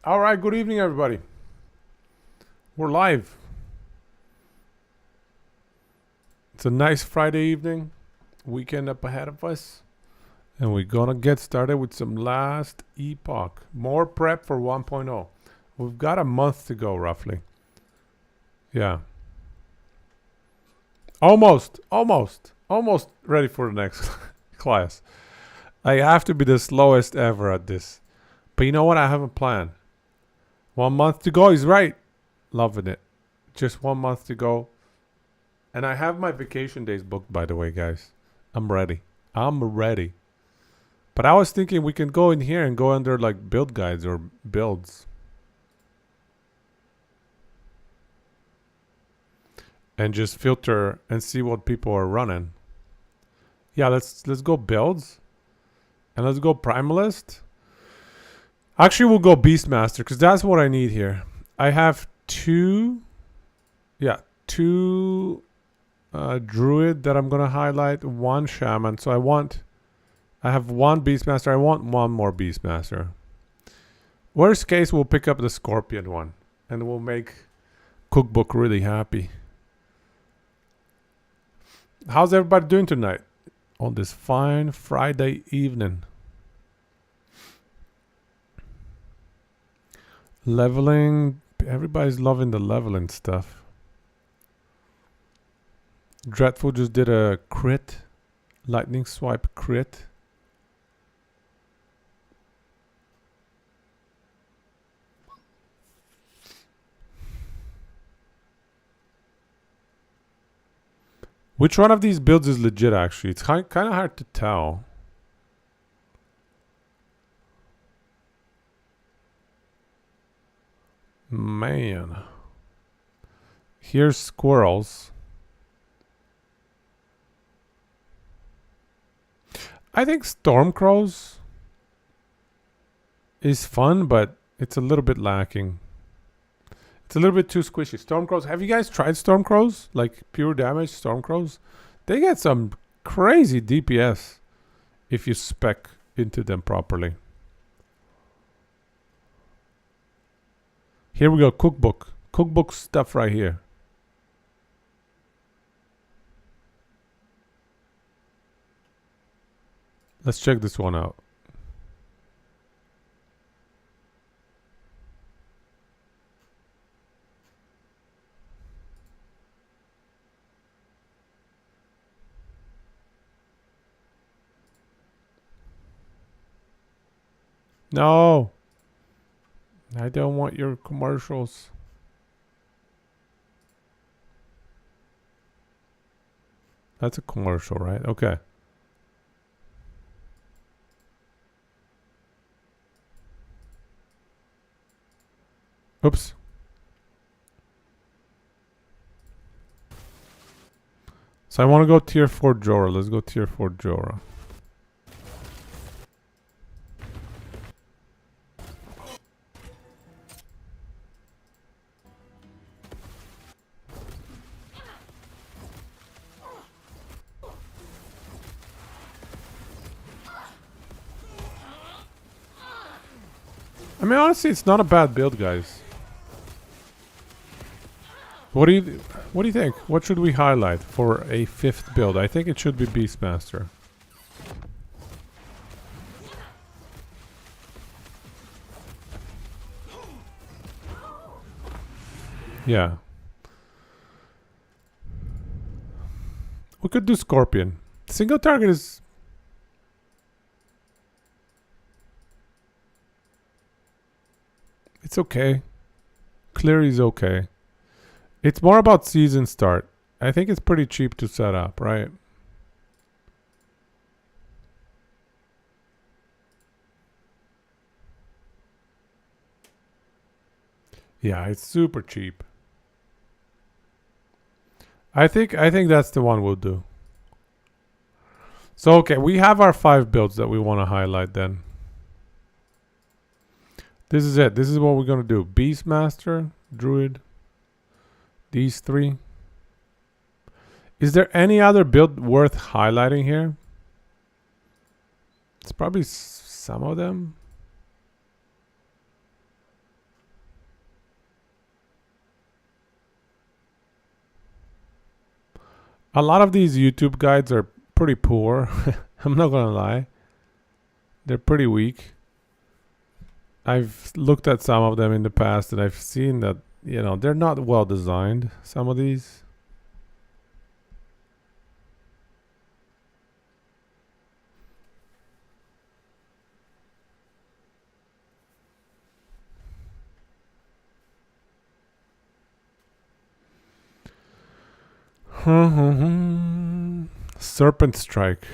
All right, good evening, everybody. We're live. It's a nice Friday evening, weekend up ahead of us, and we're gonna get started with some last Epoch. More prep for 1.0. We've got a month to go, roughly. Yeah. Almost ready for the next class. I have to be the slowest ever at this. But you know what? I have a plan. 1 month to go is right. Loving it. Just 1 month to go. And I have my vacation days booked, by the way, guys. I'm ready. But I was thinking we can go in here and go under like build guides or builds. And just filter and see what people are running. Yeah, let's go builds. And let's go primalist. Actually, we'll go Beastmaster because that's what I need here. I have two druid that I'm gonna highlight, one shaman. So I have one Beastmaster. I want one more Beastmaster. Worst case, we'll pick up the Scorpion one, and we'll make Cookbook really happy. How's everybody doing tonight on this fine Friday evening? Leveling. Everybody's loving the leveling stuff. Dreadful just did a crit. Lightning swipe crit. Which one of these builds is legit, actually? It's kind of hard to tell. Man. Here's squirrels. I think Stormcrows is fun, but it's a little bit lacking. It's a little bit too squishy. Stormcrows. Have you guys tried Stormcrows? Like pure damage Stormcrows? They get some crazy DPS if you spec into them properly. Here we go. Cookbook. Cookbook stuff right here. Let's check this one out. No. I don't want your commercials. That's a commercial, right? Okay. Oops. So I want to go tier 4 Jorah. Let's go tier 4 Jorah. I mean, honestly, it's not a bad build, guys. What do you think? What should we highlight for a 5th build? I think it should be Beastmaster. Yeah. We could do Scorpion. Single target is... It's okay. Clear is okay. It's more about season start. I think it's pretty cheap to set up, right? Yeah, it's super cheap. I think that's the one we'll do. So okay, we have our 5 builds that we want to highlight then. This is it. This is what we're going to do. Beastmaster, Druid, these 3. Is there any other build worth highlighting here? It's probably some of them. A lot of these YouTube guides are pretty poor. I'm not gonna lie. They're pretty weak. I've looked at some of them in the past and I've seen that, you know, they're not well designed, some of these. Serpent Strike.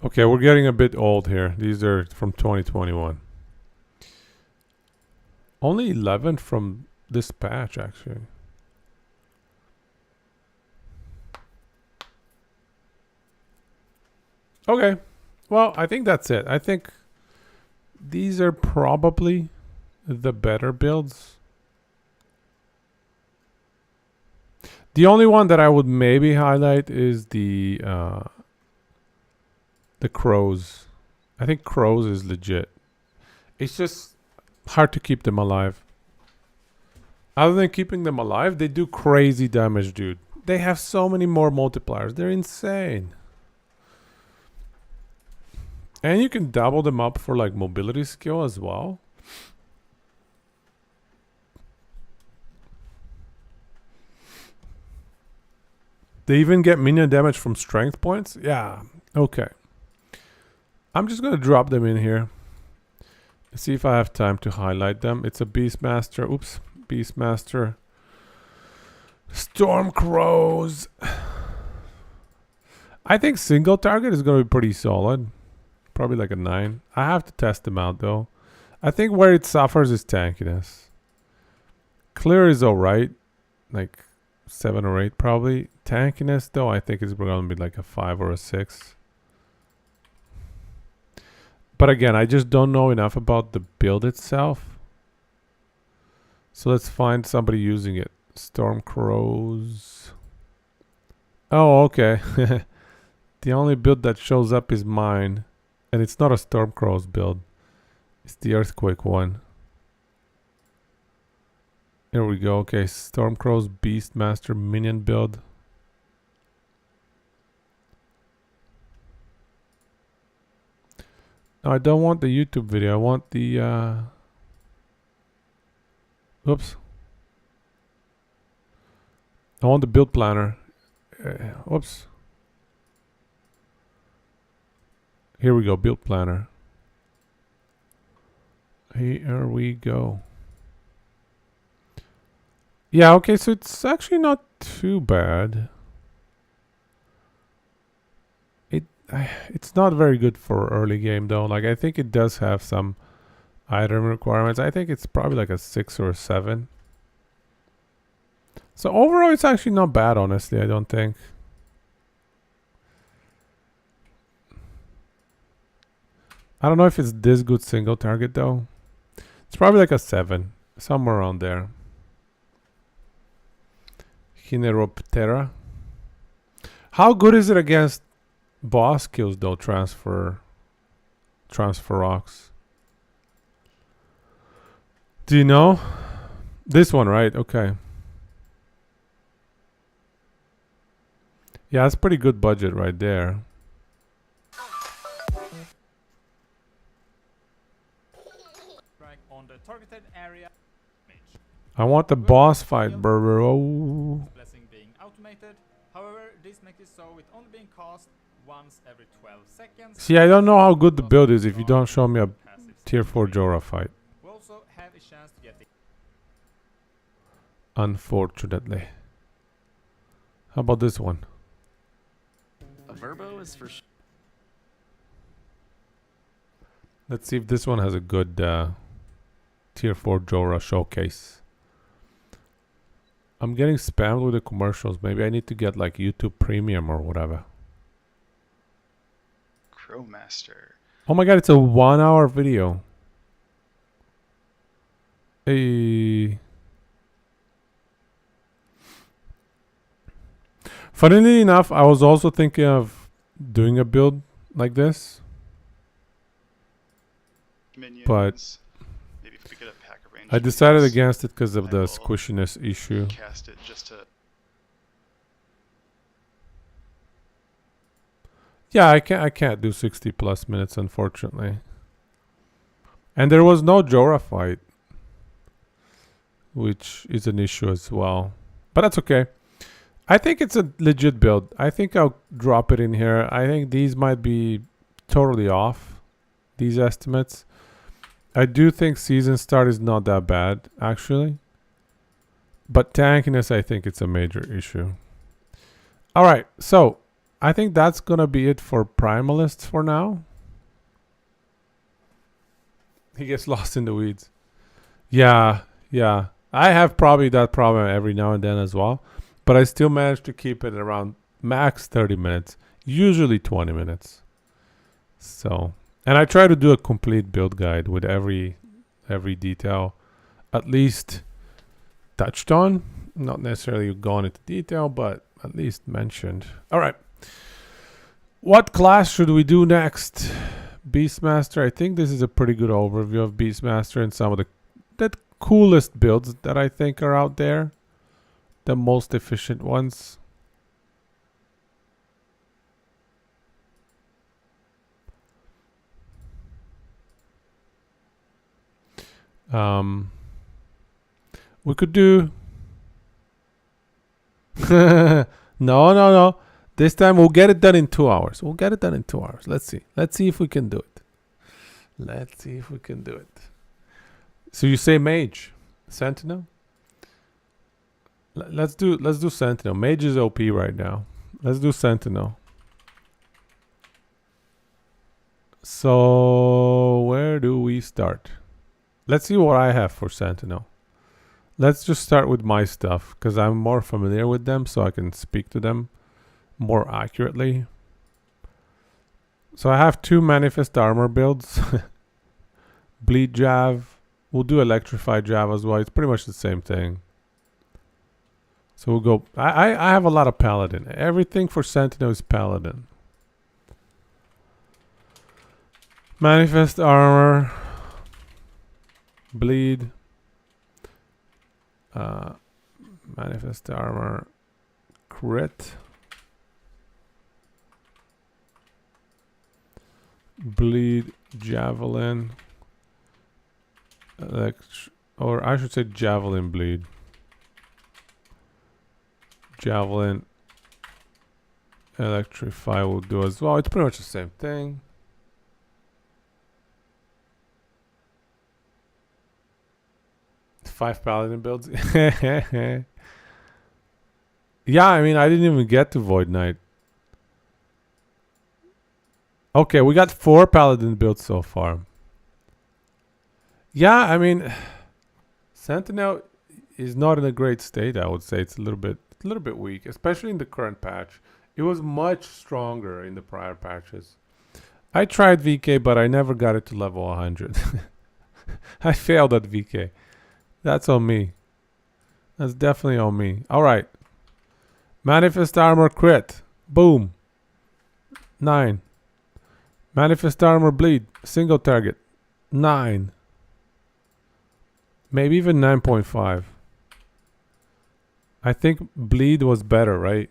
Okay, we're getting a bit old here. These are from 2021. Only 11 from this patch, actually. Okay. Well, I think that's it. I think these are probably the better builds. The only one that I would maybe highlight is the crows. I think crows is legit. It's just hard to keep them alive. Other than keeping them alive, they do crazy damage, dude. They have so many more multipliers. They're insane. And you can double them up for like mobility skill as well. They even get minion damage from strength points? Yeah. Okay. I'm just gonna drop them in here. See if I have time to highlight them. It's a Beastmaster. Oops. Beastmaster. Storm Crows. I think single target is gonna be pretty solid. Probably like a 9. I have to test them out though. I think where it suffers is tankiness. Clear is alright. Like 7 or 8 probably. Tankiness though, I think it's gonna be like a 5 or a 6. But again, I just don't know enough about the build itself. So let's find somebody using it. Storm Crows. Oh, okay. The only build that shows up is mine. And it's not a Storm Crows build. It's the Earthquake one. Here we go. Okay, Storm Crows Beastmaster minion build. No, I don't want the YouTube video. I want the oops. I want the build planner. Oops. Here we go, build planner. Here we go. Yeah, okay, so it's actually not too bad. It's not very good for early game though. Like I think it does have some item requirements. I think it's probably like a 6 or a 7. So overall it's actually not bad, honestly, I don't think. I don't know if it's this good single target though. It's probably like a 7. Somewhere around there. Hineroptera. How good is it against boss kills though? Transfer rocks. Do you know? This one, right? Okay. Yeah, that's pretty good budget right there. On the targeted area. I want the boss fight, bro. Blessing being automated. However, this makes it so it only being cast once every 12 seconds. See, I don't know how good the build is if you don't show me a tier 4 Jorah fight. We also have a chance to get the Unfortunately. How about this one? A Verbo is for Let's see if this one has a good tier 4 Jorah showcase. I'm getting spammed with the commercials. Maybe I need to get like YouTube Premium or whatever. Crowmaster. Oh my god, it's a 1 hour video. A Funnily enough, I was also thinking of doing a build like this, Minions. Maybe if we get a pack of ranged I decided minions, against it because of I the will squishiness issue. cast it just to. Yeah, I can't do 60 plus minutes, unfortunately. And there was no Jorah fight, which is an issue as well. But that's okay. I think it's a legit build. I think I'll drop it in here. I think these might be totally off, these estimates. I do think season start is not that bad, actually. But tankiness, I think it's a major issue. All right, so I think that's going to be it for Primalists for now. He gets lost in the weeds. Yeah. I have probably that problem every now and then as well. But I still manage to keep it around max 30 minutes. Usually 20 minutes. So, and I try to do a complete build guide with every detail at least touched on. Not necessarily gone into detail, but at least mentioned. All right. What class should we do next? Beastmaster. I think this is a pretty good overview of Beastmaster and some of the coolest builds that I think are out there. The most efficient ones. We could do no. This time we'll get it done in 2 hours. Let's see if we can do it. So you say mage, sentinel? Let's do sentinel. Mage is OP right now. Let's do sentinel. So where do we start? Let's see what I have for sentinel. Let's just start with my stuff because I'm more familiar with them, so I can speak to them more accurately. So I have 2 manifest armor builds. Bleed Jav. We'll do electrify Jav as well. It's pretty much the same thing. So we'll go. I have a lot of paladin. Everything for sentinel is paladin. Manifest armor. Bleed. Manifest armor. Crit. Bleed. Javelin. Or I should say javelin bleed. Javelin. Electrify will do as well. It's pretty much the same thing. It's 5 paladin builds. Yeah, I mean, I didn't even get to Void Knight. Okay, we got 4 paladin builds so far. Yeah, I mean, Sentinel is not in a great state, I would say. It's a little bit weak, especially in the current patch. It was much stronger in the prior patches. I tried VK, but I never got it to level 100. I failed at VK. That's on me. That's definitely on me. All right. Manifest armor crit. Boom. 9. Manifest armor bleed. Single target. 9. Maybe even 9.5. I think bleed was better, right?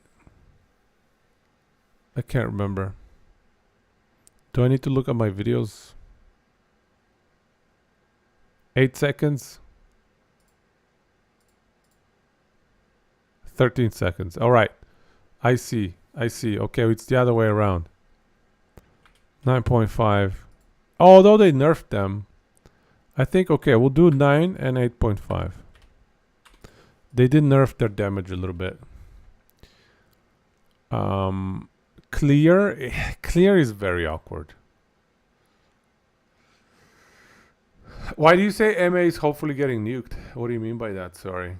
I can't remember. Do I need to look at my videos? 8 seconds. 13 seconds. All right. I see. Okay, it's the other way around. 9.5. Although they nerfed them, I think, okay, we'll do 9 and 8.5. They did nerf their damage a little bit. Clear is very awkward. Why do you say MA is hopefully getting nuked? What do you mean by that? Sorry.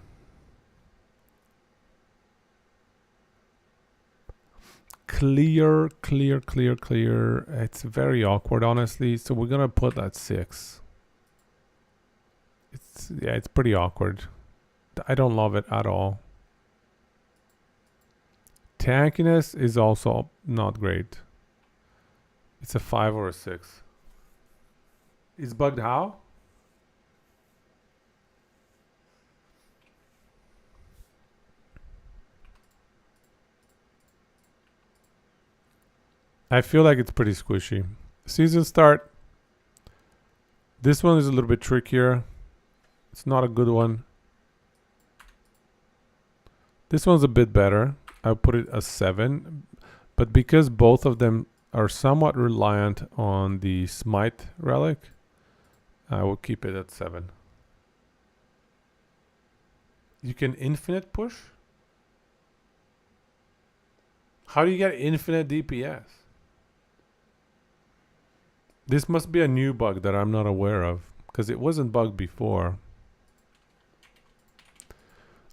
Clear. It's very awkward, honestly. So we're gonna put that 6. Yeah, it's pretty awkward. I don't love it at all. Tankiness is also not great. It's a 5 or a 6. It's bugged how? I feel like it's pretty squishy. Season start. This one is a little bit trickier. It's not a good one. This one's a bit better. I'll put it as 7. But because both of them are somewhat reliant on the Smite relic, I will keep it at 7. You can infinite push? How do you get infinite DPS? This must be a new bug that I'm not aware of, because it wasn't bugged before.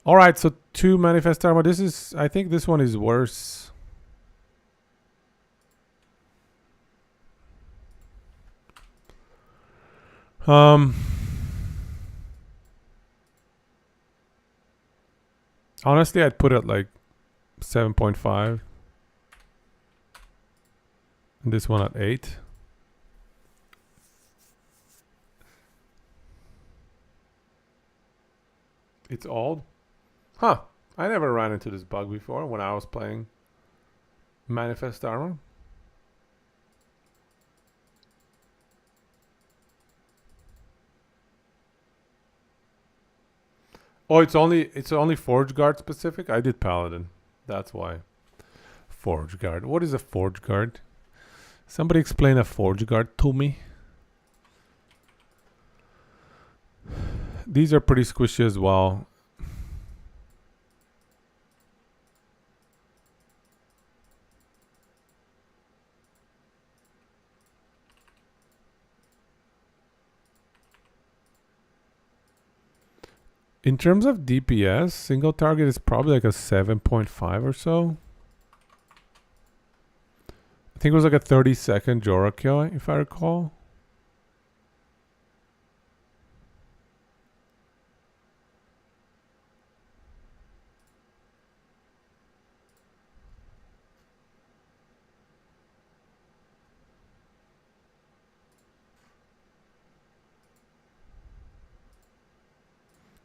Alright, so 2 manifest armor. This is, I think this one is worse. Honestly, I'd put it like 7.5. And this one at 8. It's old. Huh. I never ran into this bug before when I was playing Manifest Armor. Oh, it's only Forge Guard specific? I did Paladin. That's why. Forge Guard. What is a Forge Guard? Somebody explain a Forge Guard to me. These are pretty squishy as well. In terms of DPS, single target is probably like a 7.5 or so. I think it was like a 30-second Jorah kill, if I recall.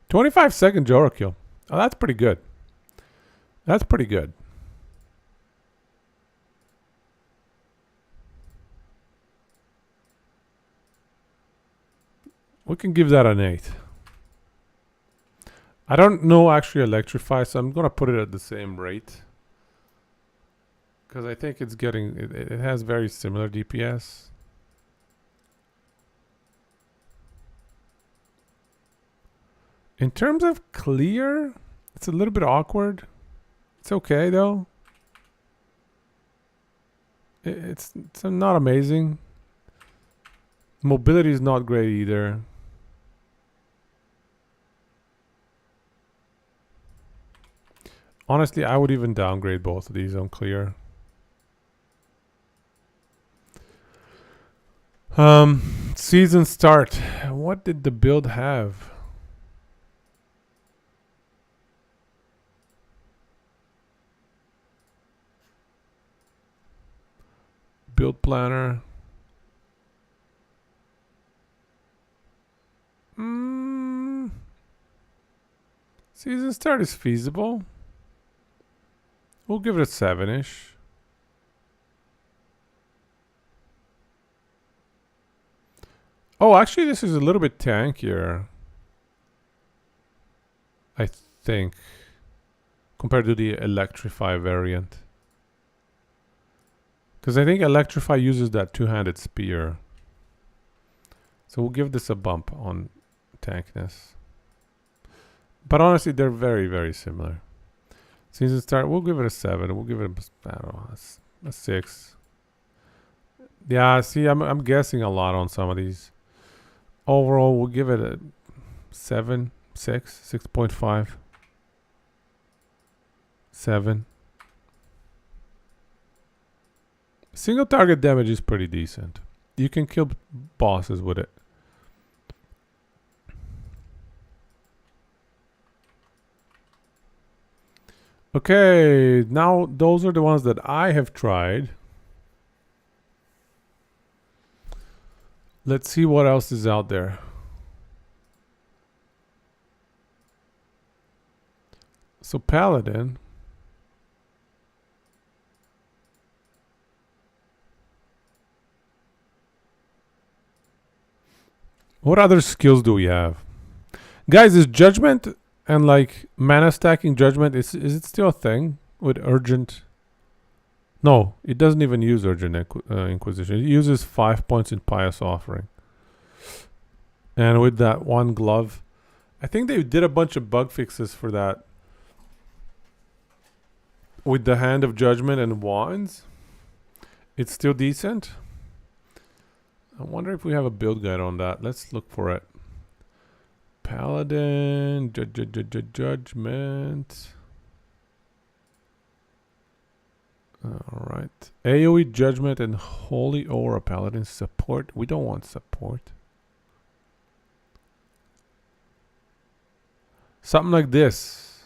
"25-second Jorah kill. Oh, that's pretty good. That's pretty good. We can give that an 8. I don't know actually electrify, so I'm gonna put it at the same rate. Because I think it's getting, it has very similar DPS. In terms of clear, it's a little bit awkward. It's okay though. It's not amazing. Mobility is not great either. Honestly, I would even downgrade both of these on clear. Season start. What did the build have? Build planner. Season start is feasible. We'll give it a 7-ish. Oh, actually, this is a little bit tankier, I think, compared to the Electrify variant. Because I think Electrify uses that two-handed spear. So we'll give this a bump on tankness. But honestly, they're very, very similar. Season start, we'll give it a 7. We'll give it a, I don't know, a 6. Yeah, see, I'm guessing a lot on some of these. Overall, we'll give it a 7, 6, 6.5, 7. Single target damage is pretty decent. You can kill bosses with it. Okay, now those are the ones that I have tried. Let's see what else is out there. So Paladin. What other skills do we have? Guys, is Judgment and like mana stacking Judgment, is it still a thing with Urgent? No, it doesn't even use Urgent Inquisition. It uses 5 points in Pious Offering. And with that one glove, I think they did a bunch of bug fixes for that. With the Hand of Judgment and Wands, it's still decent. I wonder if we have a build guide on that. Let's look for it. Paladin, Judgment. Alright. AoE Judgment and Holy Aura Paladin support. We don't want support. Something like this.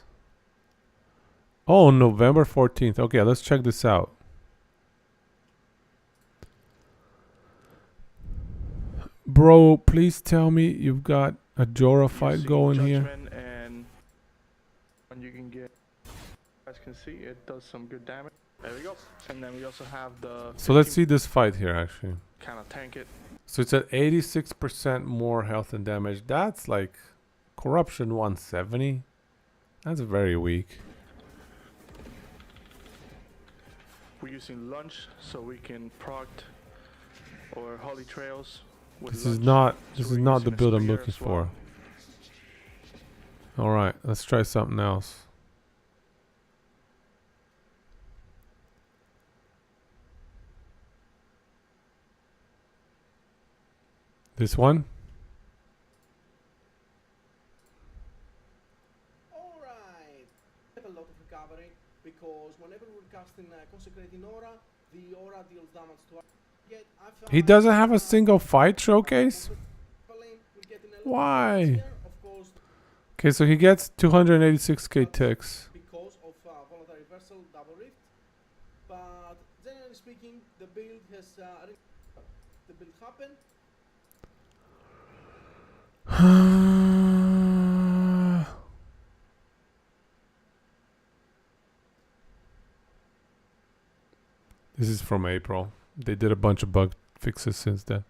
Oh, November 14th. Okay, let's check this out. Bro, please tell me you've got a Jorah fight going here. And when you can get, as you can see, it does some good damage. There we go. And then we also have the. So let's see this fight here, actually. Kind of tank it. So it's at 86% more health and damage. That's like Corruption 170. That's very weak. We're using lunge so we can proc or holy trails. This is not the build I'm looking for. All right, let's try something else. This one? Alright. Have a lot of recovery because whenever we're casting Consecrating Aura, the aura deals damage to us. Yet I found He doesn't have a single fight showcase? Why? Okay, so he gets 286k ticks. Because of Volatile Reversal Double Rift. But generally speaking, the build has the build happened. This is from April. They did a bunch of bug fixes since then.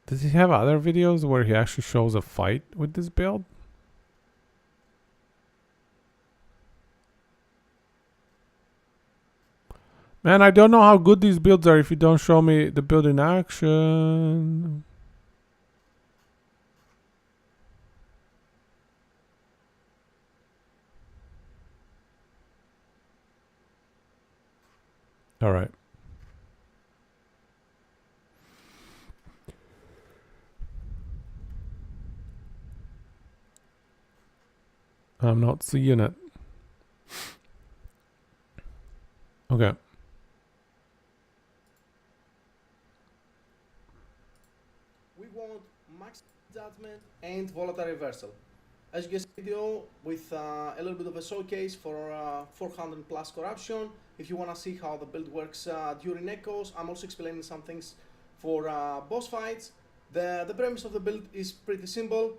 Does he have other videos where he actually shows a fight with this build? Man, I don't know how good these builds are if you don't show me the build in action. All right. I'm not seeing it. Okay. We want max judgment and volatile reversal. As you can see video with a little bit of a showcase for 400 plus corruption. If you want to see how the build works during echoes, I'm also explaining some things for boss fights. The premise of the build is pretty simple,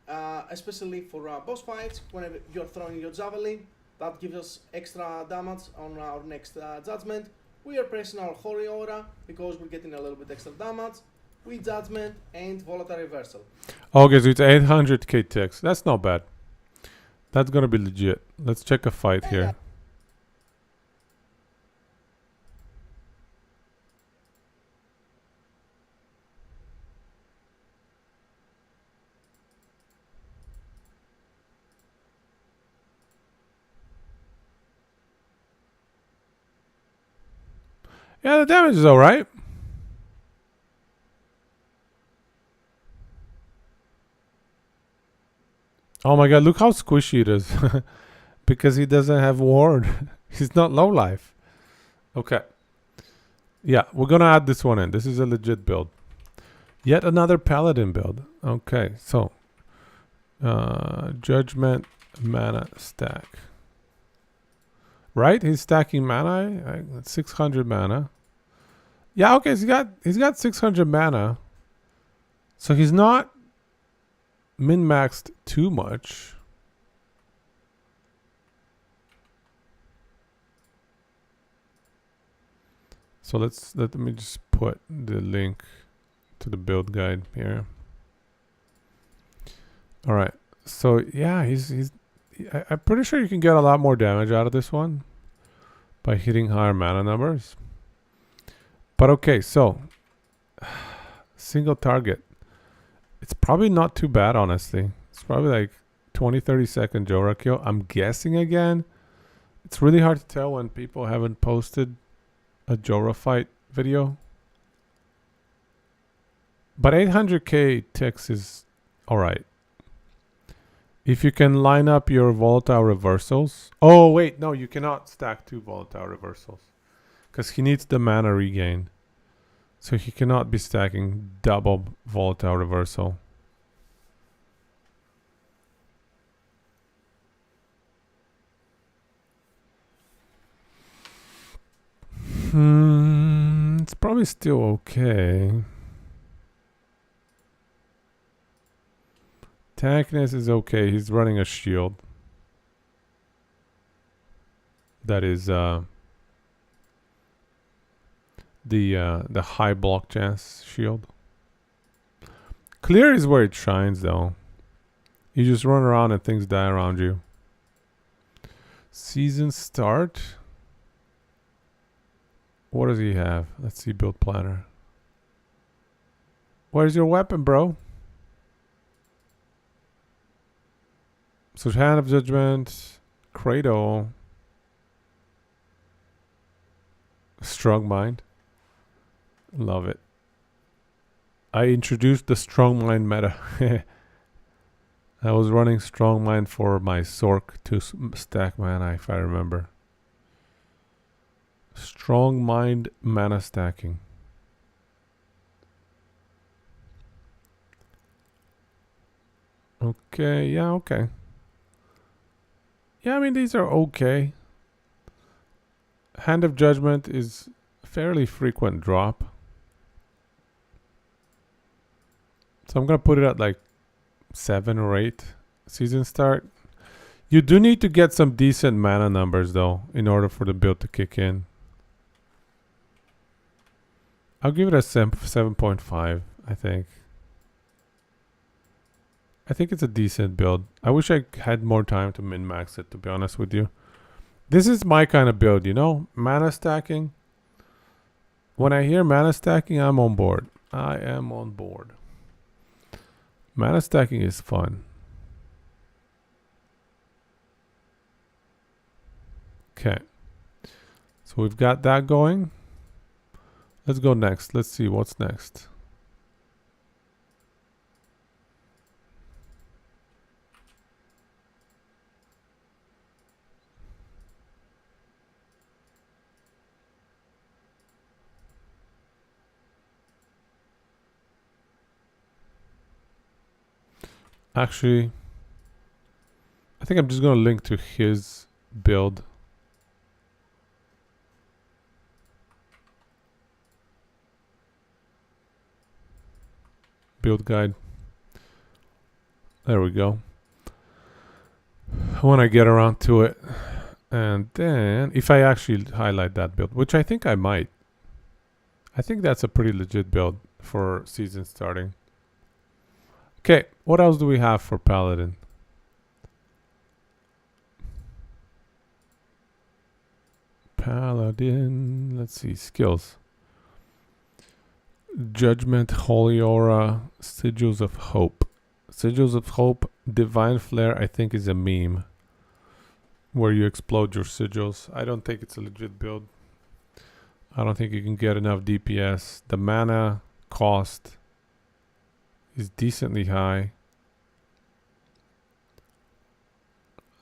especially for boss fights. Whenever you're throwing your javelin, that gives us extra damage on our next judgment. We are pressing our holy aura because we're getting a little bit extra damage. With judgment and volatile reversal. Okay, so it's 800k ticks. That's not bad. That's gonna be legit. Let's check a fight here. Yeah, the damage is alright. Oh my god, look how squishy it is. Because he doesn't have ward. He's not low life. Okay. Yeah, we're gonna add this one in. This is a legit build. Yet another paladin build. Okay, so Judgment mana stack. Right? He's stacking mana. 600 mana. Yeah, okay, he's got 600 mana. So he's not min-maxed too much. So let me just put the link to the build guide here. All right. So yeah, I'm pretty sure you can get a lot more damage out of this one by hitting higher mana numbers. But okay, so single target. It's probably not too bad, honestly. It's probably like 20-30 second Jora kill. I'm guessing again. It's really hard to tell when people haven't posted a Jora fight video. But 800k ticks is alright. If you can line up your volatile reversals. Oh, wait, no, you cannot stack 2 volatile reversals. Because he needs the mana regain. So he cannot be stacking double volatile reversal. It's probably still okay. Tankiness is okay. He's running a shield. That is the high block chance shield. Clear is where it shines though. You just run around and things die around you. Season start. What does he have? Let's see build planner. Where's your weapon, bro? So Hand of Judgment, Cradle, Strong Mind. Love it. I introduced the Strong Mind meta. I was running Strong Mind for my Sork to stack mana, if I remember. Strong Mind mana stacking. Okay, yeah, okay. Yeah, I mean, these are okay. Hand of Judgment is a fairly frequent drop. So I'm going to put it at like 7 or 8 season start. You do need to get some decent mana numbers though in order for the build to kick in. I'll give it a 7.5, I think. I think it's a decent build. I wish I had more time to min-max it, to be honest with you. This is my kind of build, you know? Mana stacking. When I hear mana stacking, I'm on board. I am on board. Mana stacking is fun. Okay. So we've got that going. Let's go next. Let's see what's next. Actually, I think I'm just going to link to his build. Build guide. There we go. When I get around to it. And then, if I actually highlight that build, which I think I might. I think that's a pretty legit build for season starting. Okay, what else do we have for Paladin? Paladin, let's see, skills. Judgment, Holy Aura, Sigils of Hope. Sigils of Hope, Divine Flare, I think is a meme. Where you explode your sigils. I don't think it's a legit build. I don't think you can get enough DPS. The mana cost is decently high.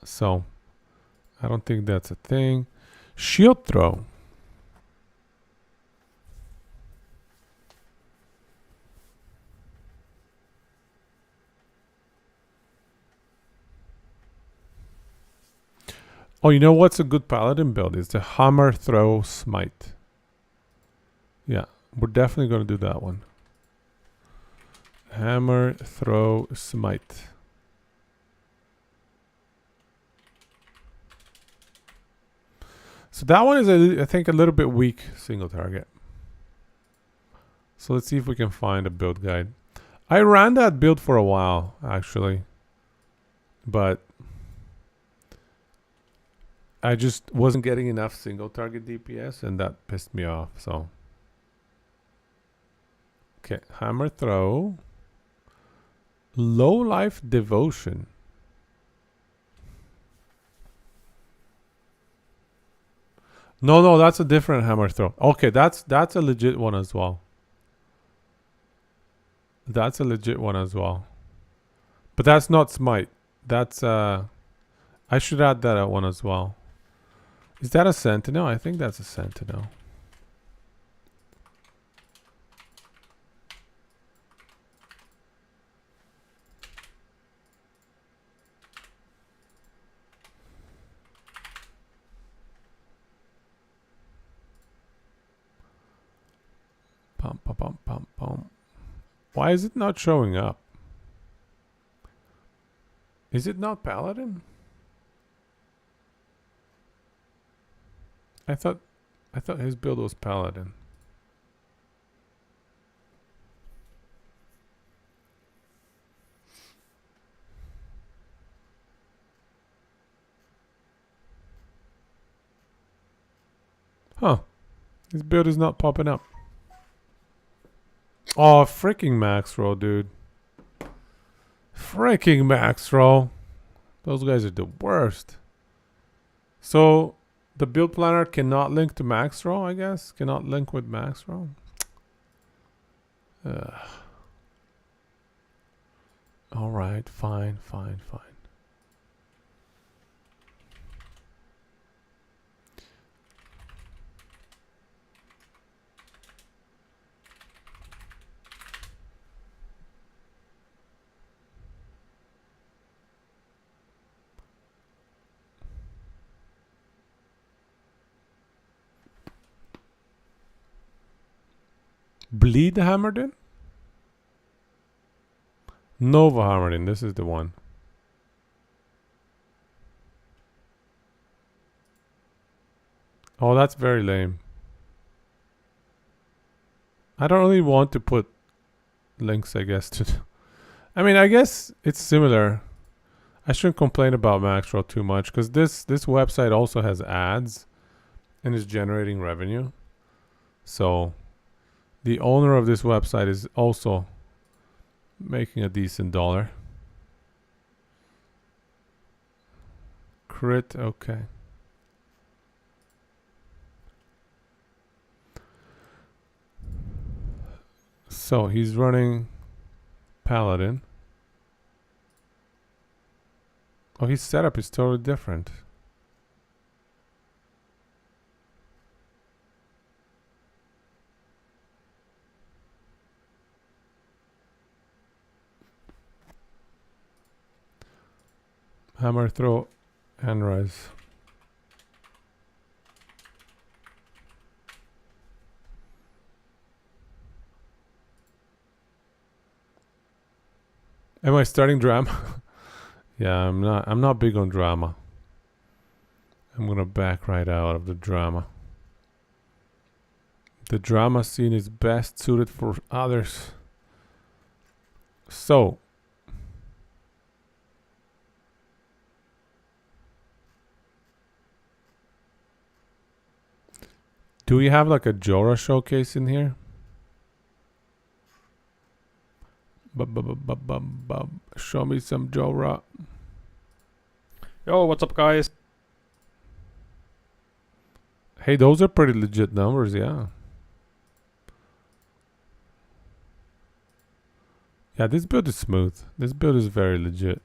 So, I don't think that's a thing. Shield throw. Oh, you know what's a good paladin build? Is the hammer, throw, smite. Yeah, we're definitely going to do that one. Hammer, throw, smite. So that one is, I think, a little bit weak single target. So let's see if we can find a build guide. I ran that build for a while, actually. But I just wasn't getting enough single target DPS, and that pissed me off, so. Okay, hammer throw. Low life devotion. No, that's a different hammer throw. Okay, that's a legit one as well. That's a legit one as well. But that's not smite. That's I should add that one as well. Is that a sentinel? I think that's a sentinel. Pum pum pum pum pum. Why is it not showing up? Is it not paladin? I thought his build was paladin. Huh. His build is not popping up. Oh, freaking max roll, dude. Freaking max roll. Those guys are the worst. So, the build planner cannot link to max roll, I guess? Cannot link with max roll? Alright, fine. Bleed Hammerdin? Nova Hammerdin, this is the one. Oh, that's very lame. I don't really want to put links, I guess, to... I mean, I guess it's similar. I shouldn't complain about Maxroll too much, because this website also has ads and is generating revenue. So, the owner of this website is also making a decent dollar. Crit, okay. So he's running Paladin. Oh, his setup is totally different. Hammer, throw, and rise. Am I starting drama? Yeah, I'm not big on drama. I'm gonna back right out of the drama. The drama scene is best suited for others. So, do we have like a Jorah showcase in here? Show me some Jorah. Yo, what's up, guys? Hey, those are pretty legit numbers, yeah. Yeah, this build is smooth. This build is very legit.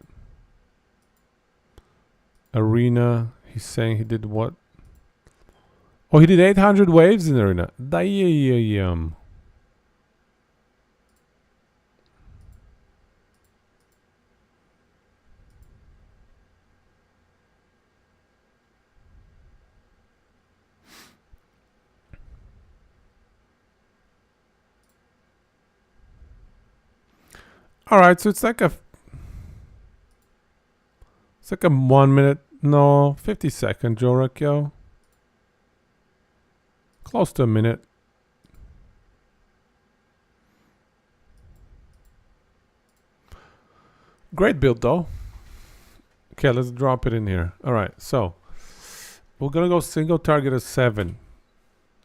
Arena, he's saying he did what? Oh, he did 800 waves in Arena. Damn. All right, so it's like a 1 minute, no, 50-second Jorakyo. Close to a minute. Great build though. Okay, let's drop it in here. All right, so we're gonna go single target of 7.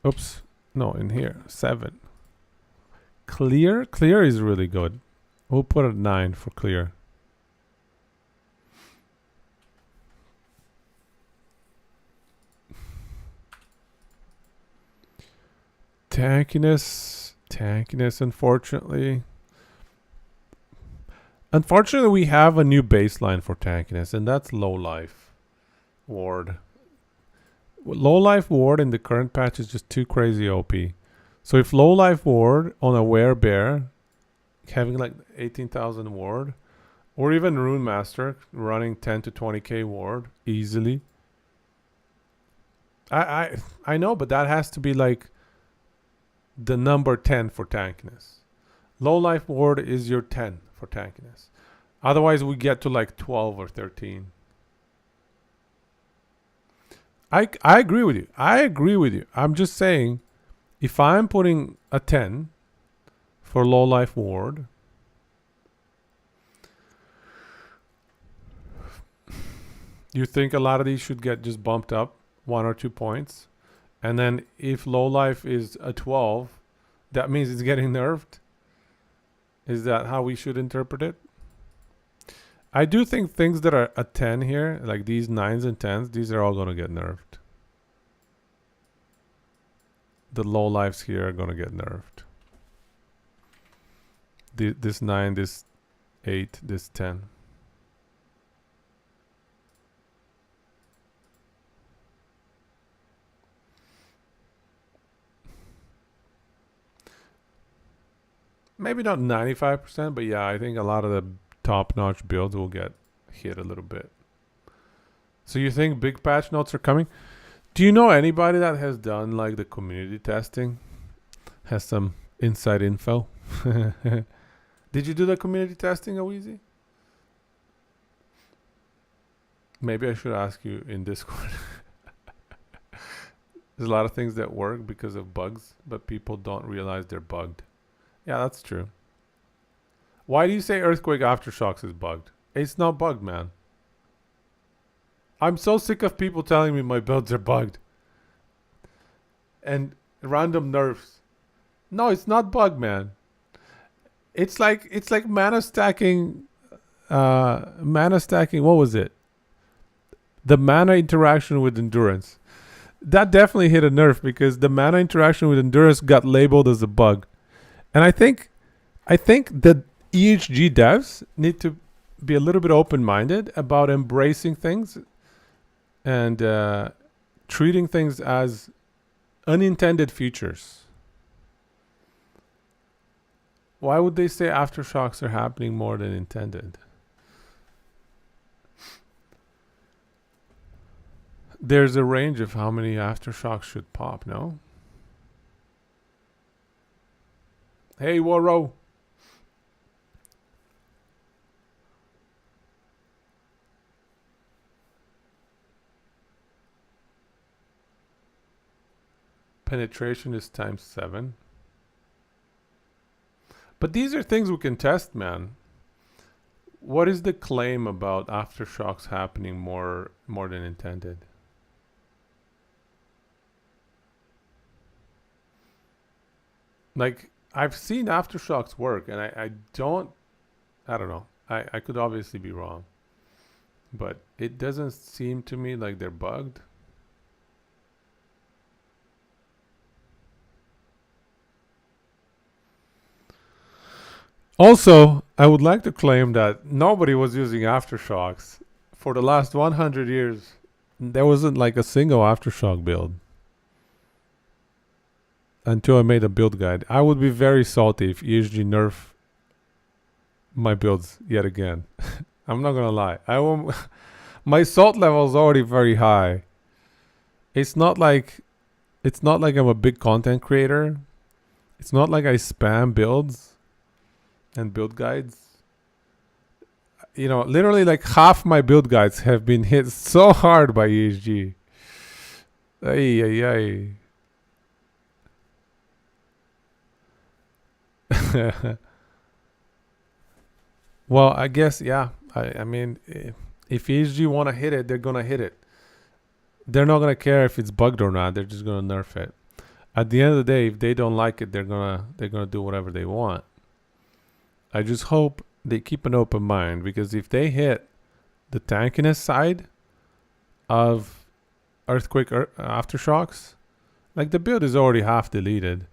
Oops, no, in here 7. Clear is really good. We'll put it 9 for clear. Tankiness, unfortunately. Unfortunately, we have a new baseline for tankiness, and that's low life ward. Low life ward in the current patch is just too crazy OP. So if low life ward on a werebear, having like 18,000 ward, or even Rune Master running 10 to 20k ward easily. I know, but that has to be like the number 10 for tankiness. Low life ward is your 10 for tankiness. Otherwise, we get to like 12 or 13. I agree with you. I'm just saying, if I'm putting a 10 for low life ward, you think a lot of these should get just bumped up 1 or 2 points? And then if low life is a 12, that means it's getting nerfed? Is that how we should interpret it? I do think things that are a 10 here, like these 9s and 10s, these are all going to get nerfed. The low lives here are going to get nerfed. This 9, this 8, this 10. Maybe not 95%, but yeah, I think a lot of the top-notch builds will get hit a little bit. So you think big patch notes are coming? Do you know anybody that has done like the community testing? Has some inside info? Did you do the community testing, Oeezy? Maybe I should ask you in Discord. There's a lot of things that work because of bugs, but people don't realize they're bugged. Yeah, that's true. Why do you say Earthquake Aftershocks is bugged? It's not bugged, man. I'm so sick of people telling me my builds are bugged. And random nerfs. No, it's not bugged, man. It's like mana stacking. What was it? The mana interaction with endurance. That definitely hit a nerf because the mana interaction with endurance got labeled as a bug. And I think that EHG devs need to be a little bit open-minded about embracing things and treating things as unintended features. Why would they say aftershocks are happening more than intended? There's a range of how many aftershocks should pop, no? Hey, Waro. Penetration is times 7. But these are things we can test, man. What is the claim about aftershocks happening more than intended? Like, I've seen aftershocks work, and I don't know. I could obviously be wrong. But it doesn't seem to me like they're bugged. Also, I would like to claim that nobody was using aftershocks. For the last 100 years, there wasn't like a single aftershock build. Until I made a build guide. I would be very salty if ESG nerf my builds yet again. I'm not gonna lie. I won't. My salt level is already very high. It's not like I'm a big content creator. It's not like I spam builds and build guides. literally like half my build guides have been hit so hard by ESG. Ay, ay, ay. Well, I guess, yeah. I mean, if ESG want to hit it, they're going to hit it. They're not going to care if it's bugged or not. They're just going to nerf it. At the end of the day, if they don't like it, they're gonna do whatever they want. I just hope they keep an open mind, because if they hit the tankiness side of earthquake aftershocks, like the build is already half deleted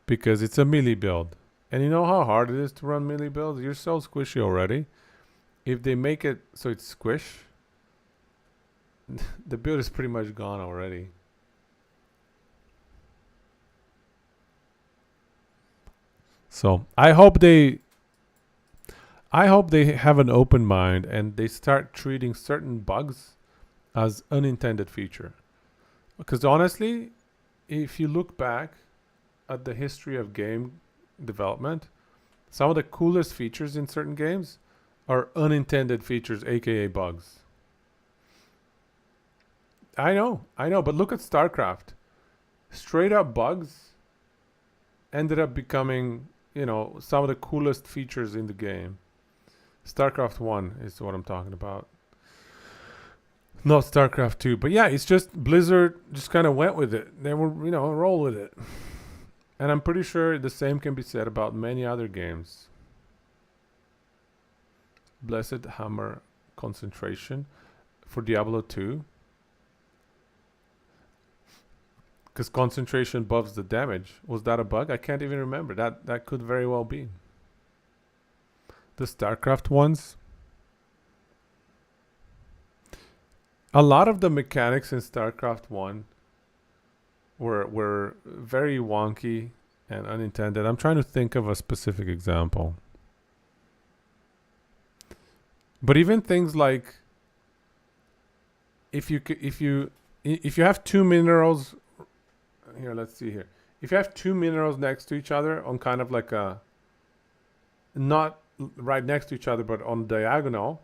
because it's a melee build. And you know how hard it is to run melee builds? You're so squishy already. If they make it so it's squish, the build is pretty much gone already. So I hope they have an open mind and they start treating certain bugs as unintended feature. Because honestly, if you look back at the history of game development, some of the coolest features in certain games are unintended features, aka bugs. I know, but look at StarCraft. Straight up bugs ended up becoming, some of the coolest features in the game. StarCraft 1 is what I'm talking about. Not StarCraft 2. But yeah, it's just Blizzard just kind of went with it. They were, roll with it. And I'm pretty sure the same can be said about many other games. Blessed Hammer concentration for Diablo 2. Because concentration buffs the damage. Was that a bug? I can't even remember. That could very well be. The StarCraft ones. A lot of the mechanics in StarCraft 1 were very wonky and unintended. I'm trying to think of a specific example. But even things like if you have two minerals here, let's see here. If you have two minerals next to each other on kind of like a, not right next to each other, but on diagonal,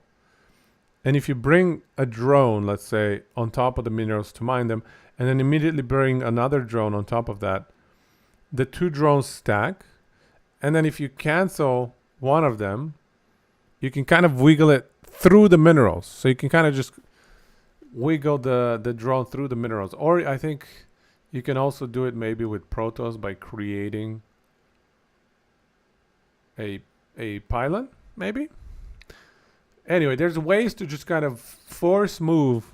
and if you bring a drone, let's say, on top of the minerals to mine them, and then immediately bring another drone on top of that, the two drones stack, and then if you cancel one of them, you can kind of wiggle it through the minerals. So you can kind of just wiggle the drone through the minerals. Or I think you can also do it maybe with Protoss by creating a pylon, maybe? Anyway, there's ways to just kind of force move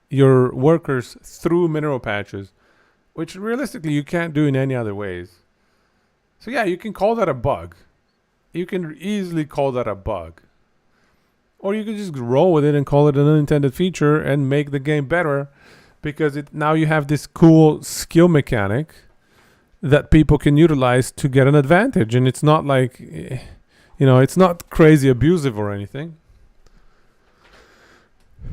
your workers through mineral patches, which realistically you can't do in any other ways. So yeah, you can call that a bug. You can easily call that a bug. Or you can just roll with it and call it an unintended feature and make the game better, because now you have this cool skill mechanic that people can utilize to get an advantage. And it's not like, it's not crazy abusive or anything.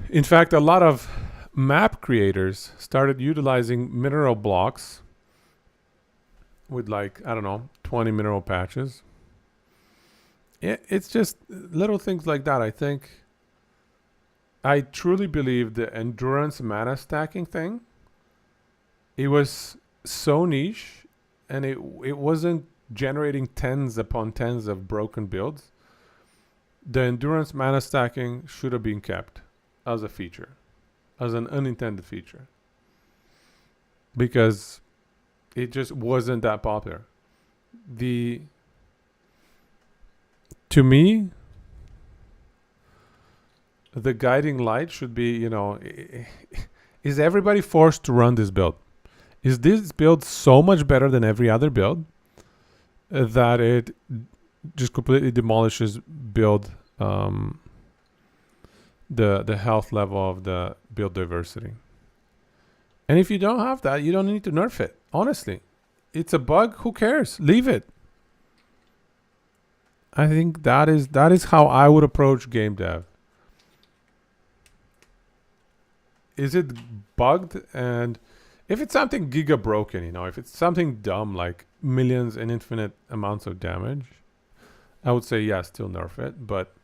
In fact, a lot of map creators started utilizing mineral blocks with 20 mineral patches. It's just little things like that. I truly believe the endurance mana stacking thing, it was so niche and it wasn't generating tens upon tens of broken builds. The endurance mana stacking should have been kept as a feature, as an unintended feature, because it just wasn't that popular. To me, the guiding light should be, is everybody forced to run this build? Is this build so much better than every other build that it just completely demolishes build the health level of the build diversity? And if you don't have that, you don't need to nerf it. Honestly, it's a bug. Who cares? Leave it. I think that is how I would approach game dev. Is it bugged? And if it's something giga broken, if it's something dumb like millions and infinite amounts of damage, I would say, yeah, still nerf it. But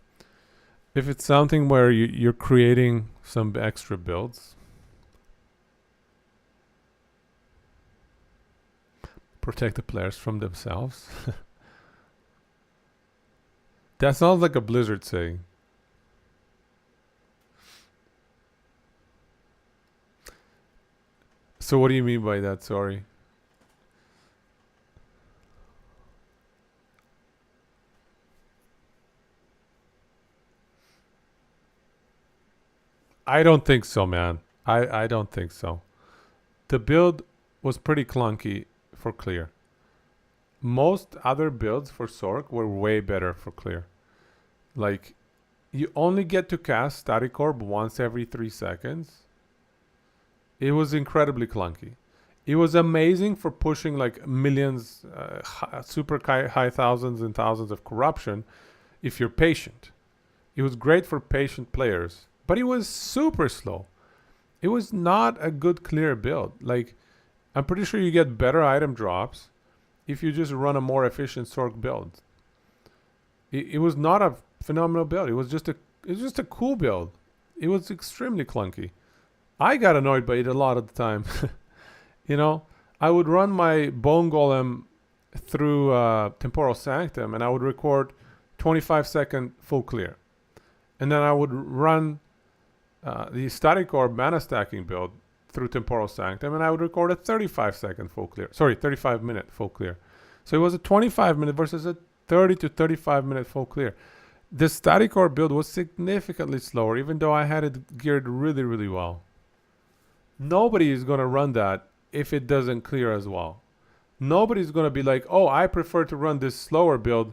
If it's something where you're creating some extra builds, protect the players from themselves. That sounds like a Blizzard saying. So what do you mean by that? Sorry. I don't think so, man. I don't think so. The build was pretty clunky for clear. Most other builds for Sork were way better for clear. Like, you only get to cast Static Orb once every 3 seconds. It was incredibly clunky. It was amazing for pushing like millions, super high thousands and thousands of corruption if you're patient. It was great for patient players, but it was super slow. It was not a good clear build. Like, I'm pretty sure you get better item drops if you just run a more efficient Sork build. It was not a phenomenal build. It was just a cool build. It was extremely clunky. I got annoyed by it a lot of the time. You know, I would run my Bone Golem through Temporal Sanctum and I would record 25-second full clear. And then I would run the Static Orb mana stacking build through Temporal Sanctum and I would record a 35-second full clear. Sorry, 35-minute full clear. So it was a 25-minute versus a 30 to 35-minute full clear. The Static Orb build was significantly slower, even though I had it geared really, really well. Nobody is going to run that if it doesn't clear as well. Nobody's going to be like, oh, I prefer to run this slower build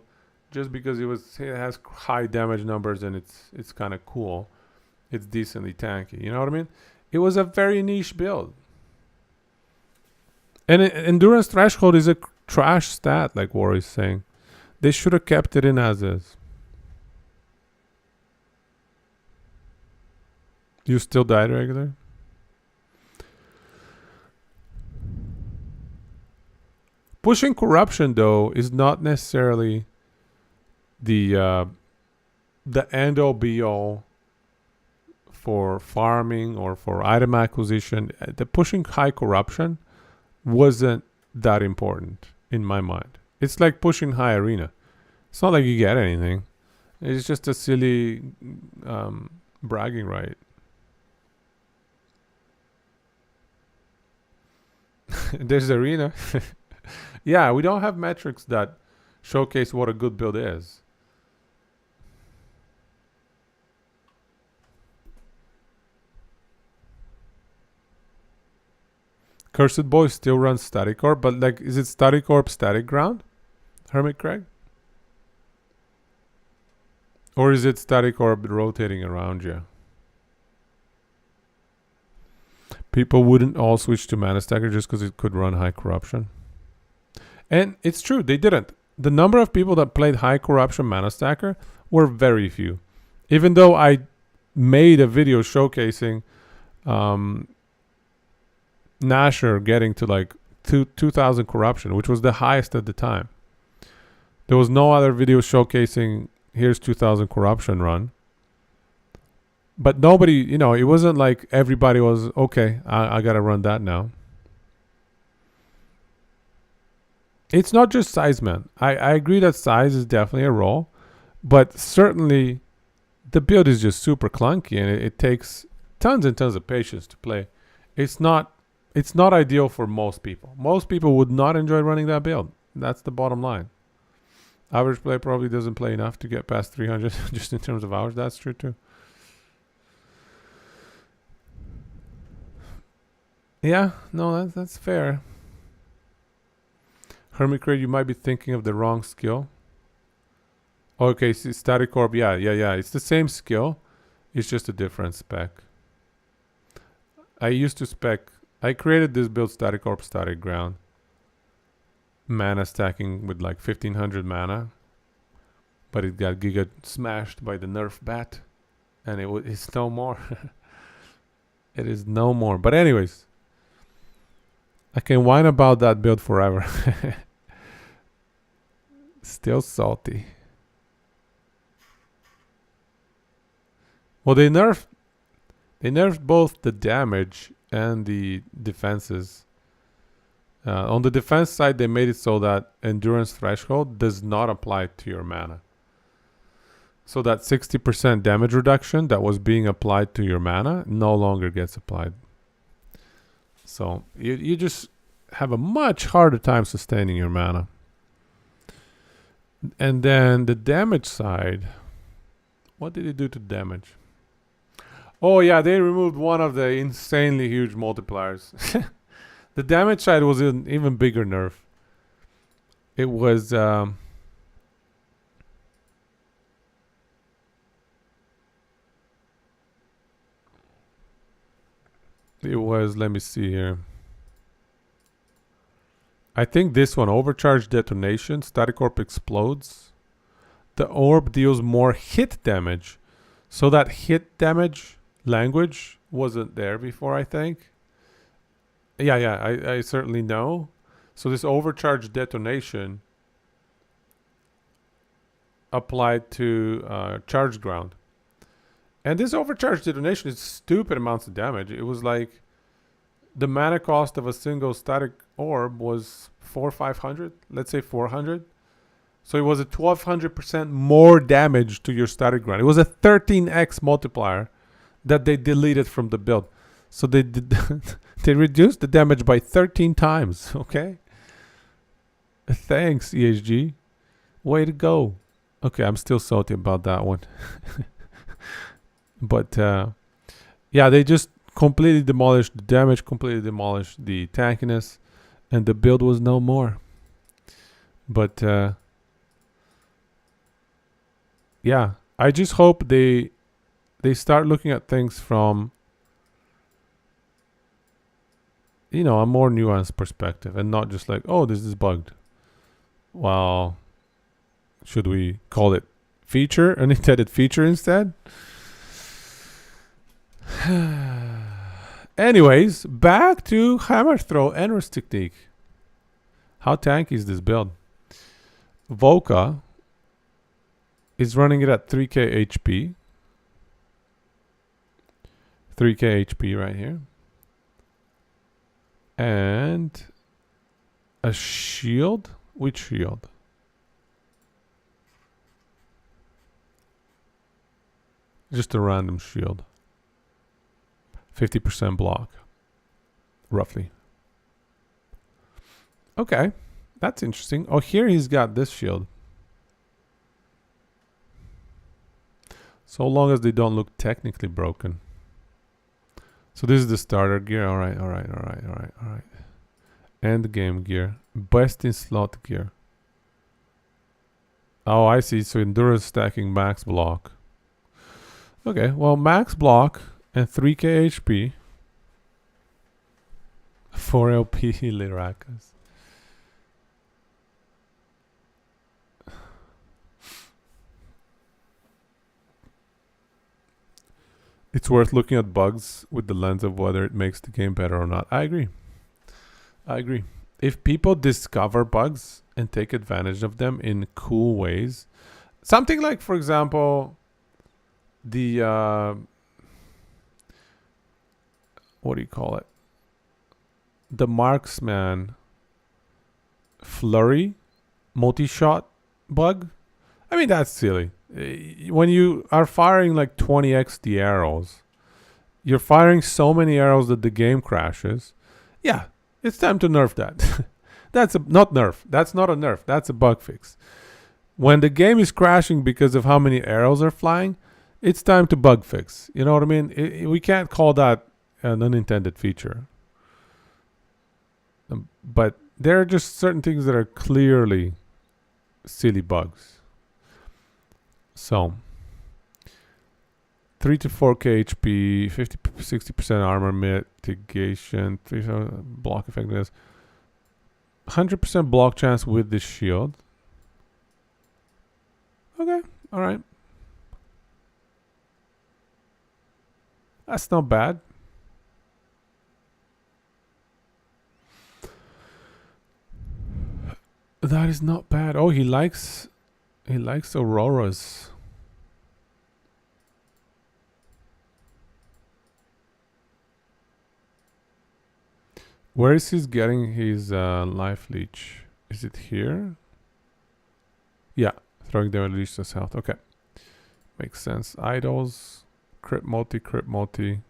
just because it has high damage numbers and it's kind of cool. It's decently tanky. You know what I mean? It was a very niche build. And endurance threshold is a trash stat, like War is saying. They should have kept it in as is. You still died regular? Pushing corruption, though, is not necessarily the end all be all for farming or for item acquisition. The pushing high corruption wasn't that important in my mind. It's like pushing high arena. It's not like you get anything. It's just a silly bragging right. There's arena. Yeah, we don't have metrics that showcase what a good build is. Cursed Boy still runs Static Orb, but like, is it Static Orb Static Ground? Hermit Craig? Or is it Static Orb rotating around you? People wouldn't all switch to Mana Stacker just because it could run high corruption. And it's true, they didn't. The number of people that played high corruption Mana Stacker were very few. Even though I made a video showcasing Nasher getting to like 2,000 corruption, which was the highest at the time. There was no other video showcasing here's 2,000 corruption run. But nobody, you know, it wasn't like everybody was, okay, I gotta run that now. It's not just size, man. I agree that size is definitely a role, but certainly the build is just super clunky and it takes tons and tons of patience to play. It's not ideal for most people. Most people would not enjoy running that build. That's the bottom line. Average player probably doesn't play enough to get past 300 just in terms of hours. That's true too. Yeah, no, that's fair. Hermit Crate, you might be thinking of the wrong skill. Okay, so Static Orb, yeah. It's the same skill. It's just a different spec. I created this build Static Orb, Static Ground. Mana stacking with like 1500 mana. But it got giga smashed by the nerf bat. And it's no more. It is no more. But anyways. I can whine about that build forever. Still salty. Well, they nerfed both the damage and the defenses. On the defense side, they made it so that endurance threshold does not apply to your mana. So that 60% damage reduction that was being applied to your mana no longer gets applied. So you just have a much harder time sustaining your mana. And then the damage side, what did it do to damage? Oh yeah, they removed one of the insanely huge multipliers. The damage side was an even bigger nerf. It was let me see here. I think this one, overcharge detonation, static orb explodes. The orb deals more hit damage. So that hit damage language wasn't there before, I think. Yeah, I certainly know. So this overcharge detonation applied to charge ground. And this overcharge detonation is stupid amounts of damage. It was like the mana cost of a single static orb was 400 or 500, let's say 400. So it was a 1200% more damage to your static ground. It was a 13x multiplier that they deleted from the build. So they did they reduced the damage by 13 times, okay? Thanks, EHG. Way to go. Okay, I'm still salty about that one. But yeah, they just completely demolished the damage, completely demolished the tankiness, and the build was no more. But yeah, I just hope they start looking at things from, you know, a more nuanced perspective and not just like, oh, this is bugged. Well, should we call it feature, an intended feature instead? Anyways, back to hammer throw Enrus technique. How tanky is this build? Volca is running it at 3k HP. 3k HP right here. And a shield? Which shield? Just a random shield. 50% block. Roughly. Okay. That's interesting. Oh, here he's got this shield. So long as they don't look technically broken. So this is the starter gear. Alright. End game gear. Best in slot gear. Oh, I see. So endurance stacking max block. Okay, well, max block and 3k HP. 4 LP Lirakas. It's worth looking at bugs with the lens of whether it makes the game better or not. I agree. If people discover bugs and take advantage of them in cool ways, something like, for example, the what do you call it? The marksman flurry multi-shot bug. I mean, that's silly. When you are firing like 20x the arrows, you're firing so many arrows that the game crashes. Yeah, it's time to nerf that. That's not nerf. That's not a nerf. That's a bug fix. When the game is crashing because of how many arrows are flying, it's time to bug fix. You know what I mean? We can't call that an unintended feature. But there are just certain things that are clearly silly bugs. So, 3 to 4k HP, 50-60% armor mitigation, 3 block effectiveness, 100% block chance with the shield. Okay, alright. That's not bad. That is not bad. Oh, he likes auroras. Where is he getting his life leech? Is it here? Yeah, throwing the leech to south. Okay, makes sense. Idols, crit multi, crit multi.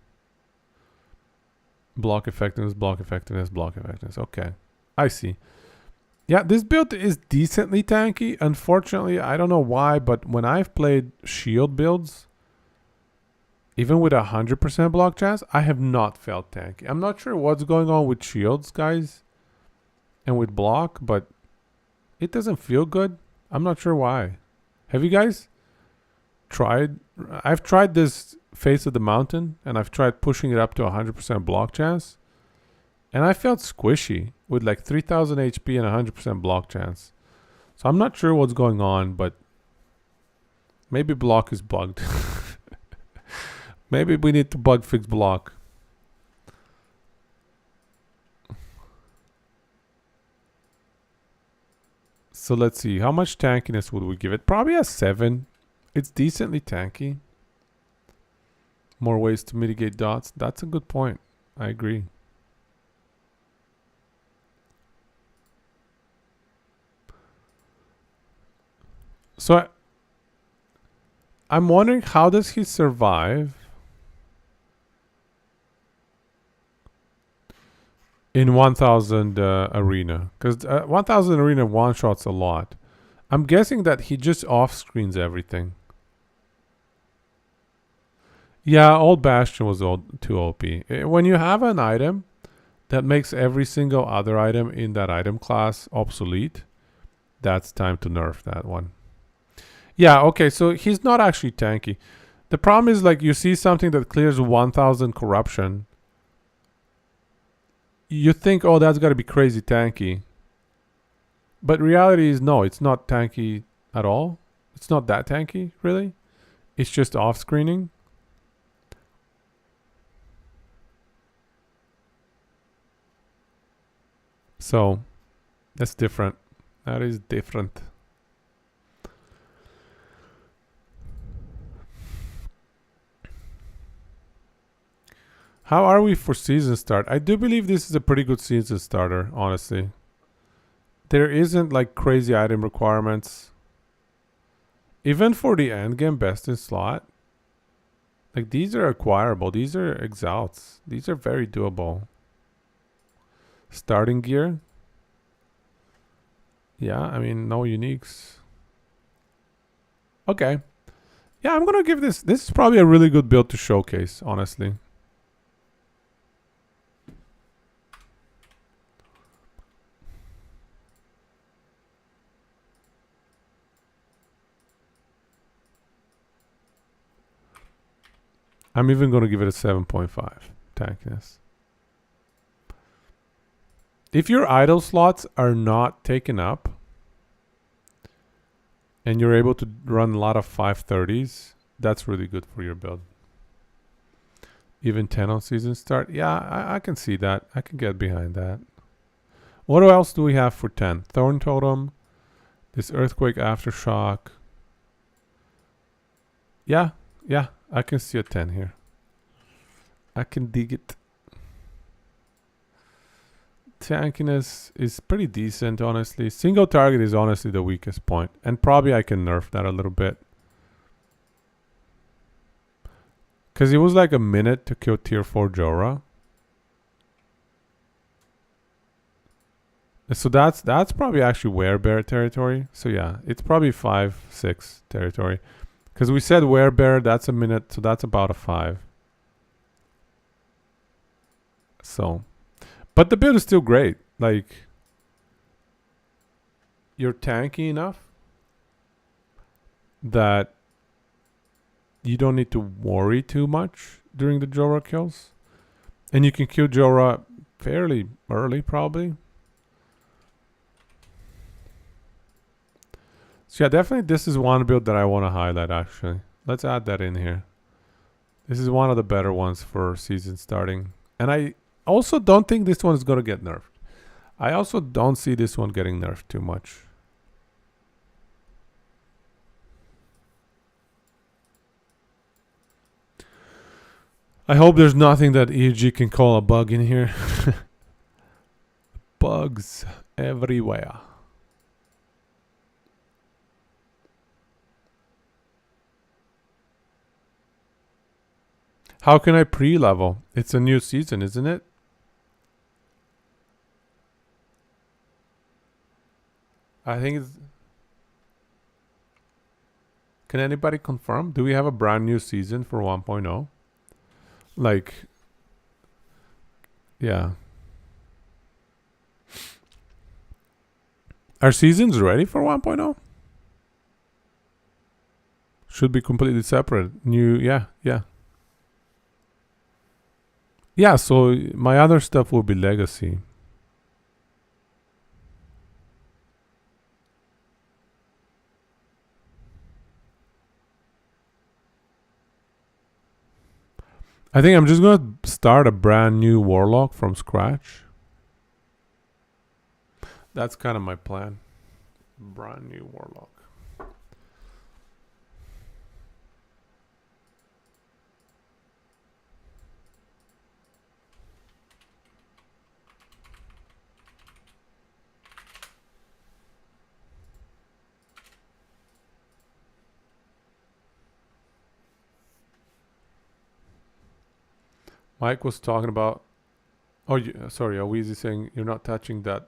Block effectiveness, block effectiveness, block effectiveness. Okay, I see. Yeah, this build is decently tanky. Unfortunately, I don't know why, but when I've played shield builds, even with 100% block chance, I have not felt tanky. I'm not sure what's going on with shields, guys, and with block, but it doesn't feel good. I'm not sure why. Have you guys tried? I've tried this Face of the Mountain, and I've tried pushing it up to 100% block chance, and I felt squishy with like 3000 HP and 100% block chance. So I'm not sure what's going on, but maybe block is bugged. Maybe we need to bug fix block. So let's see. How much tankiness would we give it? Probably a 7. It's decently tanky. More ways to mitigate dots. That's a good point. I agree. So I'm wondering, how does he survive in 1000 arena? Because 1000 arena one-shots a lot. I'm guessing that he just off-screens everything. Yeah, Old Bastion was too OP. When you have an item that makes every single other item in that item class obsolete, that's time to nerf that one. Yeah, okay, so he's not actually tanky. The problem is, like, you see something that clears 1000 corruption. You think, oh, that's got to be crazy tanky. But reality is, no, it's not tanky at all. It's not that tanky, really. It's just off-screening. So, that's different. That is different. How are we for season start? I do believe this is a pretty good season starter, honestly. There isn't like crazy item requirements. Even for the endgame best in slot. Like, these are acquirable. These are exalts. These are very doable. Starting gear. Yeah, I mean, no uniques. Okay. Yeah, I'm gonna give this. This is probably a really good build to showcase, honestly. I'm even going to give it a 7.5 tankiness. If your idle slots are not taken up and you're able to run a lot of 530s, that's really good for your build. Even 10 on season start. Yeah, I can see that. I can get behind that. What else do we have for 10? Thorn Totem. This Earthquake Aftershock. Yeah, I can see a 10 here. I can dig it. Tankiness is pretty decent, honestly. Single target is honestly the weakest point. And probably I can nerf that a little bit. Because it was like a minute to kill tier 4 Jorah. So that's probably actually werebear territory. So yeah, it's probably 5-6 territory. Because we said werebear, that's a minute, so that's about a 5. So, but the build is still great. Like, you're tanky enough that you don't need to worry too much during the Jorah kills. And you can kill Jorah fairly early, probably. So yeah, definitely this is one build that I want to highlight, actually. Let's add that in here. This is one of the better ones for season starting. And I also don't think this one is going to get nerfed. I also don't see this one getting nerfed too much. I hope there's nothing that EG can call a bug in here. bugs everywhere. How can I pre-level? It's a new season, isn't it? I think it's... Can anybody confirm? Do we have a brand new season for 1.0? Like... Yeah. Are seasons ready for 1.0? Should be completely separate. New... Yeah, yeah. Yeah, so my other stuff will be legacy. I think I'm just gonna start a brand new warlock from scratch. That's kind of my plan. Brand new warlock. Mike was talking about... Oh, sorry, Aweezy saying you're not touching that.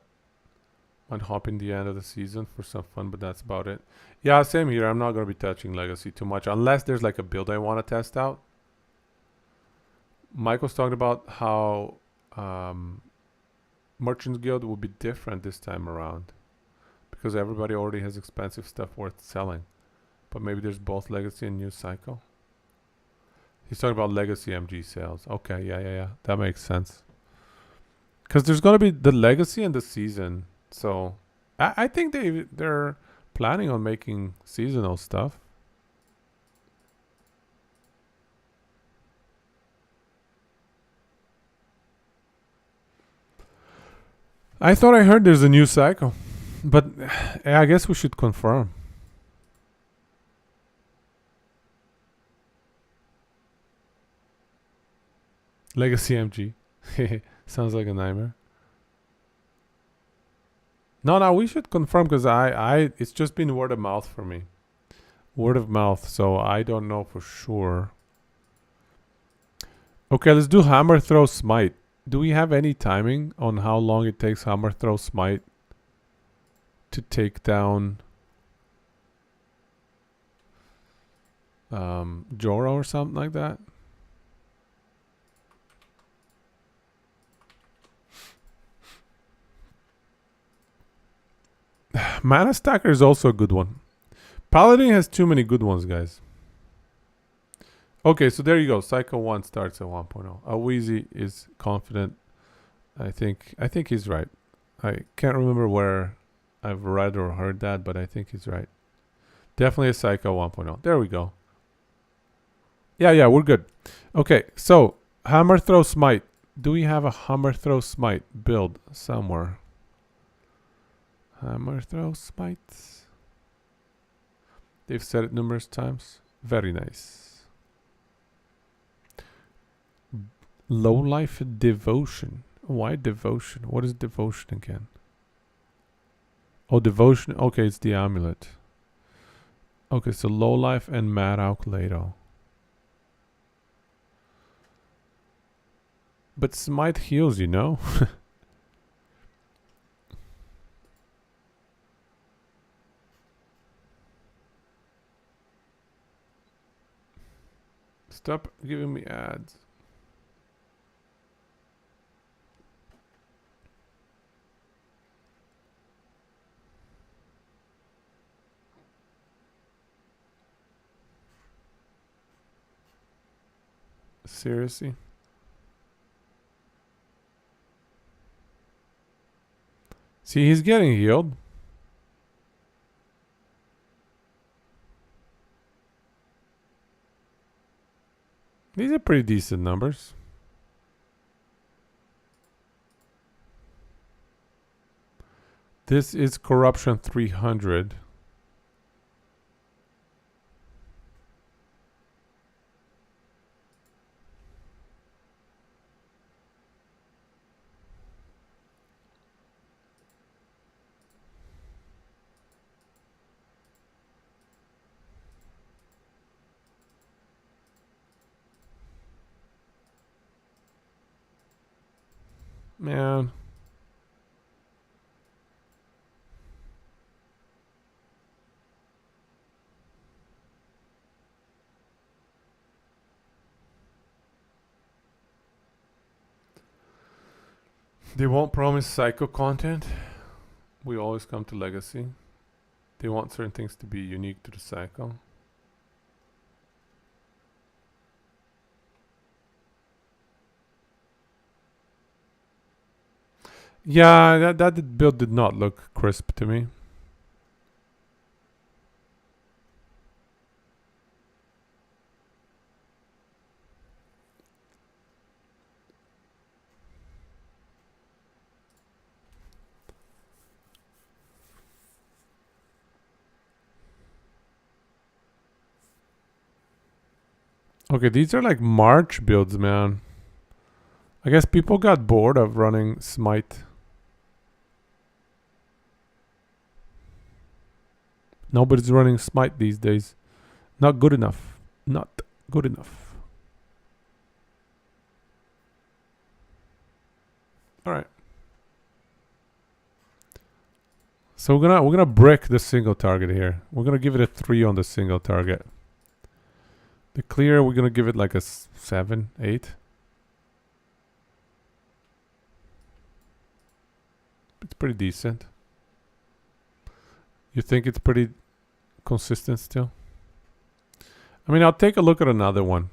Might hop in the end of the season for some fun, but that's about it. Yeah, same here. I'm not going to be touching Legacy too much. Unless there's like a build I want to test out. Mike was talking about how Merchants Guild will be different this time around. Because everybody already has expensive stuff worth selling. But maybe there's both Legacy and New Cycle. He's talking about Legacy MG sales. Okay, yeah. That makes sense. Because there's going to be the Legacy and the Season. So, I think they're planning on making seasonal stuff. I thought I heard there's a new cycle. But I guess we should confirm. Legacy MG. Sounds like a nightmare. No, we should confirm because it's just been word of mouth for me. Word of mouth, so I don't know for sure. Okay, let's do Hammer Throw Smite. Do we have any timing on how long it takes Hammer Throw Smite to take down Jorah or something like that? Mana Stacker is also a good one. Paladin has too many good ones, guys. Okay, so there you go. Cycle 1 starts at 1.0. Aweezy is confident. I think he's right. I can't remember where I've read or heard that, but I think he's right. Definitely a Cycle 1.0. There we go. Yeah, we're good. Okay, so Hammer Throw Smite. Do we have a Hammer Throw Smite build somewhere? Hammer Throw Smite. They've said it numerous times. Very nice. Low Life Devotion. Why Devotion? What is Devotion again? Oh, Devotion. Okay, it's the amulet. Okay, so Low Life and Mad Leto. But Smite heals, you know? Stop giving me ads. Seriously? See, he's getting healed. These are pretty decent numbers. This is Corruption 300. Man. They won't promise psycho content. We always come to legacy. They want certain things to be unique to the cycle. Yeah, that build did not look crisp to me. Okay, these are like March builds, man. I guess people got bored of running Smite. Nobody's running Smite these days. Not good enough. Not good enough. All right. So we're gonna brick the single target here. We're gonna give it a 3 on the single target. The clear, we're gonna give it like a 7, 8. It's pretty decent. You think it's pretty consistent still? I mean, I'll take a look at another one.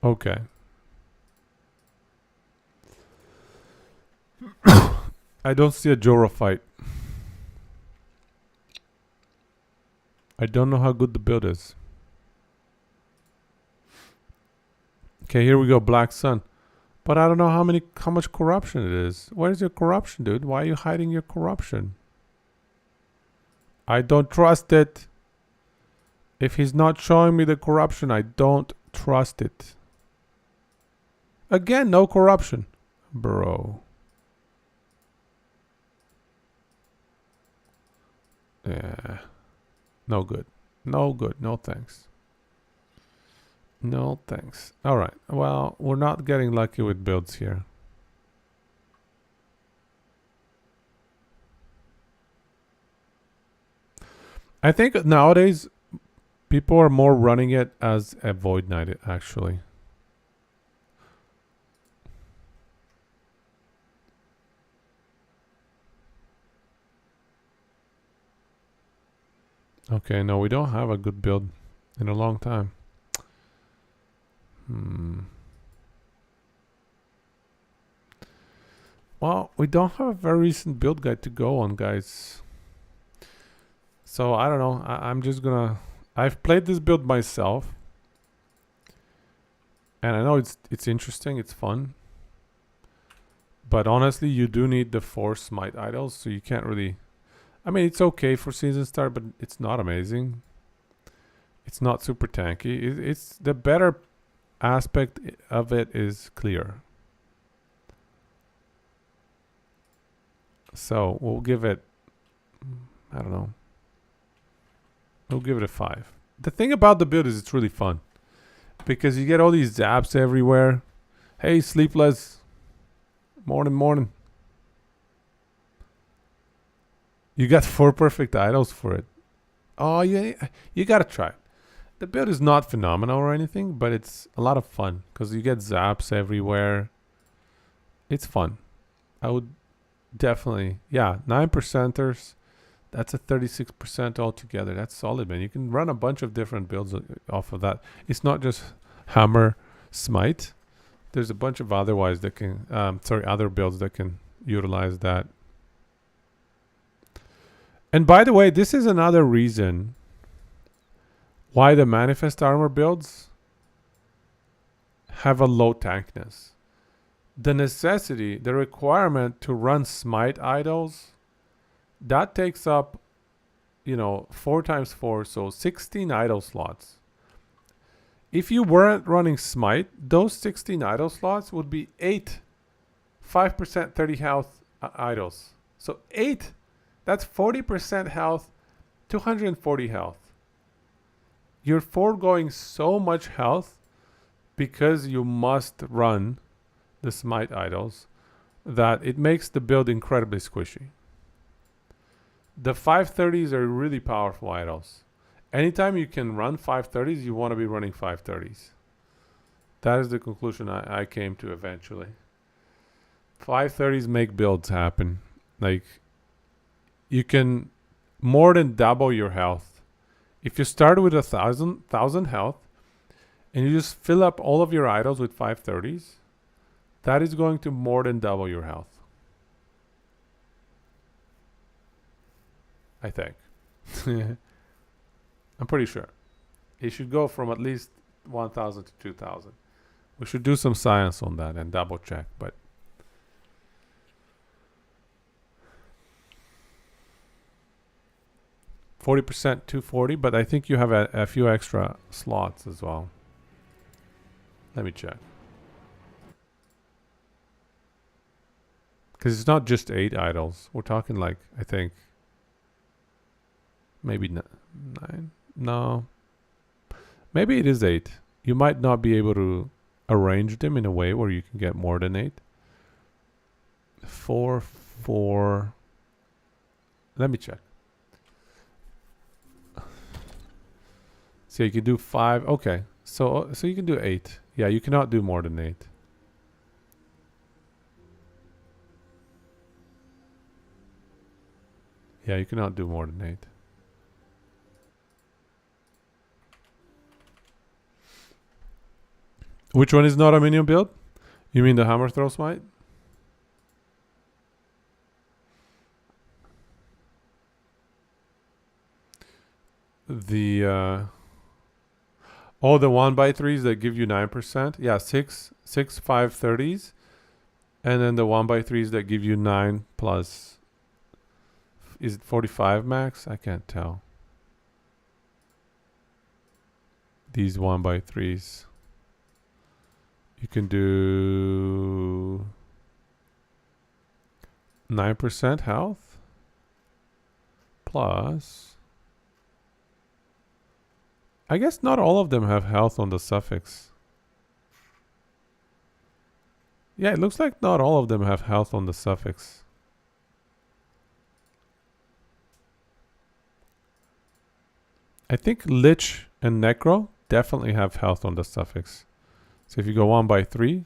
Okay. I don't see a Jorah fight. I don't know how good the build is. Okay, here we go, Black Sun. But I don't know how much corruption it is. Where's your corruption, dude? Why are you hiding your corruption? I don't trust it. If he's not showing me the corruption, I don't trust it. Again, no corruption. Bro. Yeah. No good. No good. No thanks. No thanks. Alright. Well, we're not getting lucky with builds here. I think nowadays people are more running it as a Void Knight, actually. Okay, no, we don't have a good build in a long time. Well, we don't have a very recent build guide to go on, guys. So, I don't know. I'm just gonna... I've played this build myself. And I know it's interesting, it's fun. But honestly, you do need the 4 Smite idols, so you can't really... I mean, it's okay for season start, but it's not amazing. It's not super tanky. It's the better aspect of it is clear. So we'll give it, I don't know. We'll give it a 5. The thing about the build is it's really fun. Because you get all these zaps everywhere. Hey, Sleepless. Morning. You got 4 perfect idols for it. Oh, yeah, you gotta try it. The build is not phenomenal or anything, but it's a lot of fun. Because you get zaps everywhere. It's fun. I would definitely... Yeah, 9%ers. That's a 36% altogether. That's solid, man. You can run a bunch of different builds off of that. It's not just Hammer, Smite. There's a bunch of other builds that can utilize that. And by the way, this is another reason why the Manifest Armor builds have a low tankness. The necessity, the requirement to run Smite idols, that takes up, 4 times 4, so 16 idol slots. If you weren't running Smite, those 16 idle slots would be 8 5% 30 health idols. So 8, that's 40% health, 240 health. You're foregoing so much health because you must run the Smite idols that it makes the build incredibly squishy. The 530s are really powerful idols. Anytime you can run 530s, you want to be running 530s. That is the conclusion I came to eventually. 530s make builds happen. Like, you can more than double your health. If you start with 1,000 health and you just fill up all of your idols with 530s, that is going to more than double your health. I think. I'm pretty sure. It should go from at least 1,000 to 2,000. We should do some science on that and double check, but 40%, 240, but I think you have a few extra slots as well. Let me check. Because it's not just 8 idols. We're talking like, I think, maybe 9. No. Maybe it is 8. You might not be able to arrange them in a way where you can get more than 8. 4, 4. Let me check. So you can do 5. Okay. So you can do 8. Yeah, you cannot do more than 8. Yeah, you cannot do more than 8. Which one is not a minion build? You mean the hammer throw smite? The the 1x3s that give you 9%. Yeah, 6 530s. And then the 1x3s that give you 9 plus. Is it 45 max? I can't tell. These 1x3s. You can do 9% health plus. I guess not all of them have health on the suffix. Yeah, it looks like not all of them have health on the suffix. I think Lich and Necro definitely have health on the suffix. So if you go 1x3,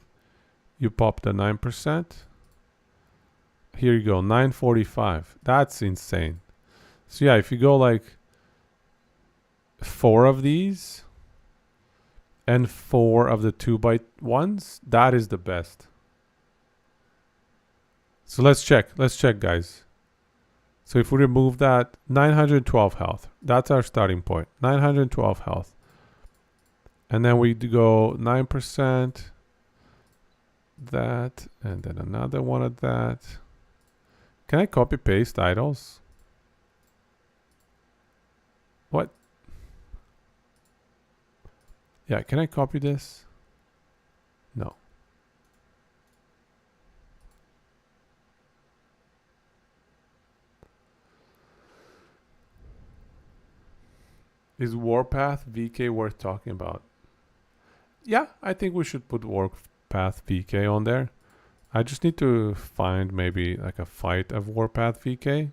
you pop the 9%. Here you go, 945. That's insane. So yeah, if you go like 4 of these and 4 of the 2x1s, that is the best. So let's check. Let's check, guys. So if we remove that, 912 health. That's our starting point. 912 health. And then we go 9%. That. And then another one of that. Can I copy paste idols? What? Yeah, can I copy this? No. Is Warpath VK worth talking about? Yeah, I think we should put Warpath VK on there. I just need to find maybe like a fight of Warpath VK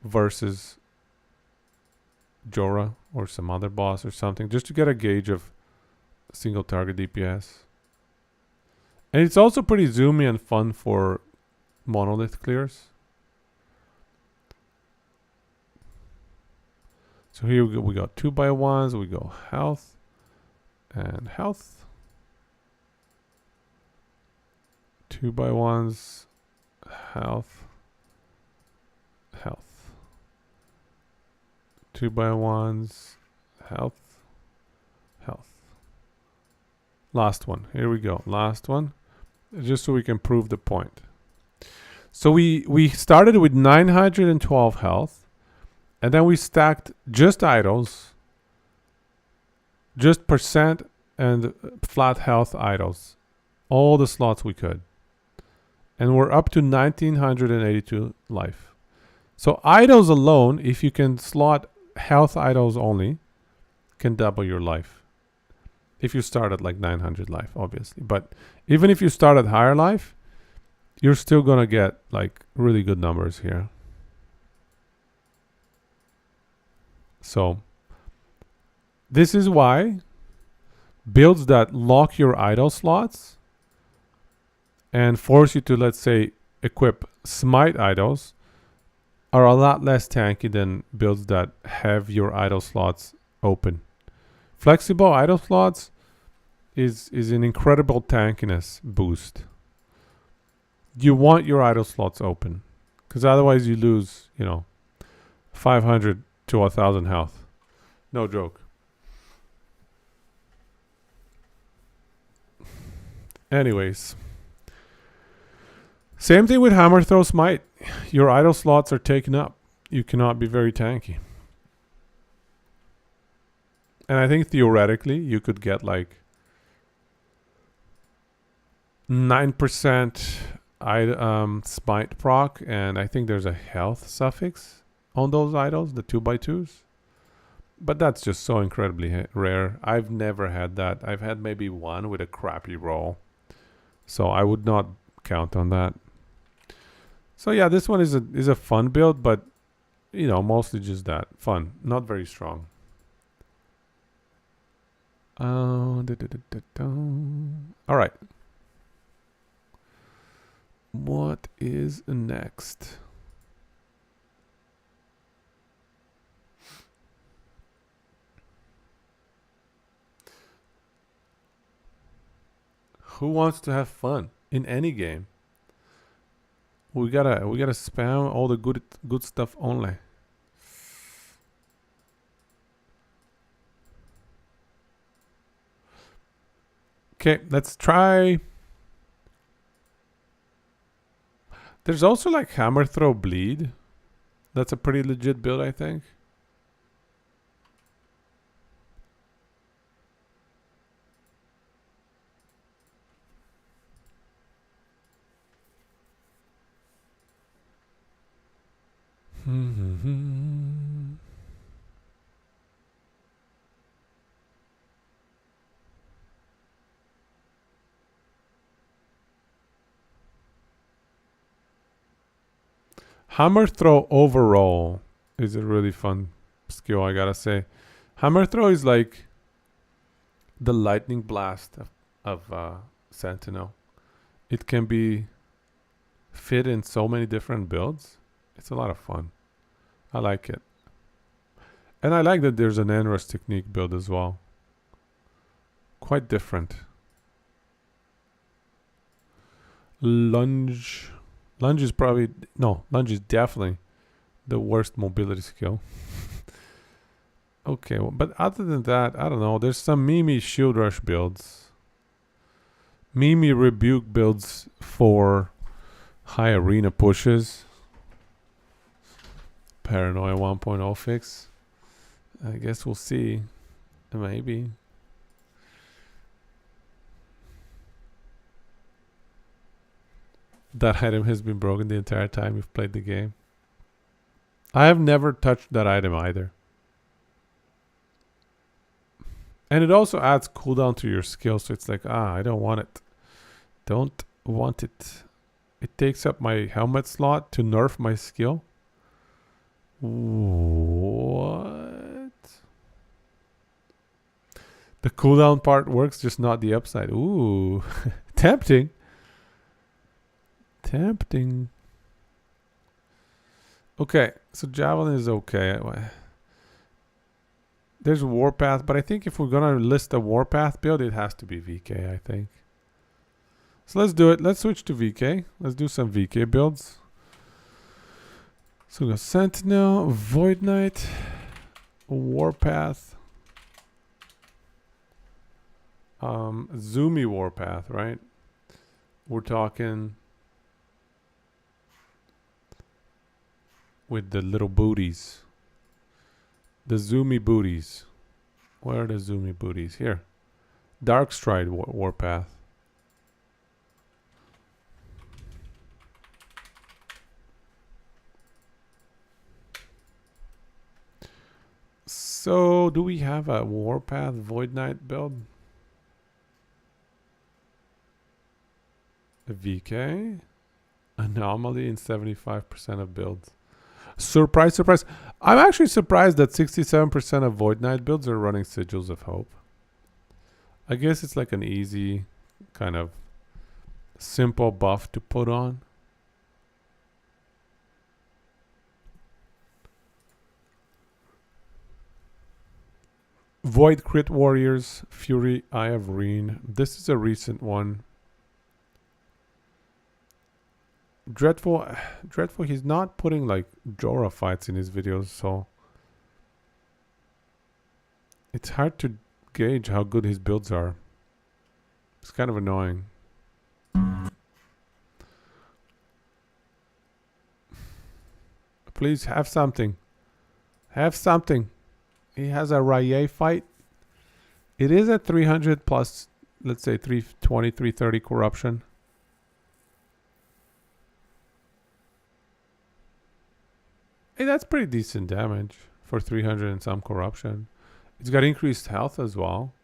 versus Jorah or some other boss or something, just to get a gauge of single target DPS. And it's also pretty zoomy and fun for monolith clears. So here we got 2x1s, we go health and health. 2x1s, health, health. 2x1s, health, health. Last one. Here we go. Last one. Just so we can prove the point. So we started with 912 health. And then we stacked just idols just percent and flat health idols. All the slots we could. And we're up to 1982 life. So idols alone, if you can slot health idols only, can double your life. If you start at like 900 life, obviously. But even if you start at higher life, you're still gonna get like really good numbers here. So this is why builds that lock your idol slots and force you to, let's say, equip smite idols are a lot less tanky than builds that have your idol slots open. Flexible idol slots is an incredible tankiness boost. You want your idle slots open, because otherwise you lose, 500 to 1,000 health. No joke. Anyways, same thing with hammer throw smite. Your idle slots are taken up. You cannot be very tanky. And I think theoretically you could get like 9% smite proc, and I think there's a health suffix on those idols, the 2x2s. But that's just so incredibly rare. I've never had that. I've had maybe one with a crappy roll. So I would not count on that. So yeah, this one is a fun build, but mostly just that. Fun. Not very strong. Alright. What is next? Who wants to have fun in any game? We gotta spam all the good stuff only. Okay, let's try. There's also like hammer throw bleed. That's a pretty legit build, I think. Hammer throw overall is a really fun skill, I gotta say. Hammer throw is like the lightning blast of Sentinel. It can be fit in so many different builds. It's a lot of fun. I like it. And I like that there's an Enrus technique build as well. Quite different. Lunge. Lunge is probably... No, lunge is definitely the worst mobility skill. Okay, well, but other than that, I don't know. There's some Mimi shield rush builds. Mimi rebuke builds for high arena pushes. Paranoia 1.0 fix. I guess we'll see. Maybe. That item has been broken the entire time you've played the game. I have never touched that item either. And it also adds cooldown to your skill, so it's like, I don't want it. Don't want it. It takes up my helmet slot to nerf my skill. What? The cooldown part works, just not the upside. Ooh. Tempting. Tempting. Okay, so Javelin is okay. There's Warpath, but I think if we're gonna list a Warpath build, it has to be VK, I think. So let's do it. Let's switch to VK. Let's do some VK builds. So we got Sentinel, Void Knight, Warpath, Zoomy Warpath, right? We're talking with the little booties. The zoomy booties. Where are the zoomy booties? Here. Dark Stride Warpath. So, do we have a Warpath Void Knight build? A VK? Anomaly in 75% of builds. Surprise, surprise. I'm actually surprised that 67% of Void Knight builds are running Sigils of Hope. I guess it's like an easy, kind of simple buff to put on. Void Crit Warriors, Fury, Eye of Reen. This is a recent one. Dreadful, he's not putting like Jorah fights in his videos, so it's hard to gauge how good his builds are. It's kind of annoying. Please have something. Have something. He has a Raya fight. It is at 300 plus, let's say 320, 330 corruption. Hey, that's pretty decent damage for 300 and some corruption. It's got increased health as well.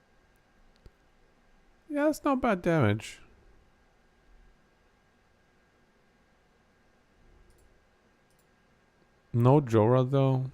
Yeah, that's not bad damage. No Jorah though.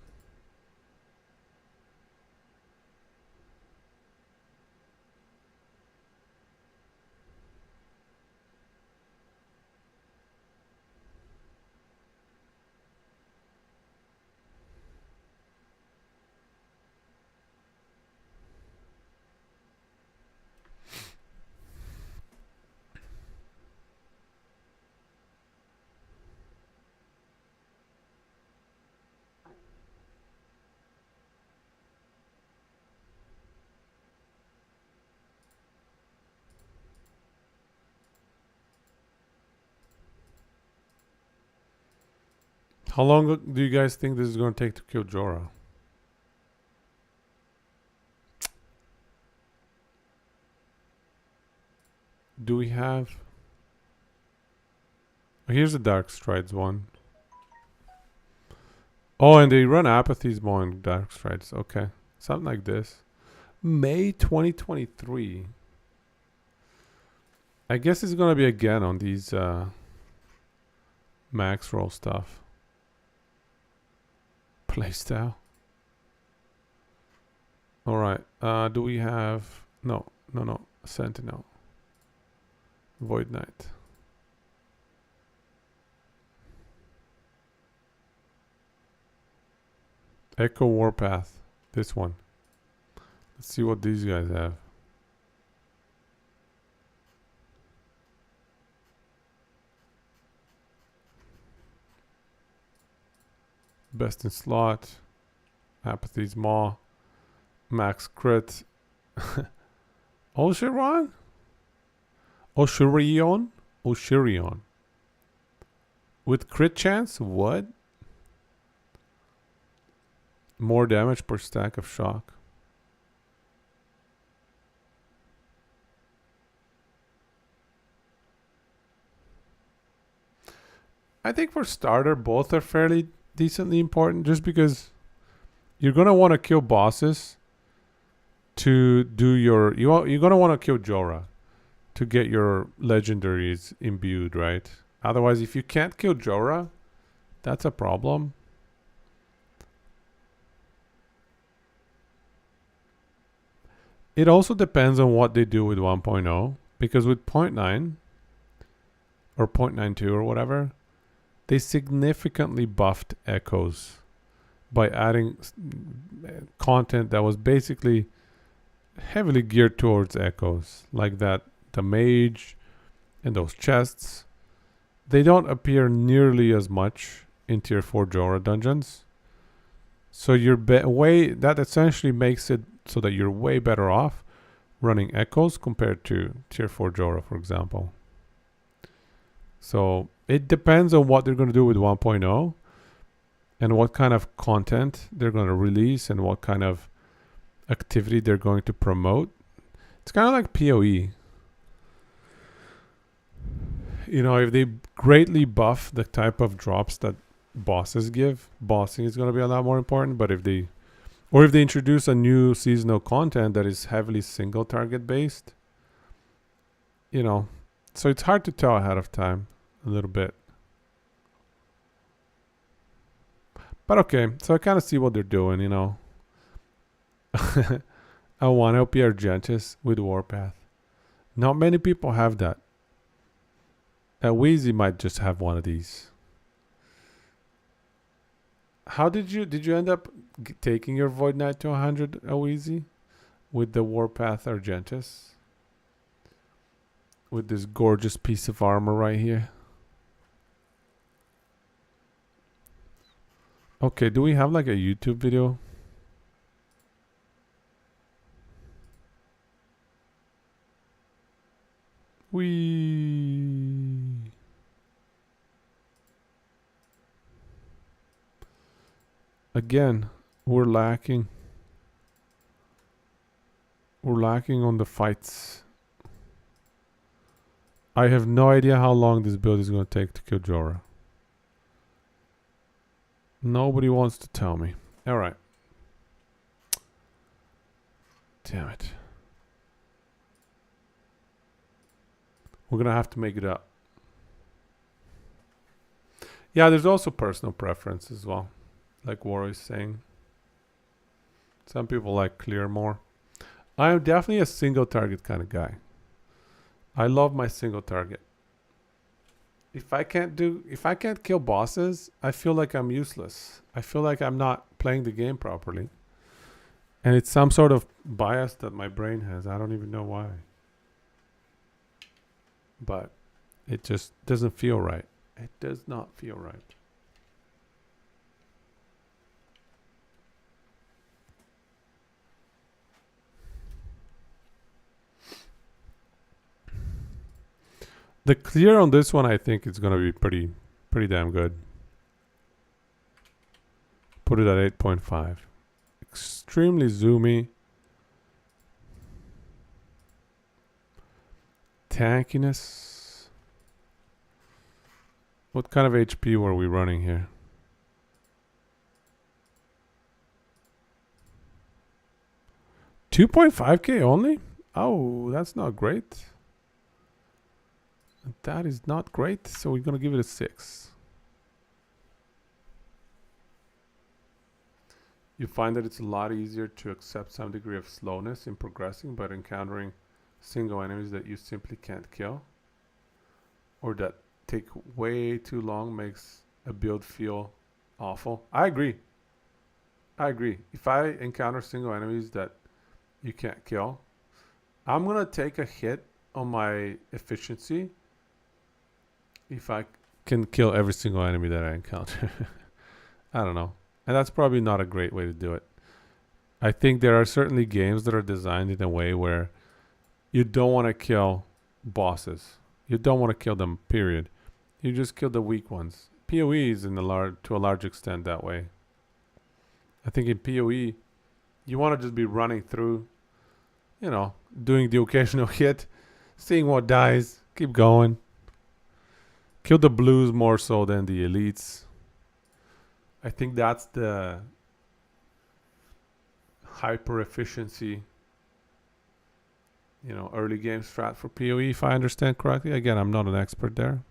How long do you guys think this is going to take to kill Jorah? Do we have... Oh, here's the Dark Strides one. Oh, and they run Apathies more in Dark Strides. Okay. Something like this. May 2023. I guess it's going to be again on these max roll stuff. Playstyle. Alright. Do we have... No. Sentinel. Void Knight. Echo Warpath. This one. Let's see what these guys have. Best in slot. Apathy's Maw. Max crit. Oshiron? Oshirion. With crit chance? What? More damage per stack of shock. I think for starter, both are fairly decently important, just because you're gonna want to kill bosses to do your... You're gonna want to kill Jorah to get your legendaries imbued, right? Otherwise, if you can't kill Jorah, that's a problem. It also depends on what they do with 1.0, because with 0.9 or 0.92 or whatever, they significantly buffed echoes by adding content that was basically heavily geared towards echoes, like that the mage and those chests. They don't appear nearly as much in tier 4 Jorah dungeons, so you're that essentially makes it so that you're way better off running echoes compared to tier 4 Jorah, for example. So it depends on what they're going to do with 1.0 and what kind of content they're going to release and what kind of activity they're going to promote. It's kind of like PoE. You know, if they greatly buff the type of drops that bosses give, bossing is going to be a lot more important. But if they introduce a new seasonal content that is heavily single target based, you know, so it's hard to tell ahead of time a little bit. But okay, so I kind of see what they're doing, you know. I want LP Argentis with Warpath. Not many people have that. Wheezy might just have one of these. How did you end up taking your Void Knight to 100, Wheezy? With the Warpath Argentis? With this gorgeous piece of armor right here. Okay, do we have like a YouTube video? Again, we're lacking. We're lacking on the fights. I have no idea how long this build is going to take to kill Jorah. Nobody wants to tell me. Alright. Damn it. We're going to have to make it up. Yeah, there's also personal preference as well. Like War is saying. Some people like clear more. I am definitely a single target kind of guy. I love my single target. If I can't kill bosses, I feel like I'm useless. I feel like I'm not playing the game properly. And it's some sort of bias that my brain has. I don't even know why. But it just doesn't feel right. It does not feel right. The clear on this one, I think, is going to be pretty damn good. Put it at 8.5. Extremely zoomy. Tankiness. What kind of HP were we running here? $2.5K only? Oh, that's not great. That is not great, so we're going to give it a 6. You find that it's a lot easier to accept some degree of slowness in progressing by encountering single enemies that you simply can't kill, or that take way too long, makes a build feel awful. I agree. If I encounter single enemies that you can't kill, I'm going to take a hit on my efficiency if I can kill every single enemy that I encounter. I don't know. And that's probably not a great way to do it. I think there are certainly games that are designed in a way where you don't want to kill bosses. You don't want to kill them, period. You just kill the weak ones. PoE is to a large extent that way. I think in PoE, you want to just be running through, you know, doing the occasional hit, seeing what dies, keep going. Kill the blues more so than the elites. I think that's the hyper efficiency, you know, early game strat for PoE, if I understand correctly. Again, I'm not an expert there,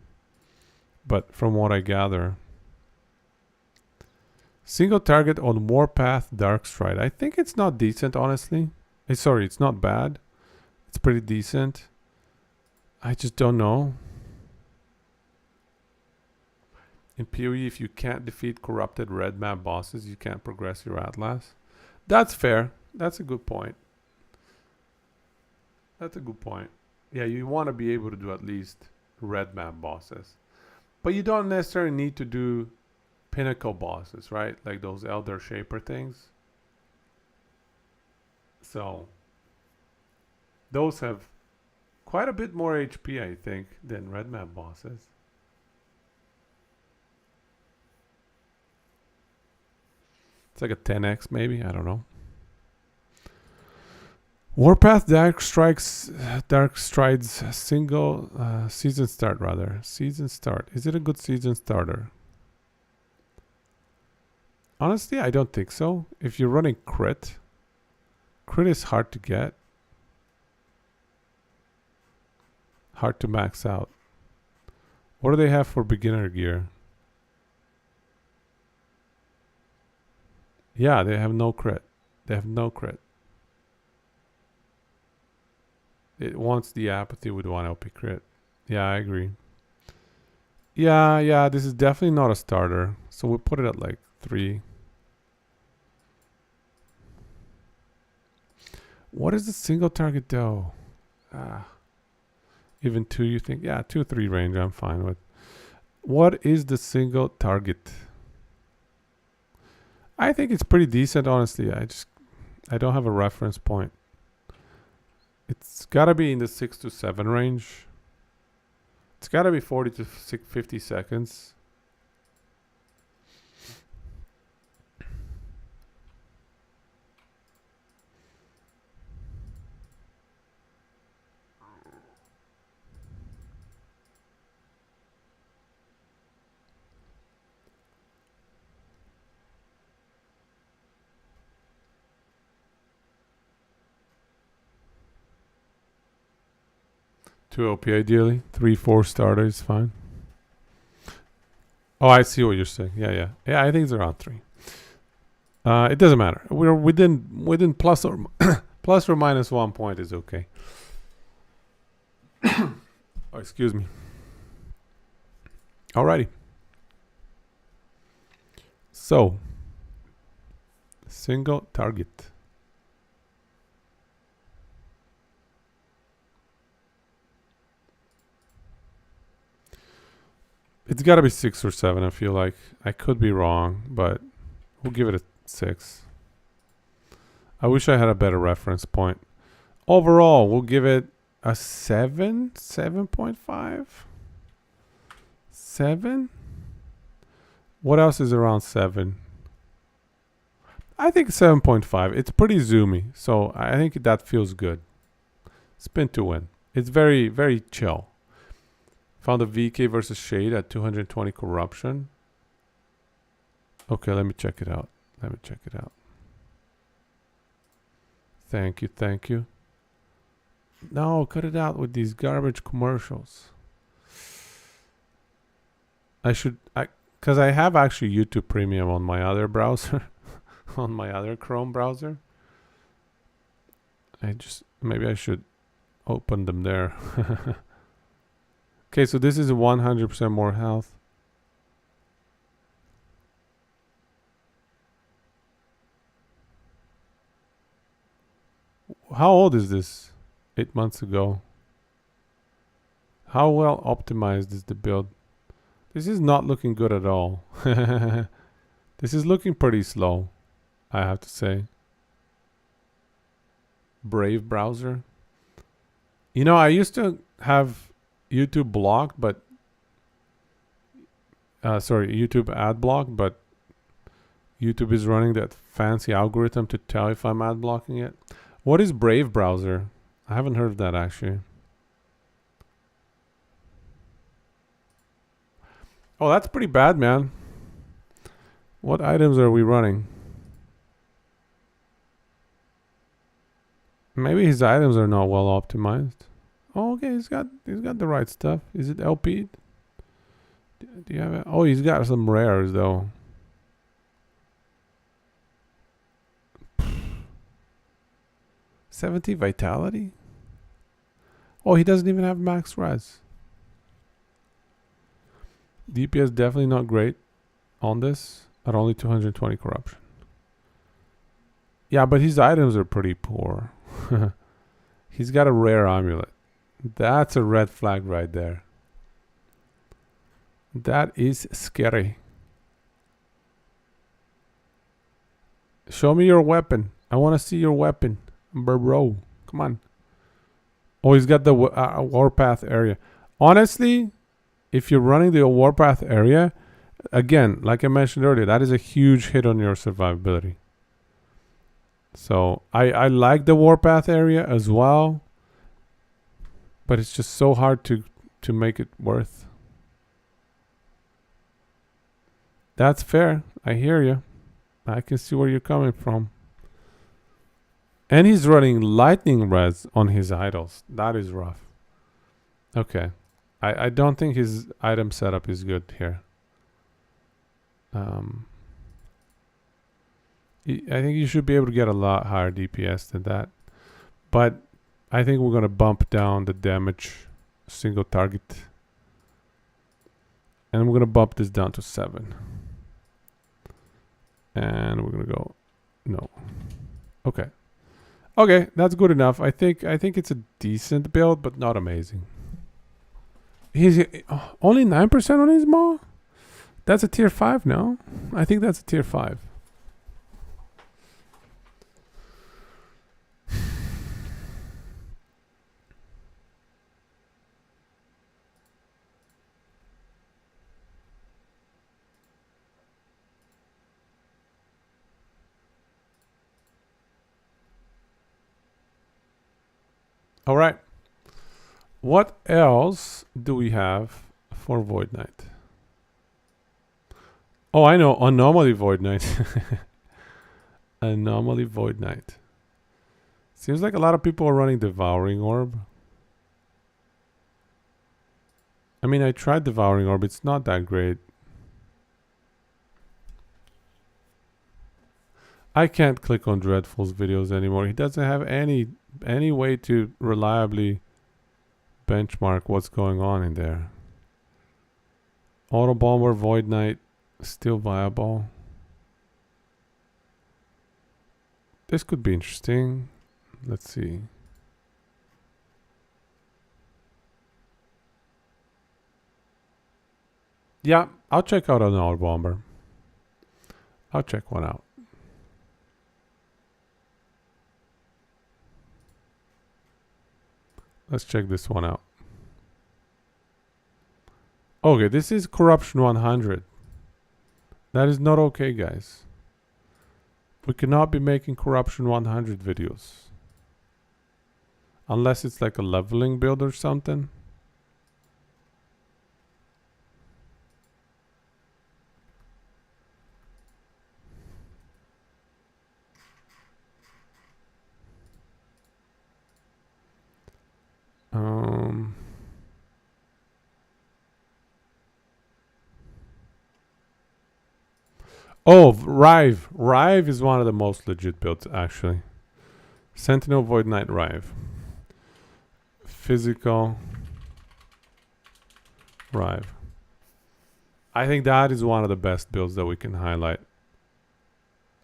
but from what I gather, single target on Warpath Darkstride. I think it's not decent, honestly. Sorry, it's not bad. It's pretty decent. I just don't know. In PoE, if you can't defeat corrupted red map bosses, you can't progress your Atlas. That's fair. That's a good point. Yeah, you want to be able to do at least red map bosses. But you don't necessarily need to do pinnacle bosses, right? Like those Elder Shaper things. So, those have quite a bit more HP, I think, than red map bosses. It's like a 10x maybe, I don't know. Warpath Dark Strides single season start rather. Season start. Is it a good season starter? Honestly, I don't think so. If you're running crit is hard to get. Hard to max out. What do they have for beginner gear? Yeah, they have no crit. They have no crit. It wants the apathy with 1 LP crit. Yeah, I agree. Yeah, this is definitely not a starter. So we'll put it at like 3. What is the single target though? Even 2 you think? Yeah, 2-3 range I'm fine with. What is the single target? I think it's pretty decent, honestly. I don't have a reference point. It's gotta be in the 6 to 7 range. It's gotta be 40 to 50 seconds. Two OP ideally. 3-4 starter is fine. Oh, I see what you're saying. Yeah, I think it's around 3. It doesn't matter. We're within plus or plus or minus 1 point is okay. Oh, excuse me. Alrighty. So, single target. It's got to be 6 or 7, I feel like. I could be wrong, but we'll give it a 6. I wish I had a better reference point. Overall, we'll give it a 7, 7.5. 7? What else is around 7? I think 7.5. It's pretty zoomy, so I think that feels good. Spin to win. It's very, very chill. Found a VK versus Shade at 220 corruption. Okay, let me check it out. Thank you. No, cut it out with these garbage commercials. Because I have actually YouTube Premium on my other browser, on my other Chrome browser. Maybe I should open them there. Okay, so this is 100% more health. How old is this? 8 months ago. How well optimized is the build? This is not looking good at all. This is looking pretty slow, I have to say. Brave browser. You know, I used to have YouTube blocked, but YouTube ad block, but YouTube is running that fancy algorithm to tell if I'm ad blocking it. What is Brave browser? I haven't heard of that actually. Oh, that's pretty bad, man. What items are we running? Maybe his items are not well optimized. Oh, okay, he's got the right stuff. Is it LP? Do you have it? Oh, he's got some rares though. $70 vitality? Oh, he doesn't even have max res. DPS definitely not great on this at only 220 corruption. Yeah, but his items are pretty poor. He's got a rare amulet. That's a red flag right there. That is scary. Show me your weapon. I want to see your weapon. Bro, come on. Oh, he's got the warpath area. Honestly, if you're running the warpath area, again, like I mentioned earlier, that is a huge hit on your survivability. So I like the warpath area as well, but it's just so hard to make it worth. That's fair. I hear you. I can see where you're coming from. And he's running lightning res on his idols. That is rough. Okay. I don't think his item setup is good here. I think you should be able to get a lot higher DPS than that. But I think we're going to bump down the damage single target. And we're going to bump this down to 7. And we're going to go no. Okay. Okay, that's good enough. I think it's a decent build, but not amazing. He's only 9% on his maw? That's a tier 5 now. I think that's a tier 5. All right. What else do we have for Void Knight? Oh, I know. Anomaly Void Knight. Anomaly Void Knight. Seems like a lot of people are running Devouring Orb. I mean, I tried Devouring Orb. It's not that great. I can't click on Dreadful's videos anymore. He doesn't have any way to reliably benchmark what's going on in there. Auto Bomber Void Knight still viable. This could be interesting. Let's see. Yeah, I'll check out an Auto Bomber. I'll check one out. Let's check this one out. Okay, this is Corruption 100. That is not okay, guys. We cannot be making Corruption 100 videos. Unless it's like a leveling build or something. Oh, Rive. Rive is one of the most legit builds, actually. Sentinel Void Knight Rive. Physical Rive. I think that is one of the best builds that we can highlight.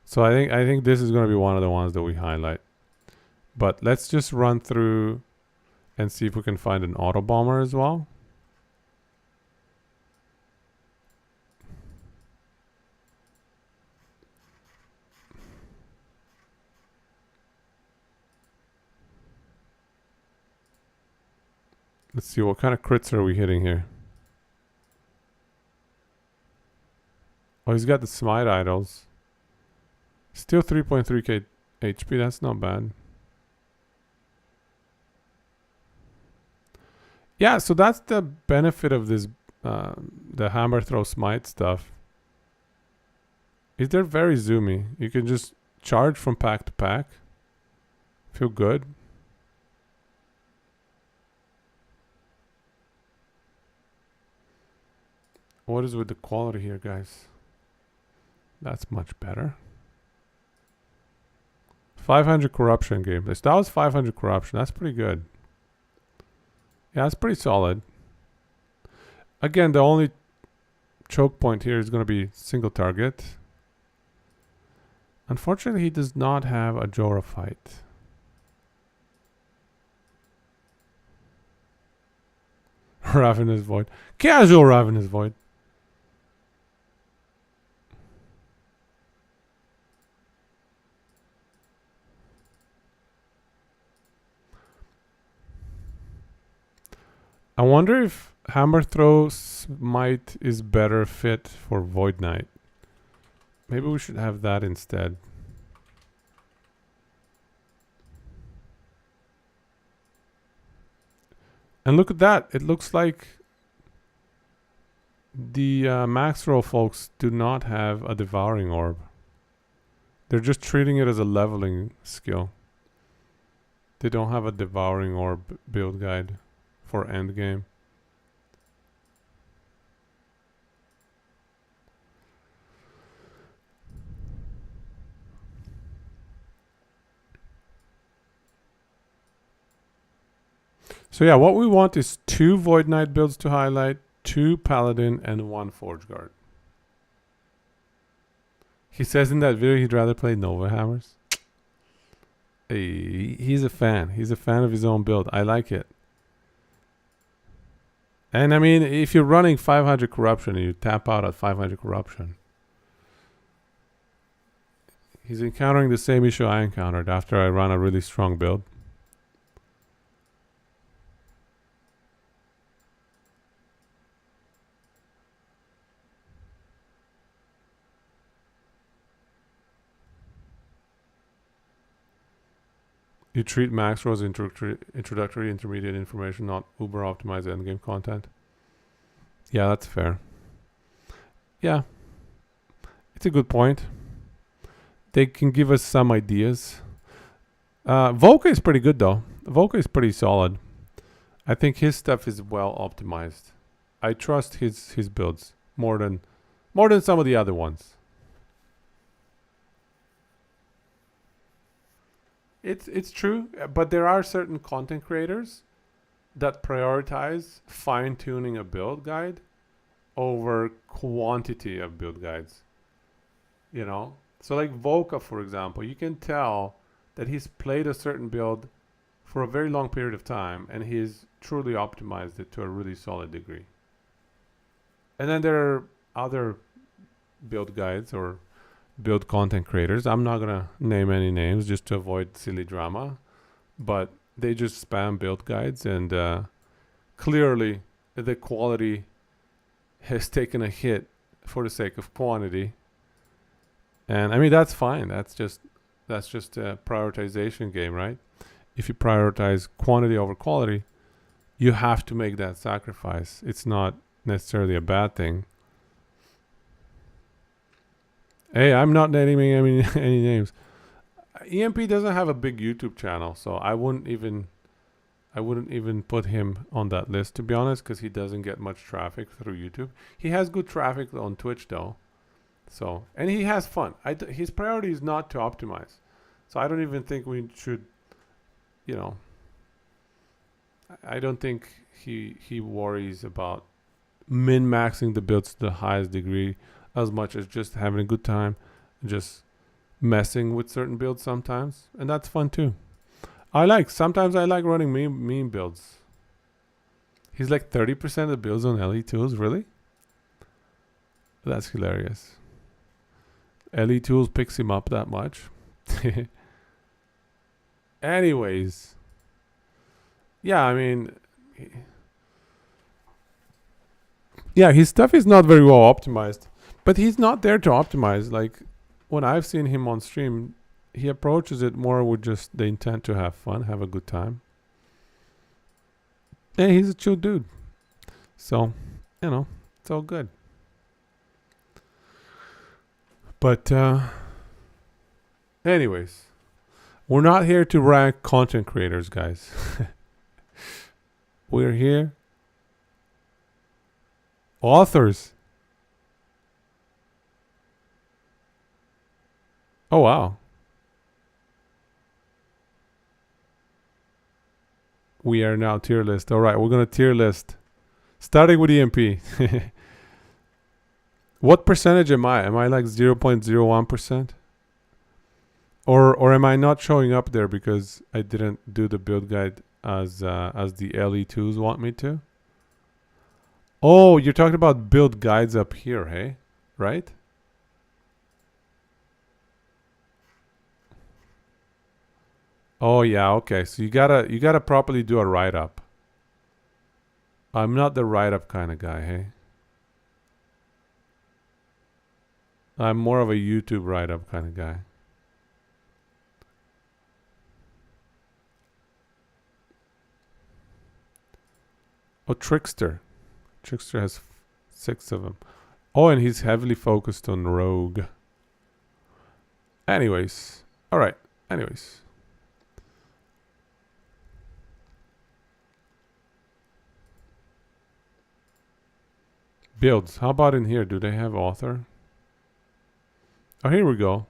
So I think this is going to be one of the ones that we highlight. But let's just run through and see if we can find an Auto Bomber as well. Let's see, what kind of crits are we hitting here? Oh, he's got the Smite Idols. Still 3.3k HP, that's not bad. Yeah, so that's the benefit of this, the Hammer Throw Smite stuff. Is they're very zoomy. You can just charge from pack to pack. Feel good. What is with the quality here, guys? That's much better. 500 corruption game. That was 500 corruption. That's pretty good. Yeah, that's pretty solid. Again, the only choke point here is going to be single target. Unfortunately, he does not have a Jorah fight. Ravenous Void. Casual Ravenous Void. I wonder if Hammer Throw Smite is better fit for Void Knight. Maybe we should have that instead. And look at that. It looks like the max roll folks do not have a devouring orb. They're just treating it as a leveling skill. They don't have a devouring orb build guide for endgame. So yeah, what we want is 2 Void Knight builds to highlight, 2 Paladin, and 1 Forge Guard. He says in that video he'd rather play Nova Hammers. Hey, he's a fan. He's a fan of his own build. I like it. And I mean, if you're running 500 corruption and you tap out at 500 corruption, he's encountering the same issue I encountered after I ran a really strong build. You treat max rolls introductory, intermediate information, not uber optimized endgame content. Yeah, that's fair. Yeah, it's a good point. They can give us some ideas. Volca is pretty good though. Volca is pretty solid. I think his stuff is well optimized. I trust his builds more than some of the other ones. It's true, but there are certain content creators that prioritize fine-tuning a build guide over quantity of build guides. You know? So like Volca, for example, you can tell that he's played a certain build for a very long period of time and he's truly optimized it to a really solid degree. And then there are other build guides or build content creators. I'm not gonna name any names just to avoid silly drama, but they just spam build guides and clearly the quality has taken a hit for the sake of quantity. And I mean that's fine. That's just a prioritization game, right? If you prioritize quantity over quality, you have to make that sacrifice. It's not necessarily a bad thing. Hey, I'm not naming any names. EMP doesn't have a big YouTube channel, so I wouldn't even put him on that list, to be honest, because he doesn't get much traffic through YouTube. He has good traffic on Twitch though, so and he has fun. His priority is not to optimize, so I don't even think we should, you know. I don't think he worries about min-maxing the builds to the highest degree as much as just having a good time, just messing with certain builds sometimes, and that's fun too. Sometimes I like running meme builds. He's like 30% of the builds on LE tools, really? That's hilarious. LE tools picks him up that much. Anyways, yeah, I mean, yeah, his stuff is not very well optimized. But he's not there to optimize. Like, when I've seen him on stream, he approaches it more with just the intent to have fun, have a good time. And he's a chill dude. So, you know, it's all good. But, anyways, we're not here to rank content creators, guys. We're here. Authors. Oh, wow. We are now tier list. All right, we're going to tier list. Starting with EMP. What percentage am I? Am I like 0.01%? Or am I not showing up there because I didn't do the build guide as the LE2s want me to? Oh, you're talking about build guides up here, hey? Right? Oh yeah, okay. So you gotta properly do a write-up. I'm not the write-up kind of guy, hey? I'm more of a YouTube write-up kind of guy. Oh, Trickster. Trickster has 6 of them. Oh, and he's heavily focused on Rogue. Anyways. Alright. Anyways. Builds. How about in here? Do they have author? Oh, here we go.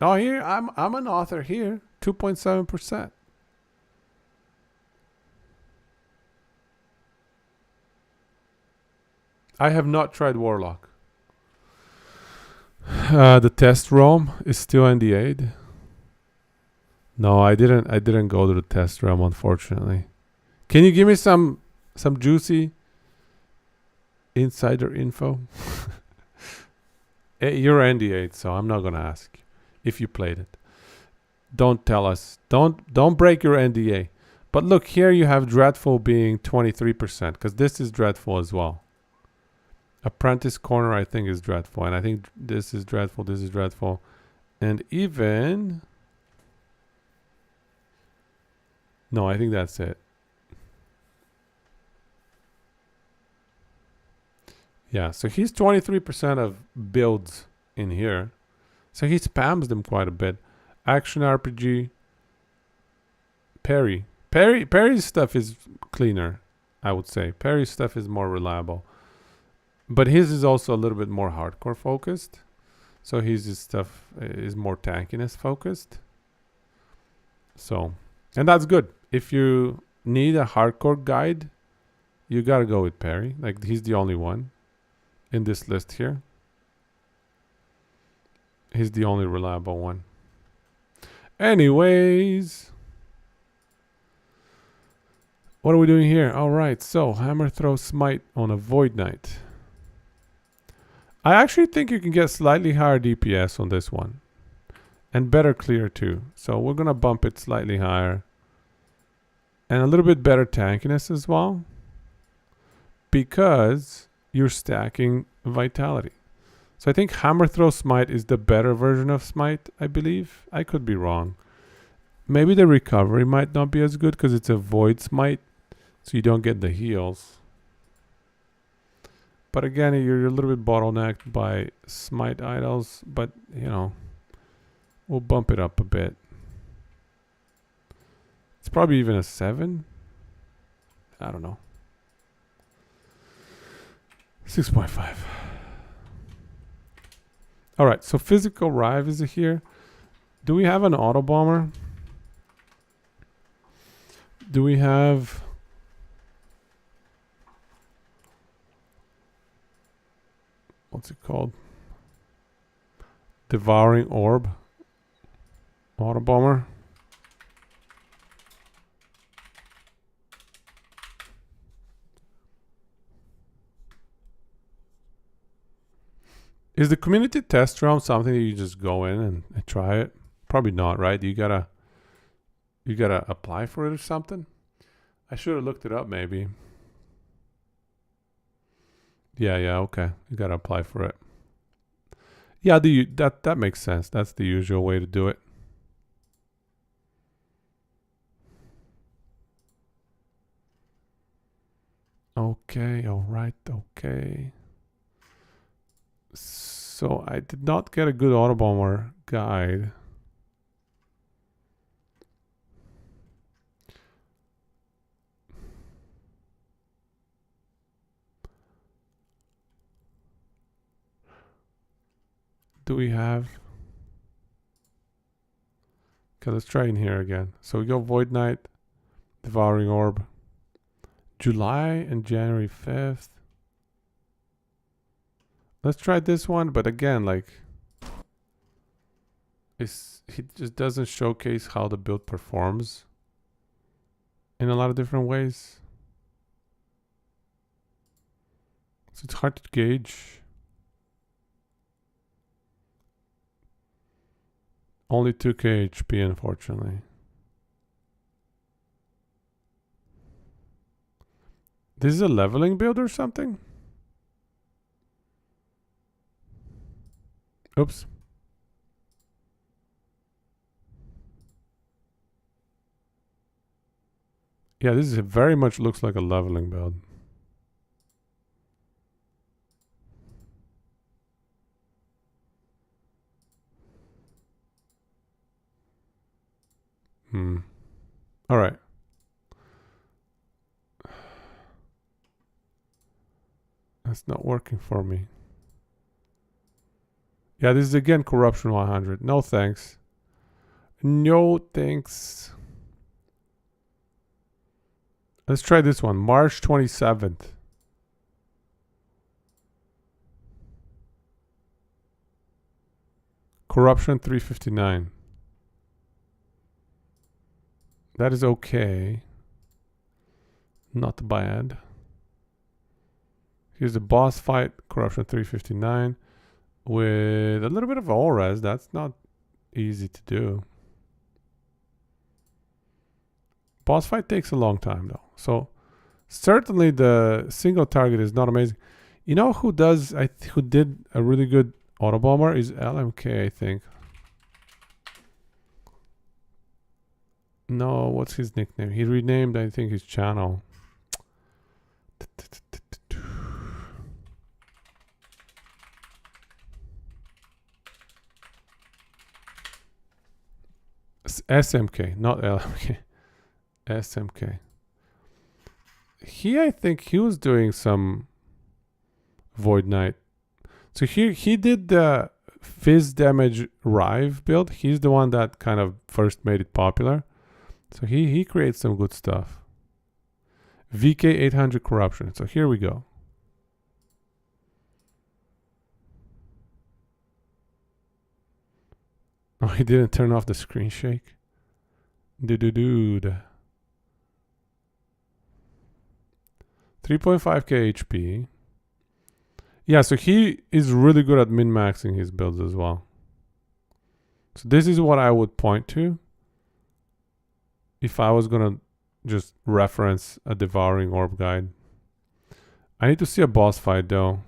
Oh, here I'm an author here. 2.7%. I have not tried Warlock. The test realm is still NDA'd. No, I didn't go to the test realm, unfortunately. Can you give me some juicy insider info? You're NDA'd, so I'm not gonna ask if you played it. Don't tell us. Don't break your NDA. But look, here you have Dreadful being 23%, because this is Dreadful as well. Apprentice Corner, I think, is Dreadful. And I think this is Dreadful, this is Dreadful. And even... No, I think that's it. Yeah, so he's 23% of builds in here. So he spams them quite a bit. Action RPG. Perry's stuff is cleaner, I would say. Perry's stuff is more reliable. But his is also a little bit more hardcore focused. So his stuff is more tankiness focused. So, and that's good. If you need a hardcore guide, you gotta go with Perry. Like, he's the only one in this list here. He's the only reliable one. Anyways. What are we doing here? Alright, so Hammer Throw Smite on a Void Knight. I actually think you can get slightly higher DPS on this one. And better clear too. So we're going to bump it slightly higher. And a little bit better tankiness as well. Because you're stacking Vitality. So I think Hammer Throw Smite is the better version of Smite, I believe. I could be wrong. Maybe the recovery might not be as good because it's a Void Smite. So you don't get the heals. But again, you're a little bit bottlenecked by Smite idols. But, you know, we'll bump it up a bit. It's probably even a 7. I don't know. 6.5. Alright, so Physical Rive is here. Do we have an Auto Bomber? Do we have... What's it called? Devouring Orb. Auto Bomber. Is the community test realm something that you just go in and try it? Probably not, right? You gotta apply for it or something? I should have looked it up maybe. Yeah, okay. You gotta apply for it. Yeah, that makes sense. That's the usual way to do it. Okay, alright, okay. So I did not get a good Auto Bomber guide. Do we have... Okay, let's try in here again. So we go Void Knight, Devouring Orb. July and January 5th. Let's try this one, but again, like... he just doesn't showcase how the build performs in a lot of different ways. So it's hard to gauge. Only 2k HP, unfortunately. This is a leveling build or something? Oops. Yeah, this is very much looks like a leveling build. All right. That's not working for me. Yeah, this is again corruption 100. No thanks. No thanks. Let's try this one. March 27th. Corruption 359. That is okay. Not bad. Here's the boss fight. Corruption 359. With a little bit of all-res. That's not easy to do. Boss fight takes a long time though. So certainly the single target is not amazing. You know who does who did a really good auto bomber is LMK, I think. No, what's his nickname? He renamed, I think, his channel. SMK, not LMK. SMK. I think he was doing some Void Knight. So he did the Fizz damage Rive build. He's the one that kind of first made it popular. So he creates some good stuff. VK 800 corruption. So here we go. Oh, he didn't turn off the screen shake. Dude. 3.5k HP. Yeah, so he is really good at min-maxing his builds as well. So this is what I would point to if I was gonna just reference a Devouring Orb guide. I need to see a boss fight though.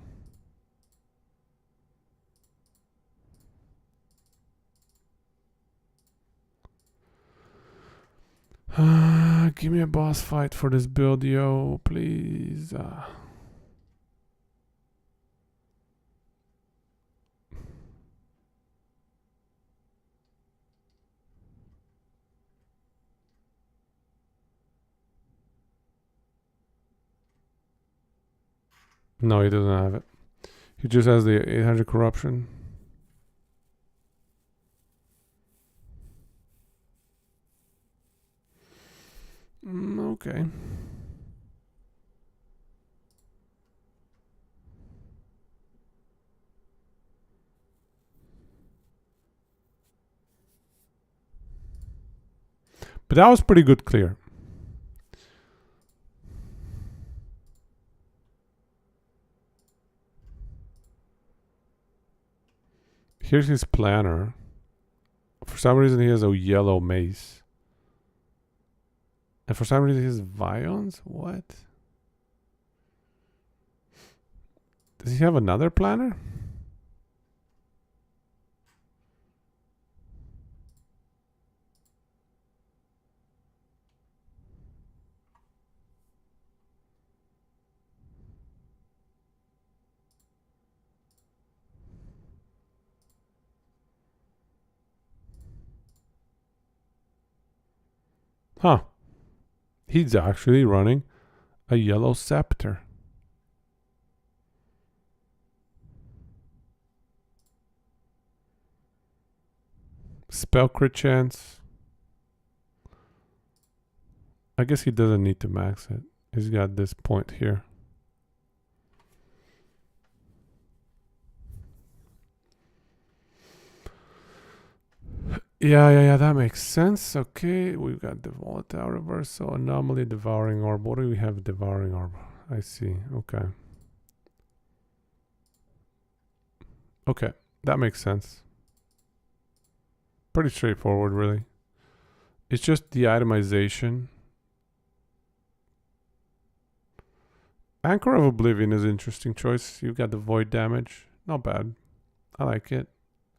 Give me a boss fight for this build, yo, please. No, he doesn't have it. He just has the 800 corruption. Okay. But that was pretty good clear. Here's his planner. For some reason he has a yellow mace. And for some reason he has Vions? What? Does he have another planner? Huh. He's actually running a yellow scepter. Spell crit chance. I guess he doesn't need to max it. He's got this point here. Yeah, that makes sense. Okay, we've got the volatile reversal, anomaly, devouring orb. What do we have? Devouring orb. I see. Okay, that makes sense. Pretty straightforward, really. It's just the itemization. Anchor of Oblivion is an interesting choice. You've got the void damage. Not bad. I like it.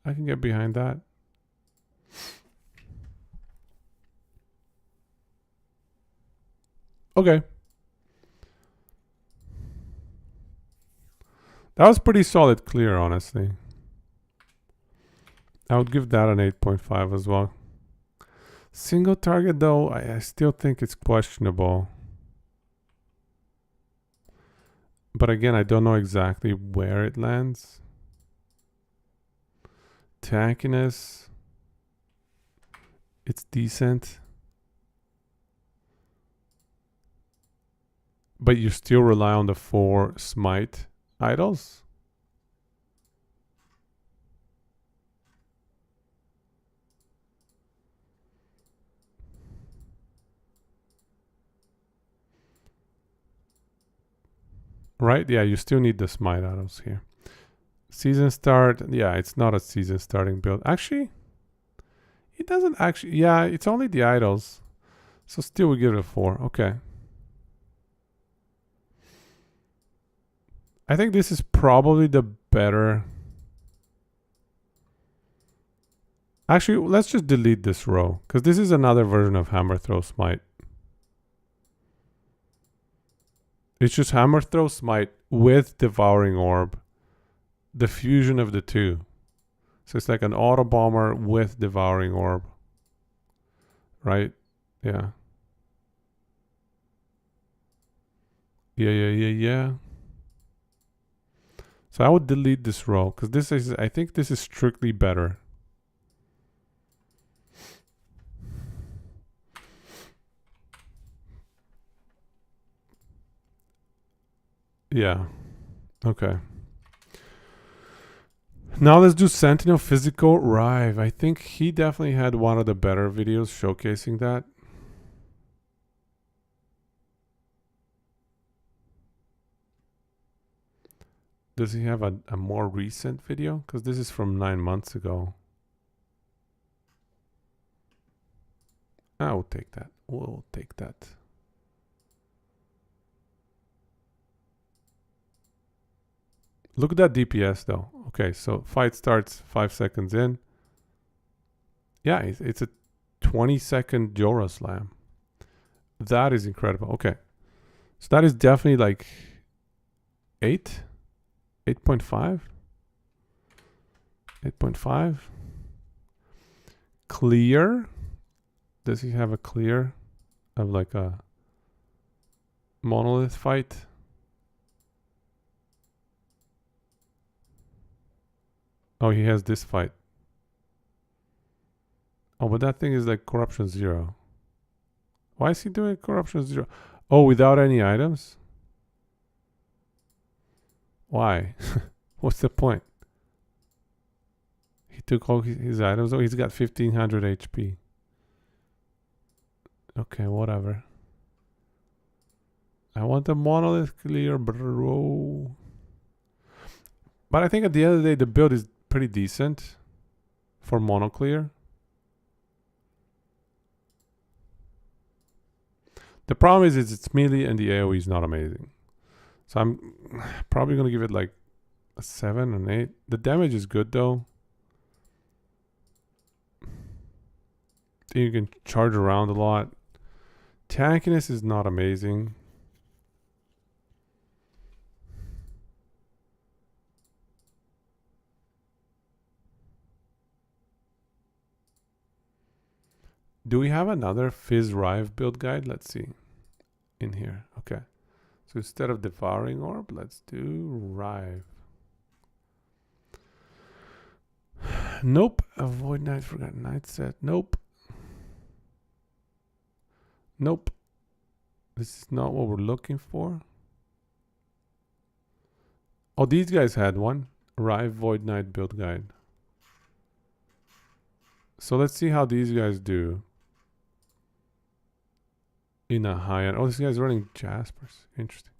I can get behind that. Okay. That was pretty solid clear, honestly. I would give that an 8.5 as well. Single target, though, I still think it's questionable. But again, I don't know exactly where it lands. Tankiness. It's decent. But you still rely on the 4 smite idols. Right? Yeah, you still need the smite idols here. Season start. Yeah, it's not a season starting build. Actually, it doesn't actually. Yeah, it's only the idols. So still we give it a 4. Okay. I think this is probably the better. Actually, let's just delete this row. Because this is another version of Hammer Throw Smite. It's just Hammer Throw Smite with Devouring Orb. The fusion of the two. So it's like an Auto Bomber with Devouring Orb. Right? Yeah. Yeah. So I would delete this row. Because this is, I think this is strictly better. Yeah. Okay. Now let's do Sentinel Physical Rive. I think he definitely had one of the better videos showcasing that. Does he have a more recent video? Because this is from 9 months ago. I will take that. We'll take that. Look at that DPS though. Okay, so fight starts 5 seconds in. Yeah, it's a 20-second Jora slam. That is incredible. Okay. So that is definitely like 8? 8.5? 8.5? Clear? Does he have a clear of like a monolith fight? Oh, he has this fight. Oh, but that thing is like corruption 0. Why is he doing corruption 0? Oh, without any items? Why? What's the point? He took all his items. Oh, he's got 1500 HP. Okay, whatever. I want the monolith clear, bro. But I think at the end of the day, the build is pretty decent for mono clear. The problem is it's melee and the AoE is not amazing. So I'm probably going to give it like a 7, an 8. The damage is good though. You can charge around a lot. Tankiness is not amazing. Do we have another Fizz Rive build guide? Let's see. In here. Okay. So instead of Devouring Orb, let's do Rive. Nope. Avoid Night, Forgotten Night set. Nope. Nope. This is not what we're looking for. Oh, these guys had one. Rive Void Knight build guide. So let's see how these guys do. In a high end. Oh, this guy's running Jaspers. Interesting.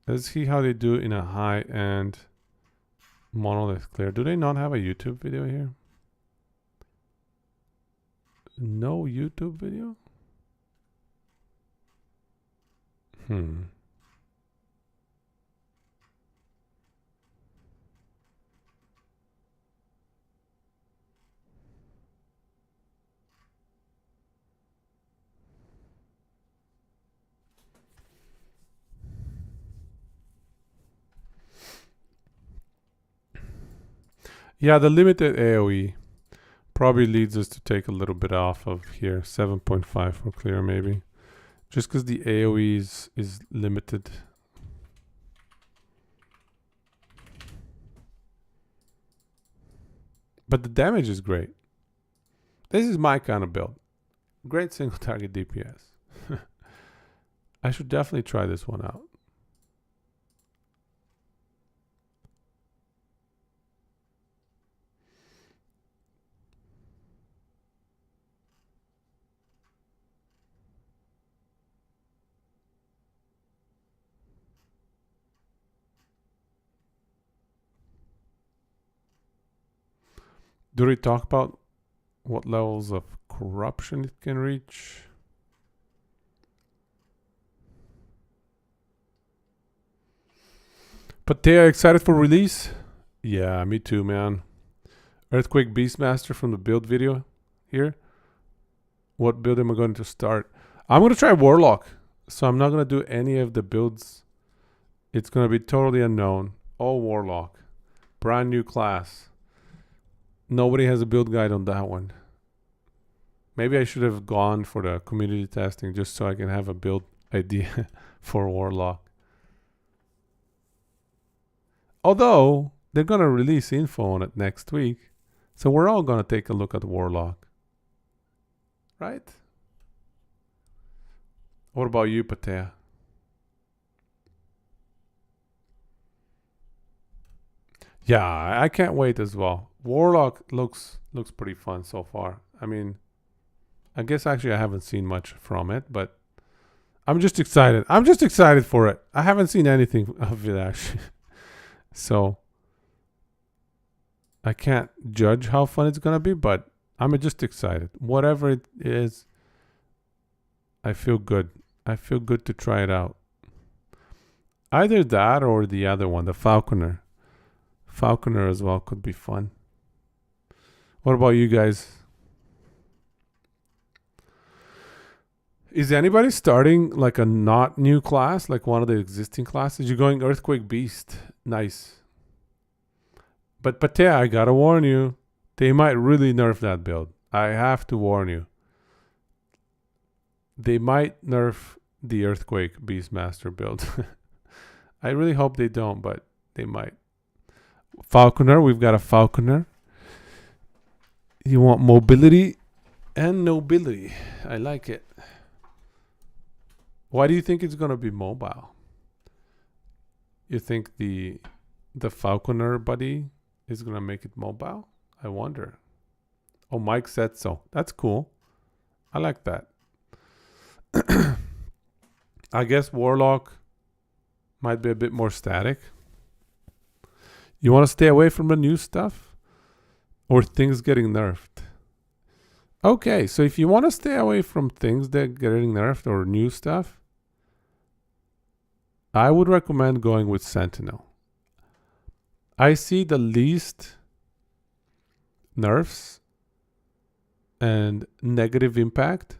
Let's see how they do in a high end monolith clear. Do they not have a YouTube video here? No YouTube video? Yeah, the limited AoE probably leads us to take a little bit off of here. 7.5 for clear, maybe. Just because the AoE is limited. But the damage is great. This is my kind of build. Great single target DPS. I should definitely try this one out. Do we talk about what levels of corruption it can reach? But they are excited for release? Yeah, me too, man. Earthquake Beastmaster from the build video here. What build am I going to start? I'm going to try Warlock. So I'm not going to do any of the builds. It's going to be totally unknown. All Warlock. Brand new class. Nobody has a build guide on that one. Maybe I should have gone for the community testing just so I can have a build idea for Warlock. Although, they're going to release info on it next week. So we're all going to take a look at Warlock. Right? What about you, Patea? Yeah, I can't wait as well. Warlock looks pretty fun so far. I mean, I guess actually I haven't seen much from it, but I'm just excited. I'm just excited for it. I haven't seen anything of it actually. So I can't judge how fun it's going to be, but I'm just excited. Whatever it is, I feel good. I feel good to try it out. Either that or the other one, the Falconer. Falconer as well could be fun. What about you guys? Is anybody starting like a not new class, like one of the existing classes? You're going Earthquake Beast. Nice. But Patea, I gotta warn you, they might really nerf that build. I have to warn you. They might nerf the Earthquake Beastmaster build. I really hope they don't, but they might. Falconer, we've got a Falconer. You want mobility and nobility. I like it. Why do you think it's gonna be mobile? You think the Falconer buddy is gonna make it mobile? I wonder. Oh, Mike said so. That's cool. I like that. I guess Warlock might be a bit more static. You want to stay away from the new stuff? Or things getting nerfed? Okay, so if you want to stay away from things that are getting nerfed or new stuff, I would recommend going with Sentinel. I see the least nerfs and negative impact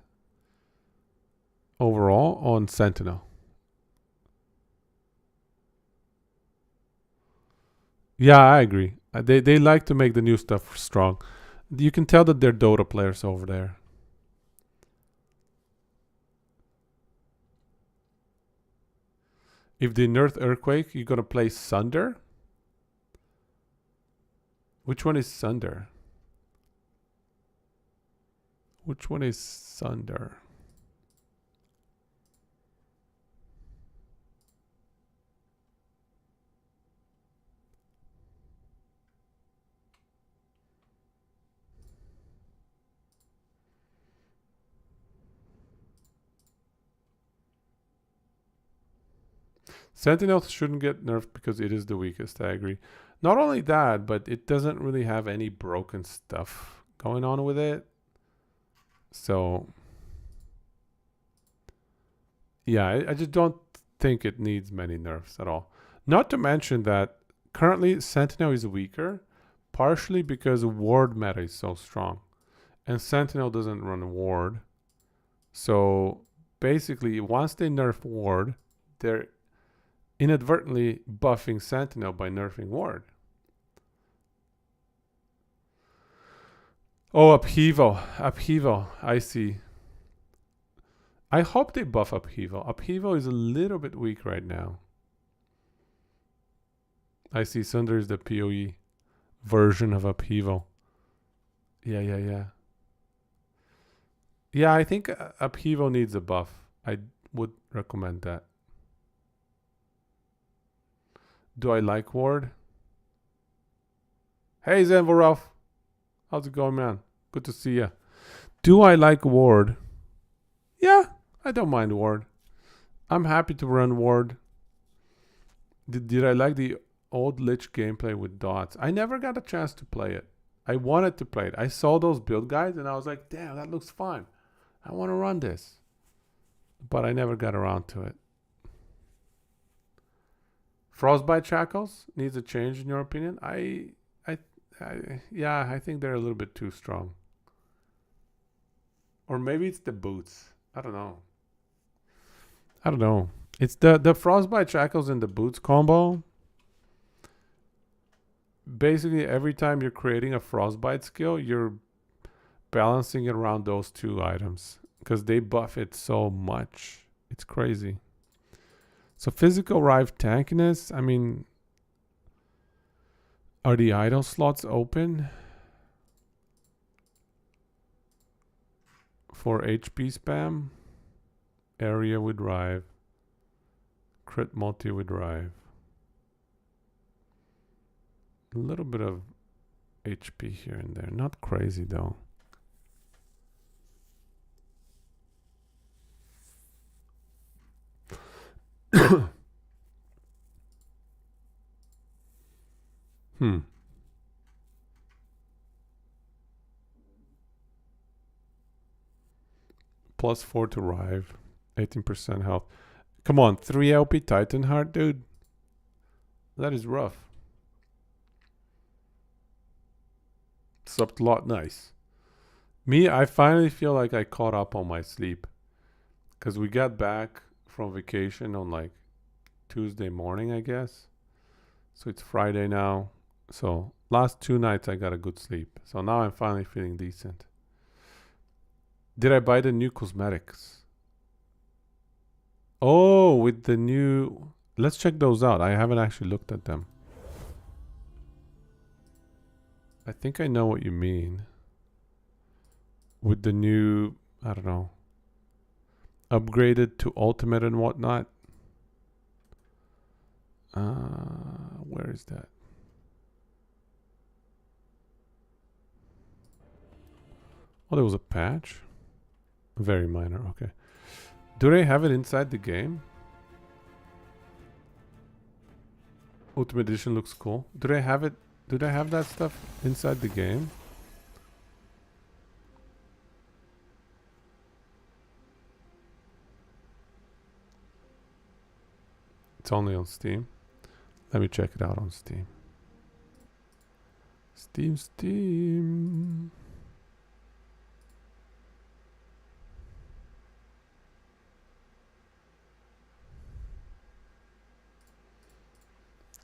overall on Sentinel. Yeah, I agree. They like to make the new stuff strong. You can tell that they're Dota players over there. If they nerf Earthquake, you're gonna play Sunder? Which one is Sunder? Which one is Sunder? Sentinel shouldn't get nerfed because it is the weakest, I agree. Not only that, but it doesn't really have any broken stuff going on with it. So, yeah, I just don't think it needs many nerfs at all. Not to mention that currently Sentinel is weaker, partially because ward meta is so strong. And Sentinel doesn't run ward. So, basically, once they nerf ward, they're inadvertently buffing Sentinel by nerfing ward. Oh, upheaval. Upheaval. I see. I hope they buff upheaval. Upheaval is a little bit weak right now. I see Sunder is the PoE version of upheaval. Yeah. Yeah, I think upheaval needs a buff. I would recommend that. Do I like Ward? Hey, Zenvorov. How's it going, man? Good to see ya. Do I like Ward? Yeah, I don't mind Ward. I'm happy to run Ward. Did I like the old Lich gameplay with dots? I never got a chance to play it. I wanted to play it. I saw those build guides and I was like, damn, that looks fun. I want to run this. But I never got around to it. Frostbite Shackles needs a change in your opinion? Yeah, I think they're a little bit too strong. Or maybe it's the boots. I don't know. It's the Frostbite Shackles and the boots combo. Basically, every time you're creating a Frostbite skill, you're balancing it around those two items. Because they buff it so much. It's crazy. So physical Rive tankiness, I mean, are the idle slots open for HP spam? Area with Rive. Crit multi with Rive. A little bit of HP here and there. Not crazy though. +4 to Rive. 18% health. Come on, 3 LP Titan Heart, dude. That is rough. Subplot, nice. Me, I finally feel like I caught up on my sleep. Because we got back from vacation on like Tuesday morning, I guess. So it's Friday now. So last 2 nights I got a good sleep. So now I'm finally feeling decent. Did I buy the new cosmetics? Oh, with the new... Let's check those out. I haven't actually looked at them. I think I know what you mean. With the new... I don't know. Upgraded to ultimate and whatnot. Where is that? Oh, there was a patch? Very minor, okay. Do they have it inside the game? Ultimate Edition looks cool. Do they have it? Do they have that stuff inside the game? It's only on Steam. Let me check it out on Steam. Steam.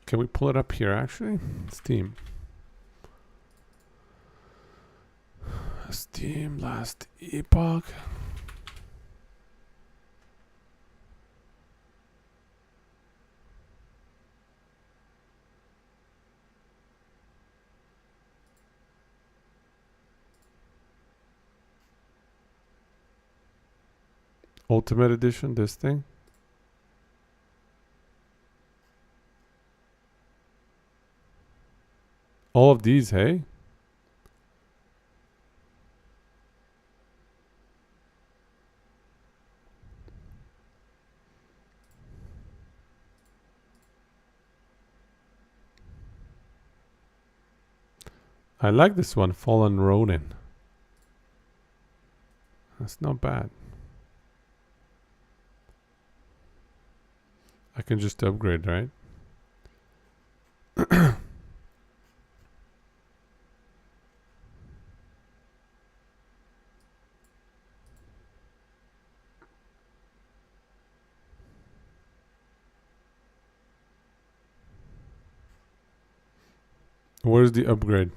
Can we pull it up here actually? Steam. Steam last Epoch. Ultimate Edition, this thing. All of these, hey? I like this one, Fallen Ronin. That's not bad. I can just upgrade, right? Where's the upgrade?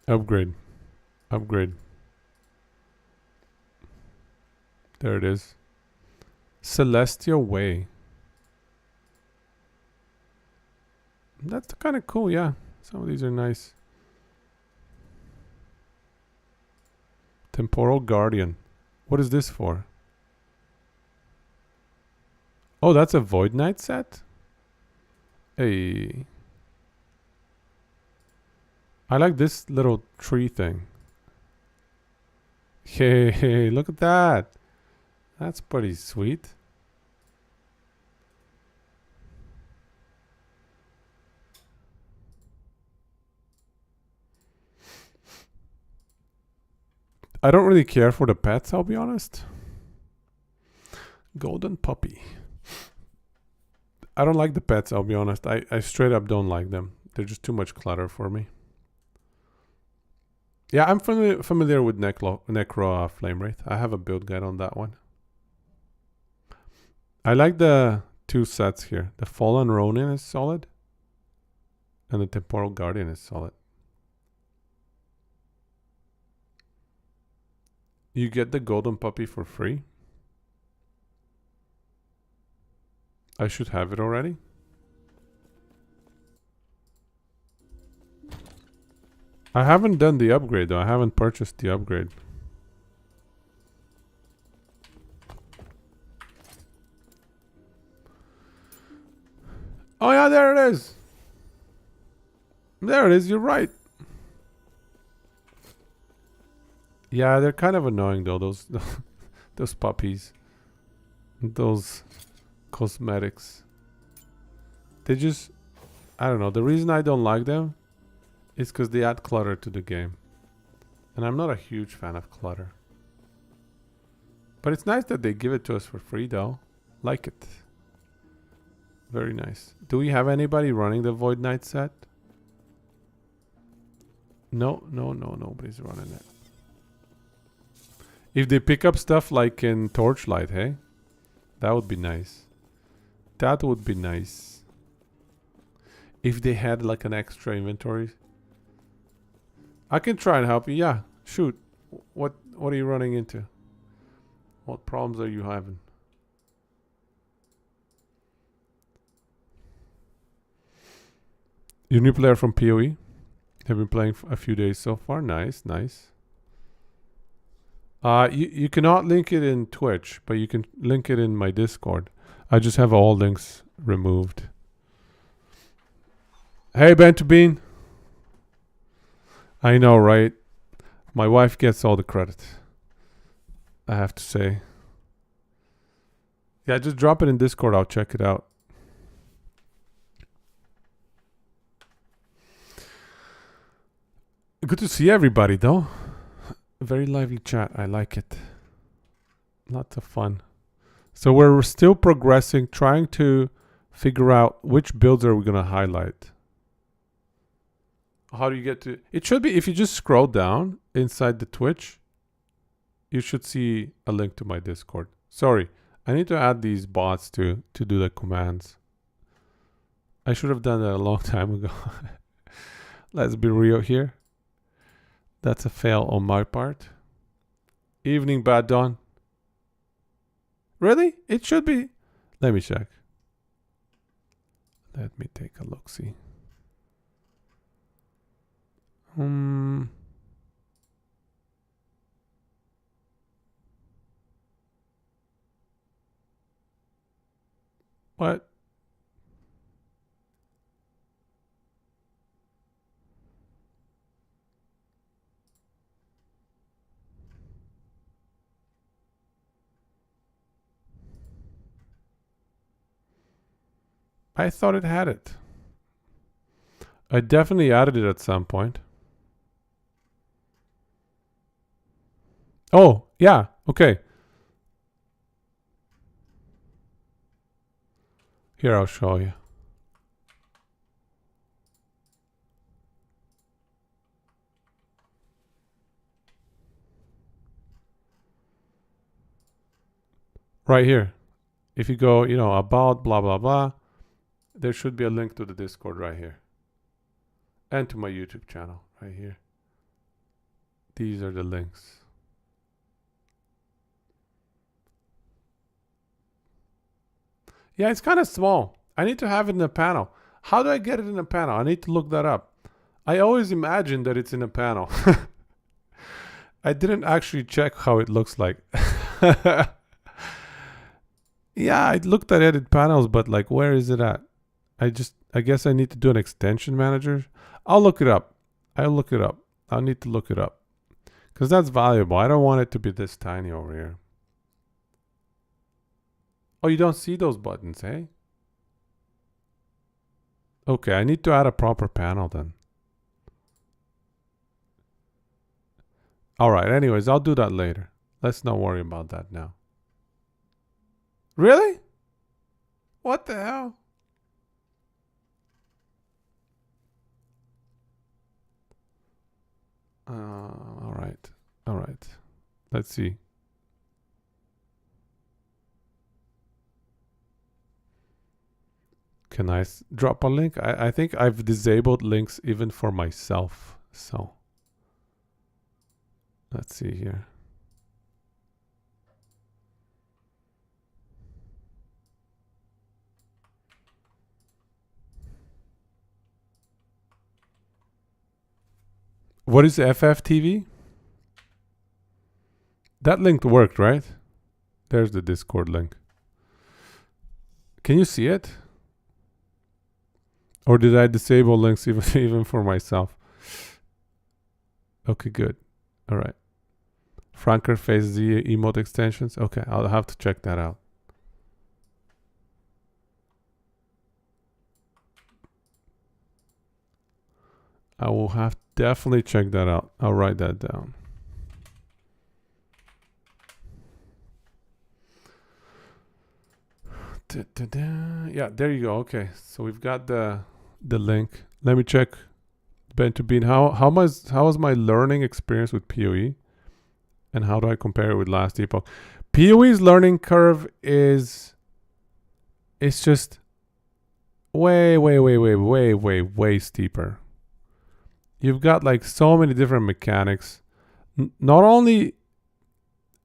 Upgrade. Upgrade. There it is. Celestial Way. That's kind of cool, yeah. Some of these are nice. Temporal Guardian. What is this for? Oh, that's a Void Knight set? Hey. I like this little tree thing. Hey, look at that. That's pretty sweet. I don't really care for the pets, I'll be honest. Golden puppy. I don't like the pets, I'll be honest. I straight up don't like them. They're just too much clutter for me. Yeah, I'm familiar with Necro Flame Wraith. I have a build guide on that one. I like the two sets here. The Fallen Ronin is solid. And the Temporal Guardian is solid. You get the Golden Puppy for free. I should have it already. I haven't done the upgrade though. I haven't purchased the upgrade. Oh yeah, there it is. There it is, you're right. Yeah, they're kind of annoying though, those puppies. Those cosmetics. They just, I don't know. The reason I don't like them is because they add clutter to the game. And I'm not a huge fan of clutter. But it's nice that they give it to us for free though. Like it. Very nice. Do we have anybody running the Void Knight set? No, nobody's running it. If they pick up stuff like in Torchlight, hey? That would be nice. That would be nice. If they had like an extra inventory. I can try and help you. Yeah, shoot. What are you running into? What problems are you having? You're a new player from PoE. Have been playing for a few days so far. Nice, nice. You cannot link it in Twitch, but you can link it in my Discord. I just have all links removed. Hey, Bento Bean. I know, right? My wife gets all the credit. I have to say. Yeah, just drop it in Discord. I'll check it out. Good to see everybody, though. Very lively chat. I like it. Lots of fun. So we're still progressing, trying to figure out which builds are we going to highlight. How do you get to... It should be, if you just scroll down inside the Twitch, you should see a link to my Discord. Sorry, I need to add these bots to do the commands. I should have done that a long time ago. Let's be real here. That's a fail on my part. Evening, Bad Dawn. Really? It should be. Let me check. Let me take a look-see. What? I thought it had it. I definitely added it at some point. Oh, yeah. Okay. Here, I'll show you. Right here. If you go, about blah, blah, blah, there should be a link to the Discord right here. And to my YouTube channel right here. These are the links. Yeah, it's kind of small. I need to have it in a panel. How do I get it in a panel? I need to look that up. I always imagine that it's in a panel. I didn't actually check how it looks like. Yeah, I looked at edit panels, but like, where is it at? I guess I need to do an extension manager. I'll look it up. I'll look it up. I'll need to look it up. Because that's valuable. I don't want it to be this tiny over here. Oh, you don't see those buttons, eh? Okay, I need to add a proper panel then. Alright, anyways, I'll do that later. Let's not worry about that now. Really? What the hell? Alright. Alright. Let's see. Can I drop a link? I think I've disabled links even for myself. So, let's see here. What is FFTV? That link worked, right? There's the Discord link. Can you see it? Or did I disable links even for myself? Okay, good. All right. Franker Face Z emote extensions. Okay, I'll have to check that out. I will have to definitely check that out. I'll write that down. Yeah, there you go. Okay, so we've got the link. Let me check. Ben to Bean, how was my learning experience with PoE, and how do I compare it with last Epoch? PoE's learning curve is, it's just way steeper. You've got like so many different mechanics. Not only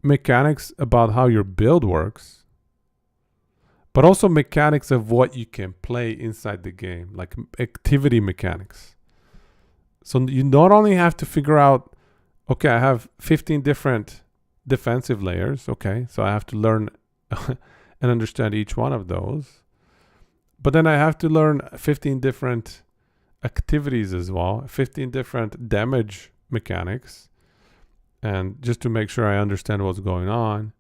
mechanics about how your build works, but also mechanics of what you can play inside the game, like activity mechanics. So you not only have to figure out, okay, I have 15 different defensive layers. Okay, so I have to learn and understand each one of those. But then I have to learn 15 different activities as well, 15 different damage mechanics, and just to make sure I understand what's going on.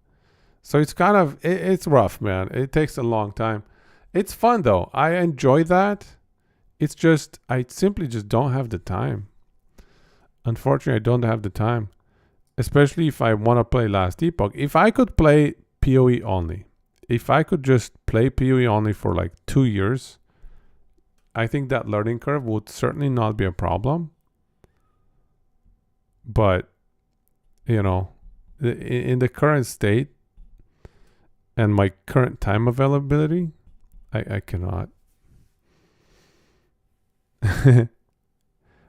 So it's kind of, it's rough, man. It takes a long time. It's fun though. I enjoy that. It's just, I simply just don't have the time. Unfortunately, I don't have the time. Especially if I want to play Last Epoch. If I could play PoE only, if I could just play PoE only for like 2 years, I think that learning curve would certainly not be a problem. But, you know, in the current state and my current time availability, I cannot.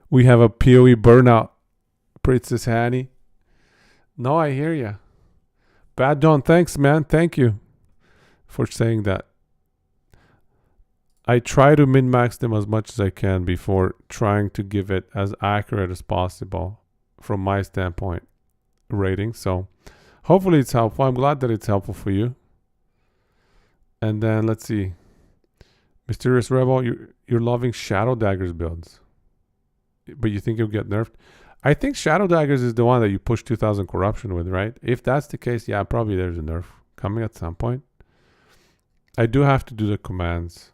We have a PoE burnout, Princess Hanny. No, I hear ya. Bad Dawn, thanks, man. Thank you for saying that. I try to min-max them as much as I can before trying to give it as accurate as possible from my standpoint rating. So hopefully it's helpful. I'm glad that it's helpful for you. And then let's see. Mysterious Rebel, you're loving Shadow Daggers builds. But you think you'll get nerfed? I think Shadow Daggers is the one that you push 2000 corruption with, right? If that's the case, yeah, probably there's a nerf coming at some point. I do have to do the commands.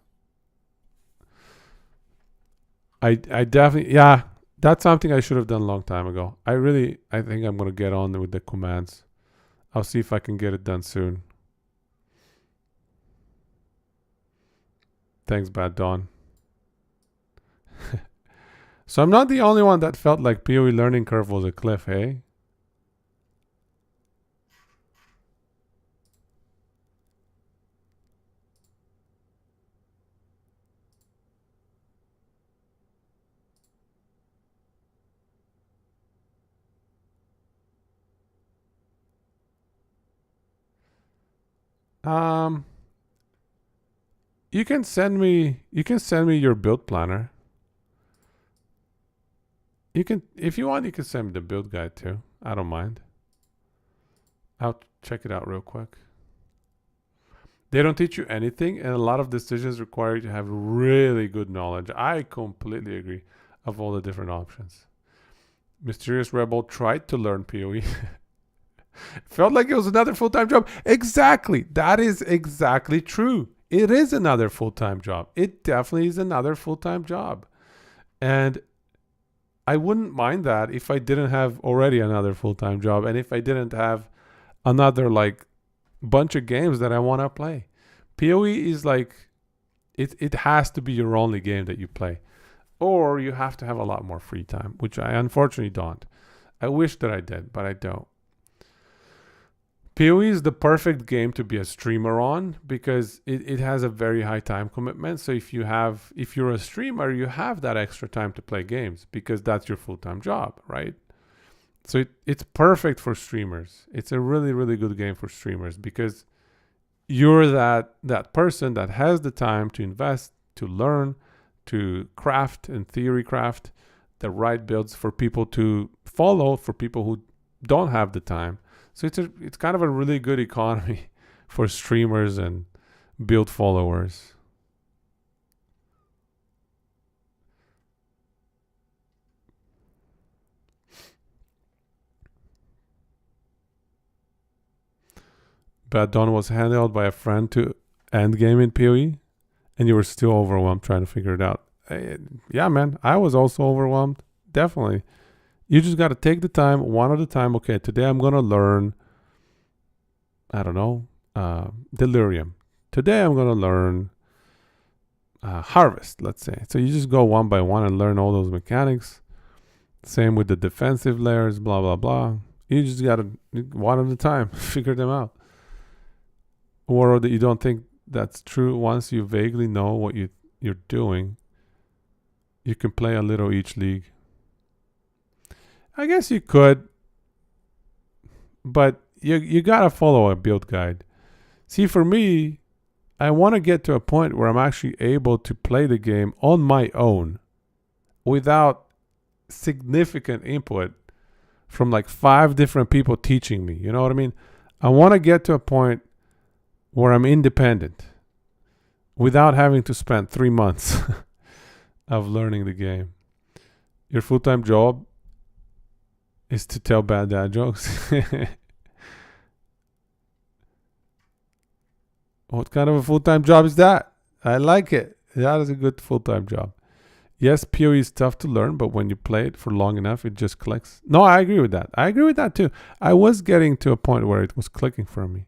I definitely, yeah, that's something I should have done a long time ago. I think I'm going to get on with the commands. I'll see if I can get it done soon. Thanks, Bad Dawn. So I'm not the only one that felt like PoE learning curve was a cliff, hey? Um, you can send me your build planner. You can, if you want, you can send me the build guide too. I don't mind. I'll check it out real quick. They don't teach you anything, and a lot of decisions require you to have really good knowledge. I completely agree of all the different options. Mysterious Rebel tried to learn PoE. Felt like it was another full-time job. Exactly. That is exactly true. It is another full-time job. It definitely is another full-time job. And I wouldn't mind that if I didn't have already another full-time job, and if I didn't have another like bunch of games that I want to play. PoE is like it has to be your only game that you play, or you have to have a lot more free time, which I unfortunately don't. I wish that I did, but I don't. PoE is the perfect game to be a streamer on because it has a very high time commitment. So if you're a streamer, you have that extra time to play games because that's your full-time job, right? So it's perfect for streamers. It's a really, really good game for streamers because you're that person that has the time to invest, to learn, to craft and theory craft the right builds for people to follow, for people who don't have the time. So it's kind of a really good economy for streamers and build followers. Bad Dawn was handheld by a friend to end game in PoE, and you were still overwhelmed trying to figure it out. Yeah, man, I was also overwhelmed. Definitely. You just got to take the time, one at a time. Okay, today I'm going to learn, I don't know, Delirium. Today I'm going to learn Harvest, let's say. So you just go one by one and learn all those mechanics. Same with the defensive layers, blah, blah, blah. You just got to, one at a time, figure them out. Or that you don't think that's true. Once you vaguely know what you're doing, you can play a little each league. I guess you could, but you gotta follow a build guide. See, for me, I want to get to a point where I'm actually able to play the game on my own without significant input from like 5 different people teaching me. You know what I mean? I want to get to a point where I'm independent without having to spend 3 months of learning the game. Your full-time job is to tell bad dad jokes. What kind of a full-time job is that? I like it. That is a good full-time job. Yes, PoE is tough to learn, but when you play it for long enough, it just clicks. No, I agree with that. I agree with that too. I was getting to a point where it was clicking for me.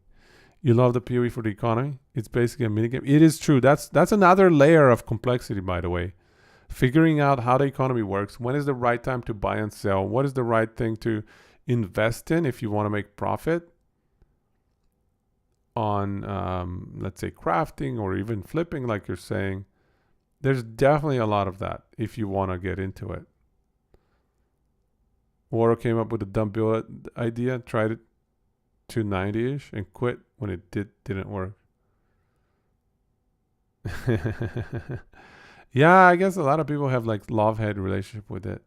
You love the PoE for the economy? It's basically a minigame. It is true. That's another layer of complexity, by the way. Figuring out how the economy works. When is the right time to buy and sell? What is the right thing to invest in if you want to make profit on, let's say, crafting or even flipping, like you're saying. There's definitely a lot of that if you want to get into it. Waro came up with a dumb build idea, tried it to 90-ish and quit when it didn't work. Yeah, I guess a lot of people have like love-hate relationship with it.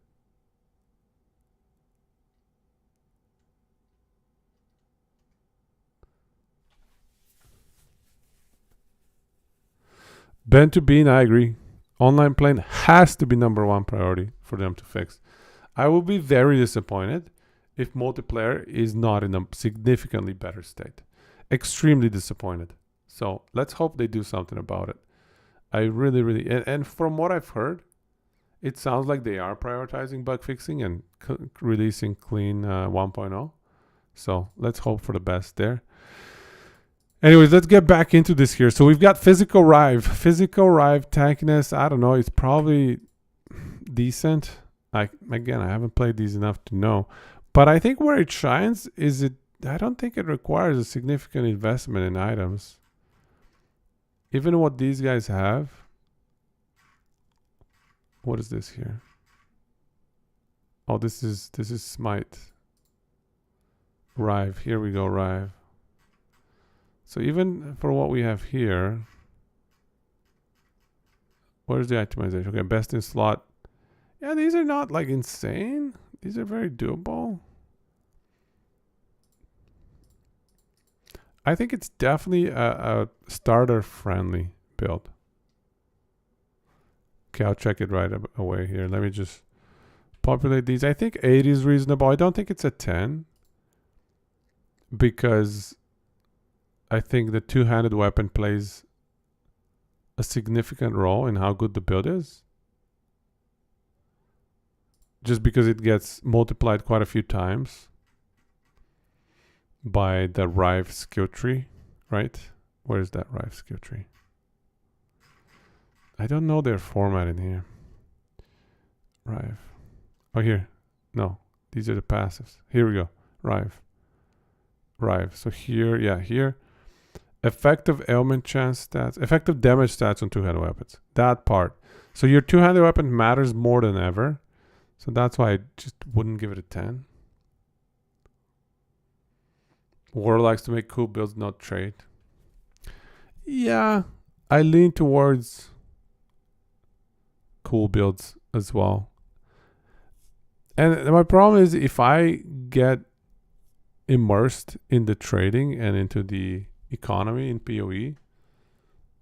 Ben to Bean, I agree. Online playing has to be number 1 priority for them to fix. I will be very disappointed if multiplayer is not in a significantly better state. Extremely disappointed. So let's hope they do something about it. I really, and from what I've heard, it sounds like they are prioritizing bug fixing and releasing clean 1.0. So let's hope for the best there. Anyways, let's get back into this here. So we've got Physical Rive. Physical Rive tankiness, I don't know, it's probably decent. I haven't played these enough to know. But I think where it shines is I don't think it requires a significant investment in items. Even what these guys have. What is this here? Oh, this is Smite. Rive. Here we go, Rive. So even for what we have here, where's the optimization? Okay, best in slot. Yeah, these are not like insane. These are very doable. I think it's definitely a starter friendly build. Okay, I'll check it right away here. Let me just populate these. I think 8 is reasonable. I don't think it's a 10 because I think the two-handed weapon plays a significant role in how good the build is. Just because it gets multiplied quite a few times by the Rive skill tree, right? Where is that Rive skill tree? I don't know their format in here. Rive. Oh, here. No, these are the passives. Here we go. Rive. So here, yeah, here. Effective ailment chance stats. Effective damage stats on two-handed weapons. That part. So your two-handed weapon matters more than ever. So that's why I just wouldn't give it a 10. War likes to make cool builds, not trade. Yeah, I lean towards cool builds as well. And my problem is if I get immersed in the trading and into the economy in PoE,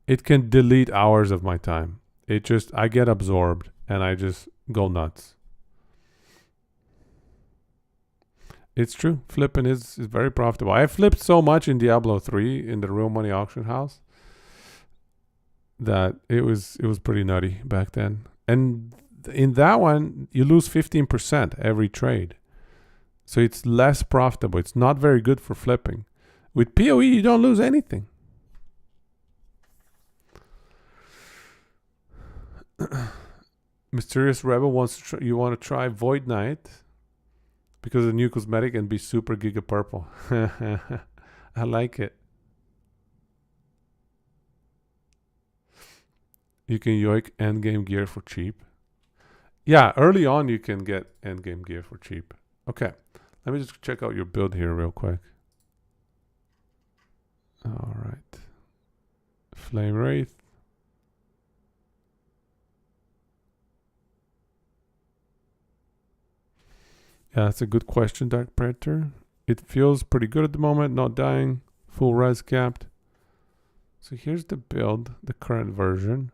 it can delete hours of my time. I get absorbed and I just go nuts. It's true. Flipping is very profitable. I flipped so much in Diablo 3 in the real money auction house that it was pretty nutty back then. And in that one, you lose 15% every trade. So it's less profitable. It's not very good for flipping. With PoE, you don't lose anything. Mysterious Rebel wants to you want to try Void Knight because of the new cosmetic and be super giga purple. I like it. You can yoik endgame gear for cheap. Yeah, early on you can get endgame gear for cheap. Okay, let me just check out your build here real quick. All right. Flame Wraith. Yeah, that's a good question, Dark Predator. It feels pretty good at the moment, not dying, full res capped. So here's the build, the current version.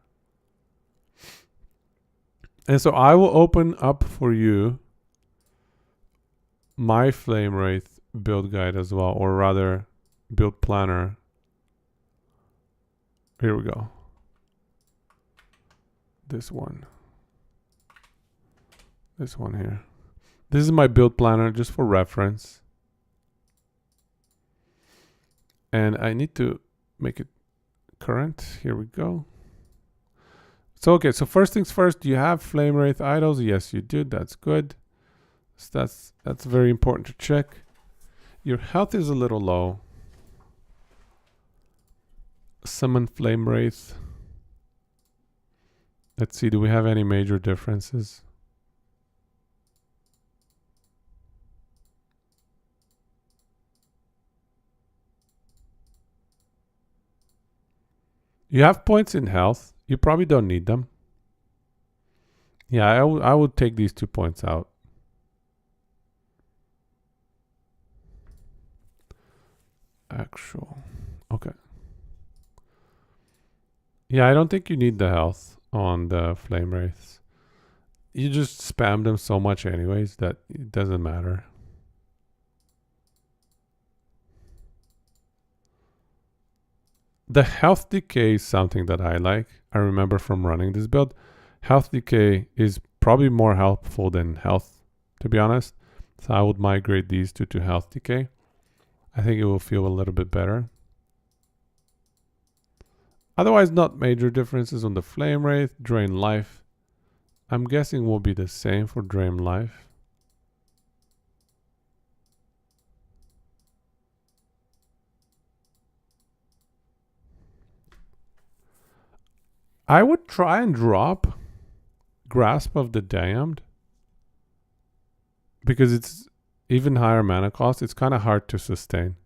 And so I will open up for you my Flame Wraith build guide as well, or rather build planner. Here we go. This one. This one here. This is my build planner just for reference. And I need to make it current. Here we go. So, okay, so first things first, do you have Flame Wraith idols? Yes, you do. That's good. So that's very important to check. Your health is a little low. Summon Flame Wraith. Let's see, do we have any major differences? You have points in health. You probably don't need them. Yeah, I would take these 2 points out. Actual. Okay. Yeah, I don't think you need the health on the Flame Wraiths. You just spam them so much anyways that it doesn't matter. The health decay is something that I like. I remember from running this build. Health decay is probably more helpful than health, to be honest. So I would migrate these two to health decay. I think it will feel a little bit better. Otherwise, not major differences on the Flame Wraith. Drain life. I'm guessing will be the same for drain life. I would try and drop Grasp of the Damned because it's even higher mana cost. It's kind of hard to sustain.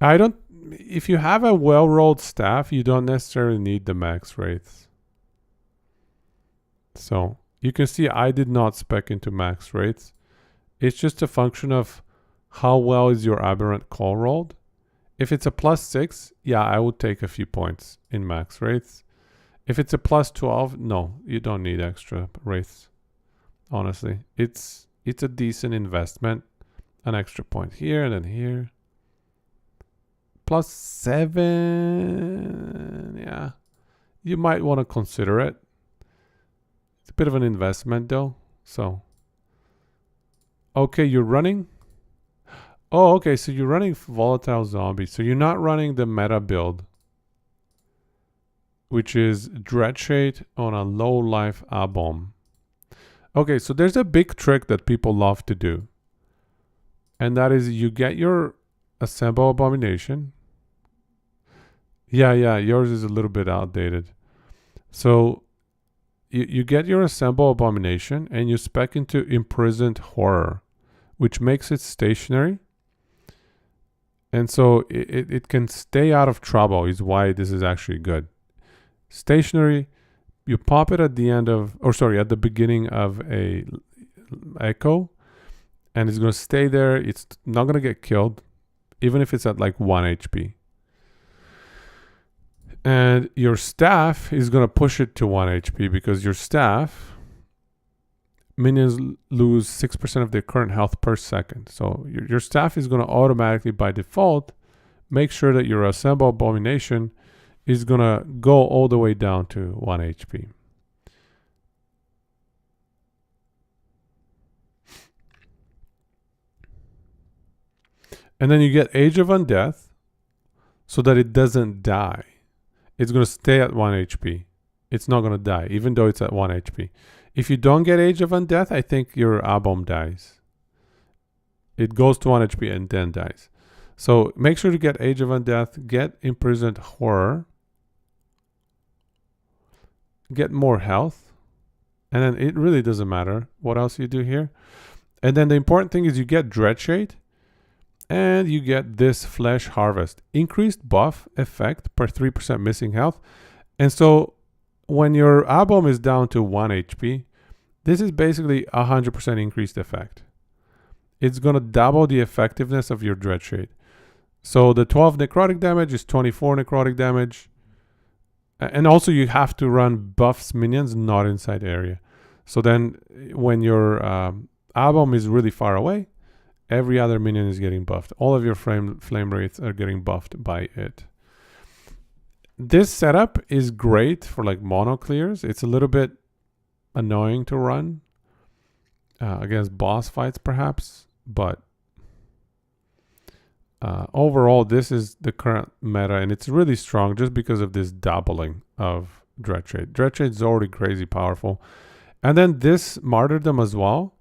I don't. If you have a well-rolled staff, you don't necessarily need the max wraiths. So you can see I did not spec into max wraiths. It's just a function of how well is your aberrant call rolled. If it's a +6, yeah, I would take a few points in max wraiths. If it's a +12, no, you don't need extra wraiths. Honestly, it's a decent investment. An extra point here and then here. +7, yeah, you might want to consider it. It's a bit of an investment though. So, okay, you're running. Oh, okay, so you're running volatile zombie. So you're not running the meta build, which is Dreadshade on a low life Abom. Okay, so there's a big trick that people love to do. And that is you get your Assemble Abomination. Yeah, yours is a little bit outdated. So you get your Assemble Abomination and you spec into Imprisoned Horror, which makes it stationary. And so it can stay out of trouble is why this is actually good. Stationary, you pop it at the end of, or sorry, at the beginning of a echo, and it's going to stay there. It's not going to get killed, even if it's at like 1 HP. And your staff is going to push it to 1 HP because your staff, minions lose 6% of their current health per second. So your staff is going to automatically, by default, make sure that your Assemble Abomination is going to go all the way down to 1 HP. And then you get Age of Undeath so that it doesn't die. It's going to stay at 1 HP. It's not going to die, even though it's at 1 HP. If you don't get Age of Undeath, I think your Abom dies. It goes to 1 HP and then dies. So make sure to get Age of Undeath, get Imprisoned Horror, get more health, and then it really doesn't matter what else you do here. And then the important thing is you get Dreadshade, and you get this Flesh Harvest. Increased buff effect per 3% missing health. And so when your Abom is down to 1 HP, this is basically 100% increased effect. It's going to double the effectiveness of your Dreadshade. So the 12 necrotic damage is 24 necrotic damage. And also you have to run buffs minions not inside area. So then when your Abom is really far away, every other minion is getting buffed. All of your flame wraiths are getting buffed by it. This setup is great for like mono clears. It's a little bit annoying to run against boss fights perhaps, but overall this is the current meta and it's really strong just because of this doubling of Dreadshade. Dreadshade is already crazy powerful. And then this martyrdom as well.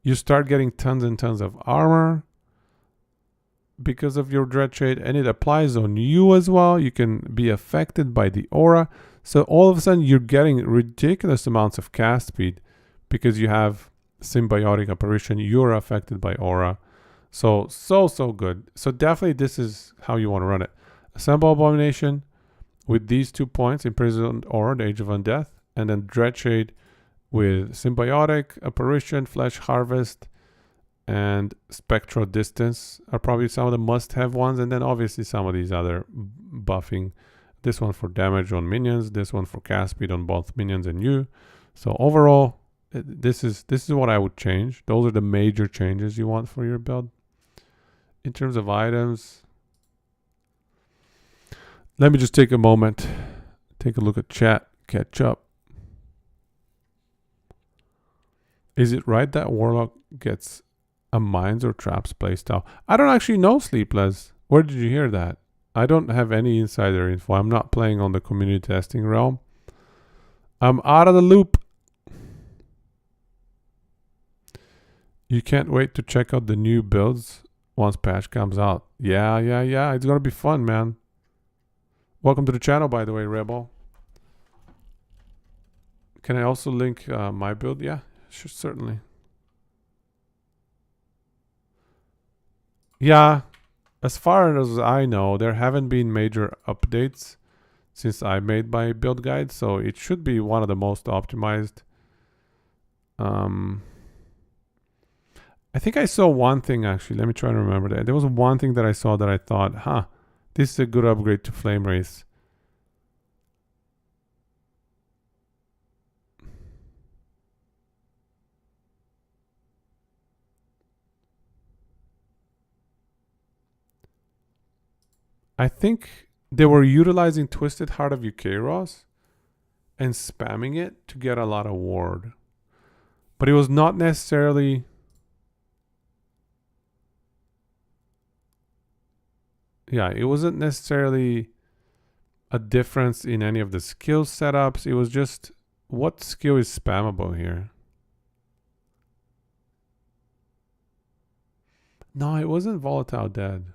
You start getting tons and tons of armor because of your Dreadshade, and it applies on you as well. You can be affected by the aura. So all of a sudden you're getting ridiculous amounts of cast speed because you have Symbiotic Apparition. You're affected by aura. So good. So definitely this is how you want to run it. Assemble Abomination with these 2 points, Imprisoned Aura, the Age of Undeath, and then Dreadshade with Symbiotic, Apparition, Flesh Harvest, and Spectral Distance are probably some of the must-have ones. And then obviously some of these other buffing. This one for damage on minions, this one for cast speed on both minions and you. So overall, this is what I would change. Those are the major changes you want for your build. In terms of items, let me just take a moment, take a look at chat, catch up. Is it right that Warlock gets a mines or traps playstyle? I don't actually know, Sleepless. Where did you hear that? I don't have any insider info. I'm not playing on the community testing realm. I'm out of the loop. You can't wait to check out the new builds once patch comes out. Yeah. It's going to be fun, man. Welcome to the channel, by the way, Rebel. Can I also link my build? Yeah. Sure, certainly. Yeah, as far as I know, there haven't been major updates since I made my build guide, so it should be one of the most optimized. I think I saw one thing actually. Let me try to remember that. There was one thing that I saw that I thought, this is a good upgrade to Flame Wraith. I think they were utilizing Twisted Heart of Eukaros and spamming it to get a lot of ward. But it was not necessarily... Yeah, it wasn't necessarily a difference in any of the skill setups. It was just what skill is spammable here. No, it wasn't Volatile Dead.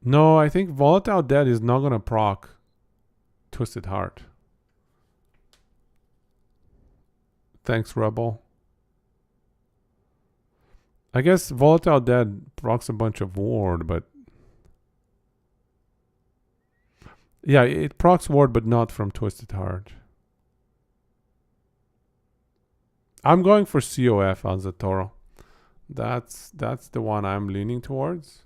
No, I think Volatile Dead is not going to proc Twisted Heart. Thanks, Rebel. I guess Volatile Dead procs a bunch of ward, but... Yeah, it procs ward, but not from Twisted Heart. I'm going for COF on Zatoro. That's the one I'm leaning towards.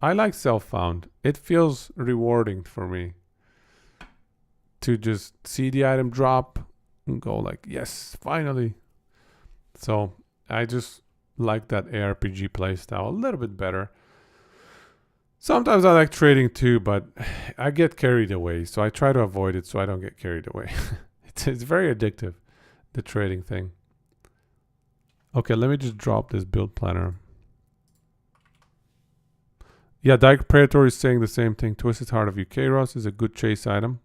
I like Self-Found. It feels rewarding for me to just see the item drop and go like, yes, finally. So I just like that ARPG playstyle a little bit better. Sometimes I like trading too, but I get carried away. So I try to avoid it so I don't get carried away. It's very addictive, the trading thing. Okay, let me just drop this build planner. Yeah, Dyke Predator is saying the same thing. Twisted Heart of Eukaros is a good chase item.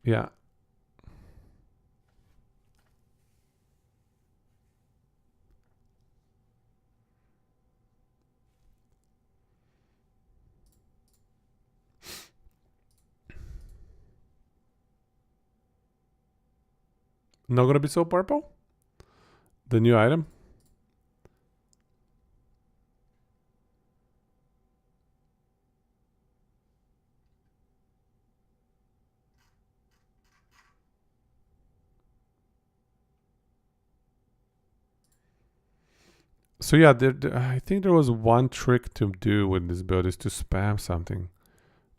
Yeah. Not gonna be so purple? The new item? So yeah, I think there was one trick to do with this build is to spam something.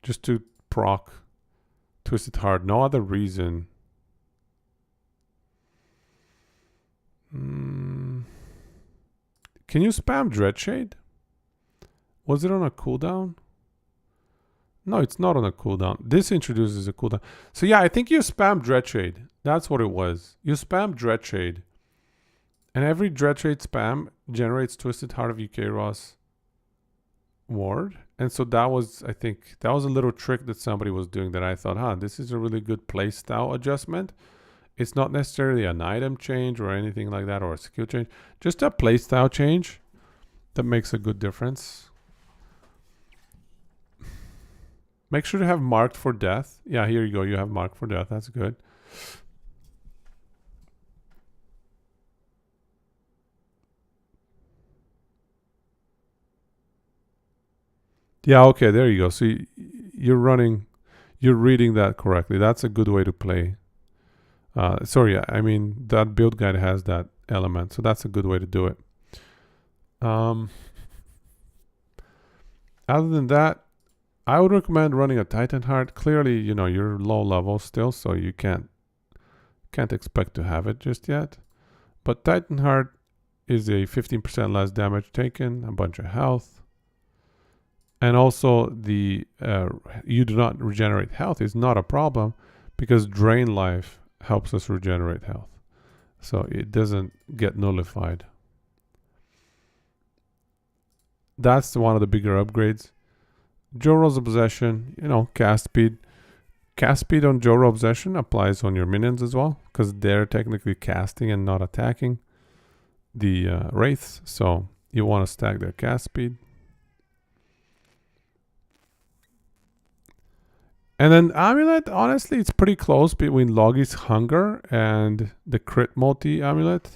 Just to proc Twisted Heart. No other reason. Can you spam Dreadshade? Was it on a cooldown? No, it's not on a cooldown. This introduces a cooldown. So yeah, I think you spam Dreadshade. That's what it was. You spam Dreadshade. And every Dreadshade spam generates Twisted Heart of Eukaros ward. And so that was, I think, that was a little trick that somebody was doing that I thought, this is a really good playstyle adjustment. It's not necessarily an item change or anything like that or a skill change. Just a playstyle change that makes a good difference. Make sure to have marked for death. Yeah, here you go. You have marked for death. That's good. Yeah, okay, there you go. So you're reading that correctly. That's a good way to play. Sorry, I mean, that build guide has that element. So that's a good way to do it. Other than that, I would recommend running a Titan Heart. Clearly, you're low level still, so you can't expect to have it just yet. But Titan Heart is a 15% less damage taken, a bunch of health. And also you do not regenerate health is not a problem because Drain Life helps us regenerate health. So it doesn't get nullified. That's one of the bigger upgrades. Joro's Obsession, cast speed. Cast speed on Joro Obsession applies on your minions as well because they're technically casting and not attacking the wraiths. So you want to stack their cast speed. And then amulet, honestly, it's pretty close between Logi's hunger and the crit multi amulet.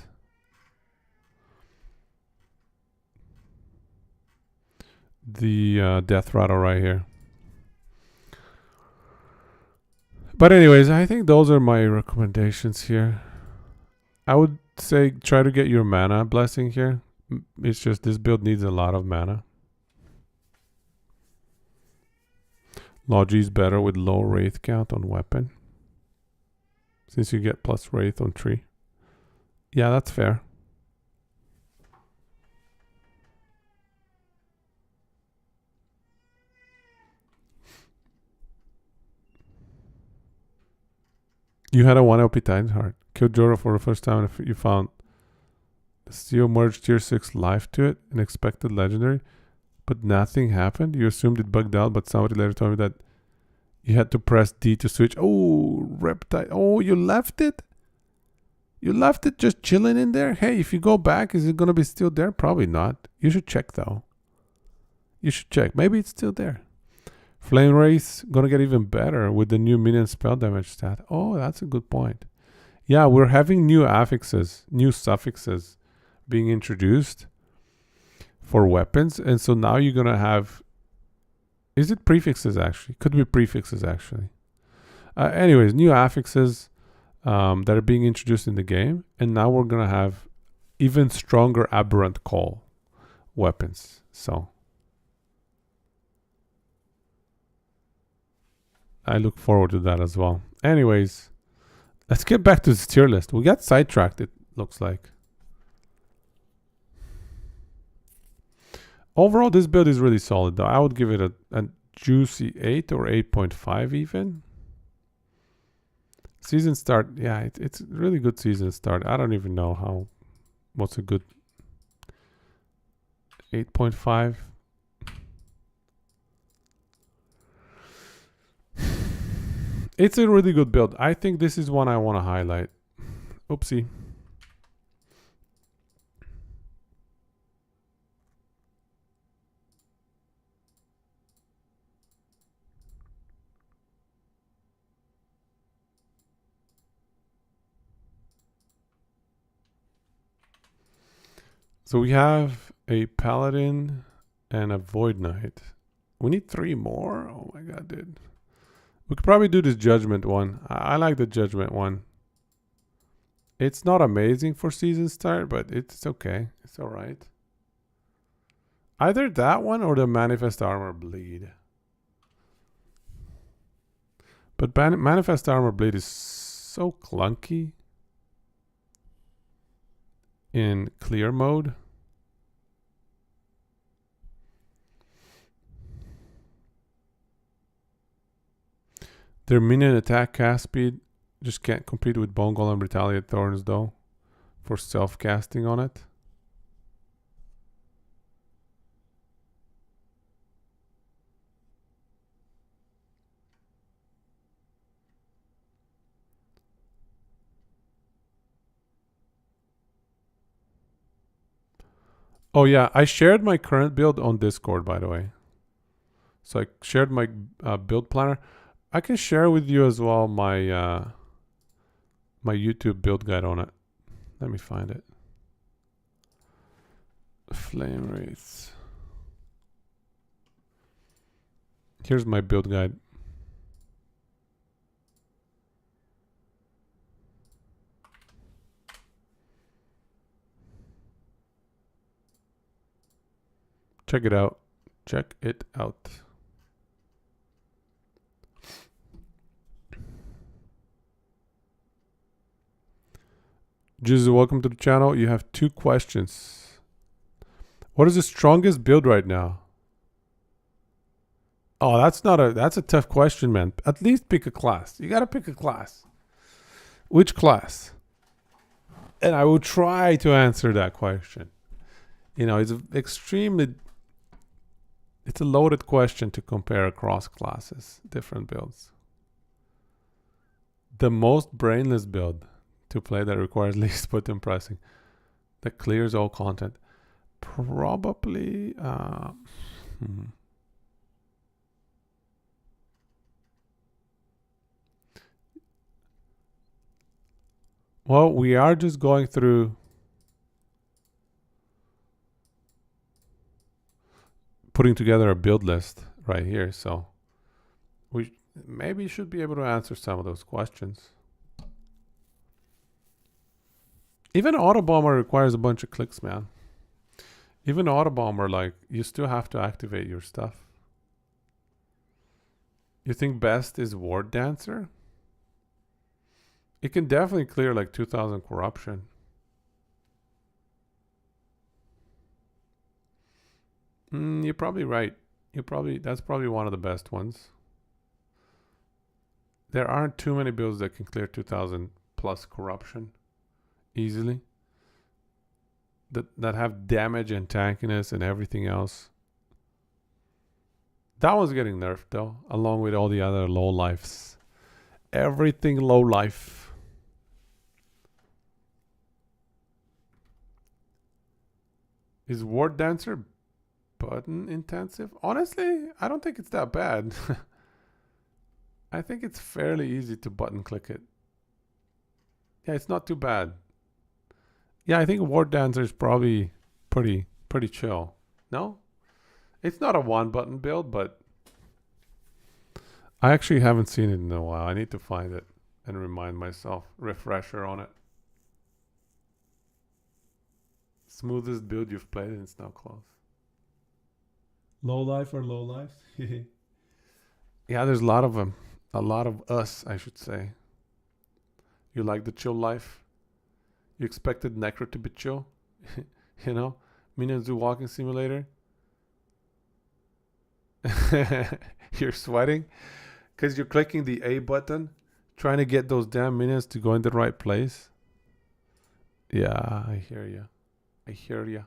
The death rattle right here. But anyways, I think those are my recommendations here. I would say try to get your mana blessing here. It's just this build needs a lot of mana. Logi's better with low wraith count on weapon, since you get plus wraith on tree. Yeah, that's fair. You had a 1 LP Titan Heart. Killed Joro for the first time and you found the Steel merged tier 6 life to it and expected legendary, but nothing happened. You assumed it bugged out, but somebody later told me that you had to press D to switch. Oh, Reptile. Oh, you left it? You left it just chilling in there? Hey, if you go back, is it going to be still there? Probably not. You should check though. You should check. Maybe it's still there. Flame Wraith gonna get even better with the new minion spell damage stat. Oh, that's a good point. Yeah, we're having new affixes, new suffixes being introduced for weapons. And so now you're gonna have, is it prefixes actually? Could be prefixes actually. Anyways, new affixes that are being introduced in the game. And now we're gonna have even stronger aberrant call weapons. So I look forward to that as well. Anyways, let's get back to this tier list. We got sidetracked, it looks like. Overall, this build is really solid though. I would give it a juicy 8 or 8.5 even. Season start, yeah, it's a really good season start. I don't even know what's a good 8.5. It's a really good build. I think this is one I want to highlight. Oopsie. So we have a Paladin and a Void Knight. We need 3 more? Oh my god, dude. We could probably do this Judgment one. I like the Judgment one. It's not amazing for season start, but it's okay. It's alright. Either that one or the Manifest Armor Bleed. But Manifest Armor Bleed is so clunky in clear mode. Their minion attack cast speed just can't compete with Bone Golem Retaliate Thorns though for self-casting on it. Oh yeah, I shared my current build on Discord, by the way. So I shared my build planner. I can share with you as well my my YouTube build guide on it. Let me find it. Flame Wraiths. Here's my build guide. Check it out. Check it out. Jizu, welcome to the channel. You have 2 questions. What is the strongest build right now? Oh, that's a tough question, man. At least pick a class. You gotta pick a class. Which class? And I will try to answer that question. You know, it's a loaded question to compare across classes, different builds. The most brainless build to play that requires least button pressing, that clears all content. Probably Well, we are just going through putting together a build list right here, so we maybe should be able to answer some of those questions. Even Autobomber requires a bunch of clicks, man. Even Autobomber, like, you still have to activate your stuff. You think best is Ward Dancer? It can definitely clear like 2000 corruption. You're probably right. That's probably one of the best ones. There aren't too many builds that can clear 2000 plus corruption easily. That have damage and tankiness and everything else. That one's getting nerfed though, along with all the other low lives. Everything low life. Is Ward Dancer button intensive? Honestly, I don't think it's that bad. I think it's fairly easy to button click it. Yeah, it's not too bad. Yeah, I think Ward Dancer is probably pretty chill. No? It's not a one button build, but I actually haven't seen it in a while. I need to find it and remind myself. Refresher on it. Smoothest build you've played and it's now close. Low life or low life? Yeah, there's a lot of them. A lot of us, I should say. You like the chill life? You expected Necro to be chill? You know? Minion Zoo Walking Simulator? You're sweating? Because you're clicking the A button, trying to get those damn minions to go in the right place? Yeah, I hear you. I hear ya.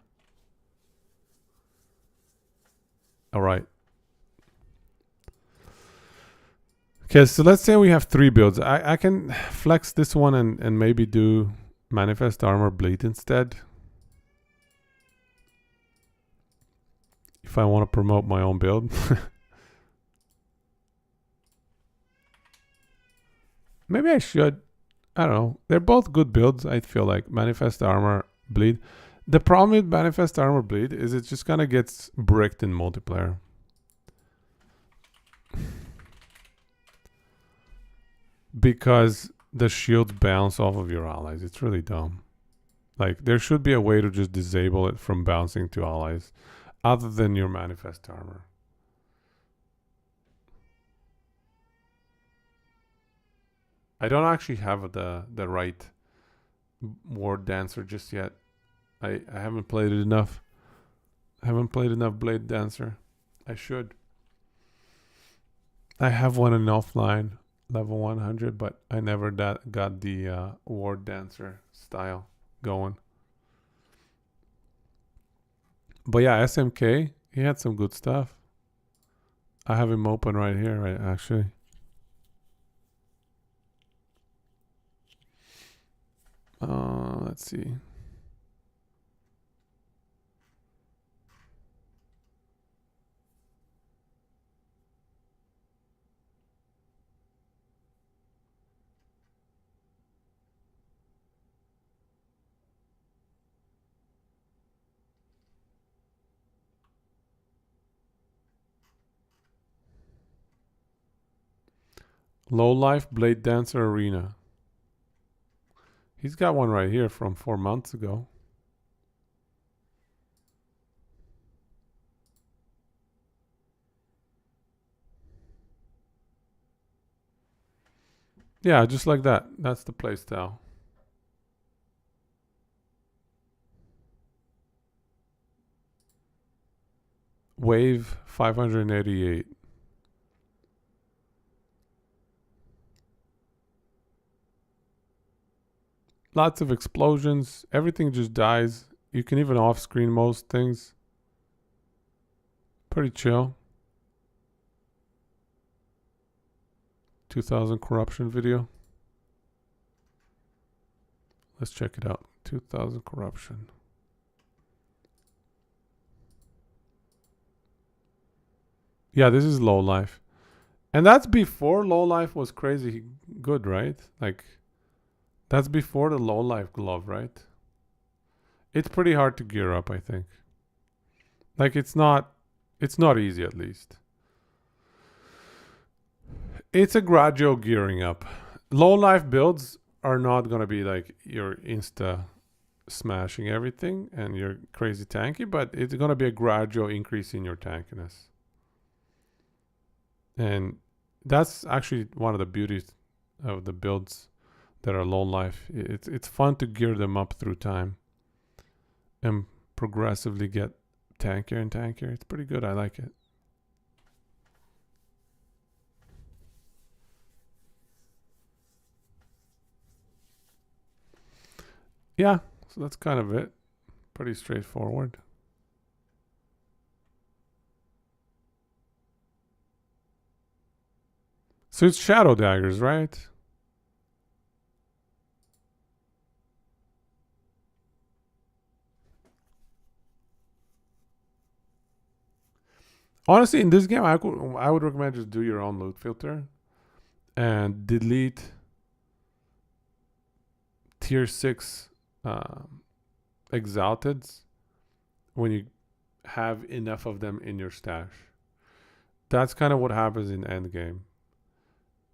All right. Okay, so let's say we have 3 builds. I can flex this one and maybe do Manifest Armor Bleed instead. If I want to promote my own build. Maybe I should. I don't know. They're both good builds, I feel like. Manifest Armor Bleed. The problem with Manifest Armor Bleed is it just kind of gets bricked in multiplayer. Because the shields bounce off of your allies. It's really dumb. Like, there should be a way to just disable it from bouncing to allies. Other than your Manifest Armor. I don't actually have the right Ward Dancer just yet. I haven't played it enough. I haven't played enough Blade Dancer. I should. I have one in offline, level 100, but I never got the Ward Dancer style going. But yeah, SMK, he had some good stuff. I have him open right here, right, actually. Let's see. Low Life Blade Dancer Arena. He's got one right here from 4 months ago. Yeah, just like that. That's the playstyle. Wave 588. Lots of explosions. Everything just dies. You can even off-screen most things. Pretty chill. 2000 corruption video. Let's check it out. 2000 corruption. Yeah, this is low life. And that's before low life was crazy good, right? Like, That's before the low life glove, right? It's pretty hard to gear up, I think. Like it's not easy at least. It's a gradual gearing up. Low life builds are not gonna be like your insta smashing everything and you're crazy tanky, but it's gonna be a gradual increase in your tankiness. And that's actually one of the beauties of the builds that are low life. It's fun to gear them up through time and progressively get tankier and tankier. It's pretty good. I like it. Yeah, so that's kind of it. Pretty straightforward. So it's shadow daggers, right? Honestly, in this game, I would recommend just do your own loot filter and delete tier 6 exalteds when you have enough of them in your stash. That's kind of what happens in endgame.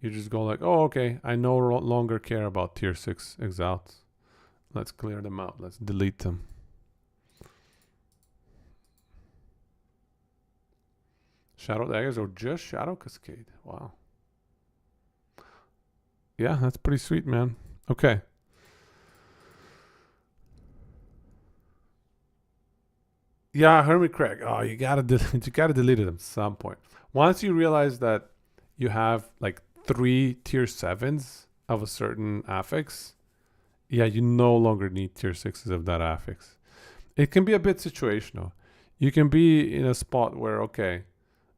You just go like, oh, okay, I no longer care about tier 6 exalts. Let's clear them out. Let's delete them. Shadow daggers or just shadow cascade. Wow. Yeah, that's pretty sweet, man. Okay. Yeah, Hermit Craig. Oh, you gotta delete it at some point. Once you realize that you have like 3 tier 7s of a certain affix, yeah, you no longer need tier 6s of that affix. It can be a bit situational. You can be in a spot where, okay,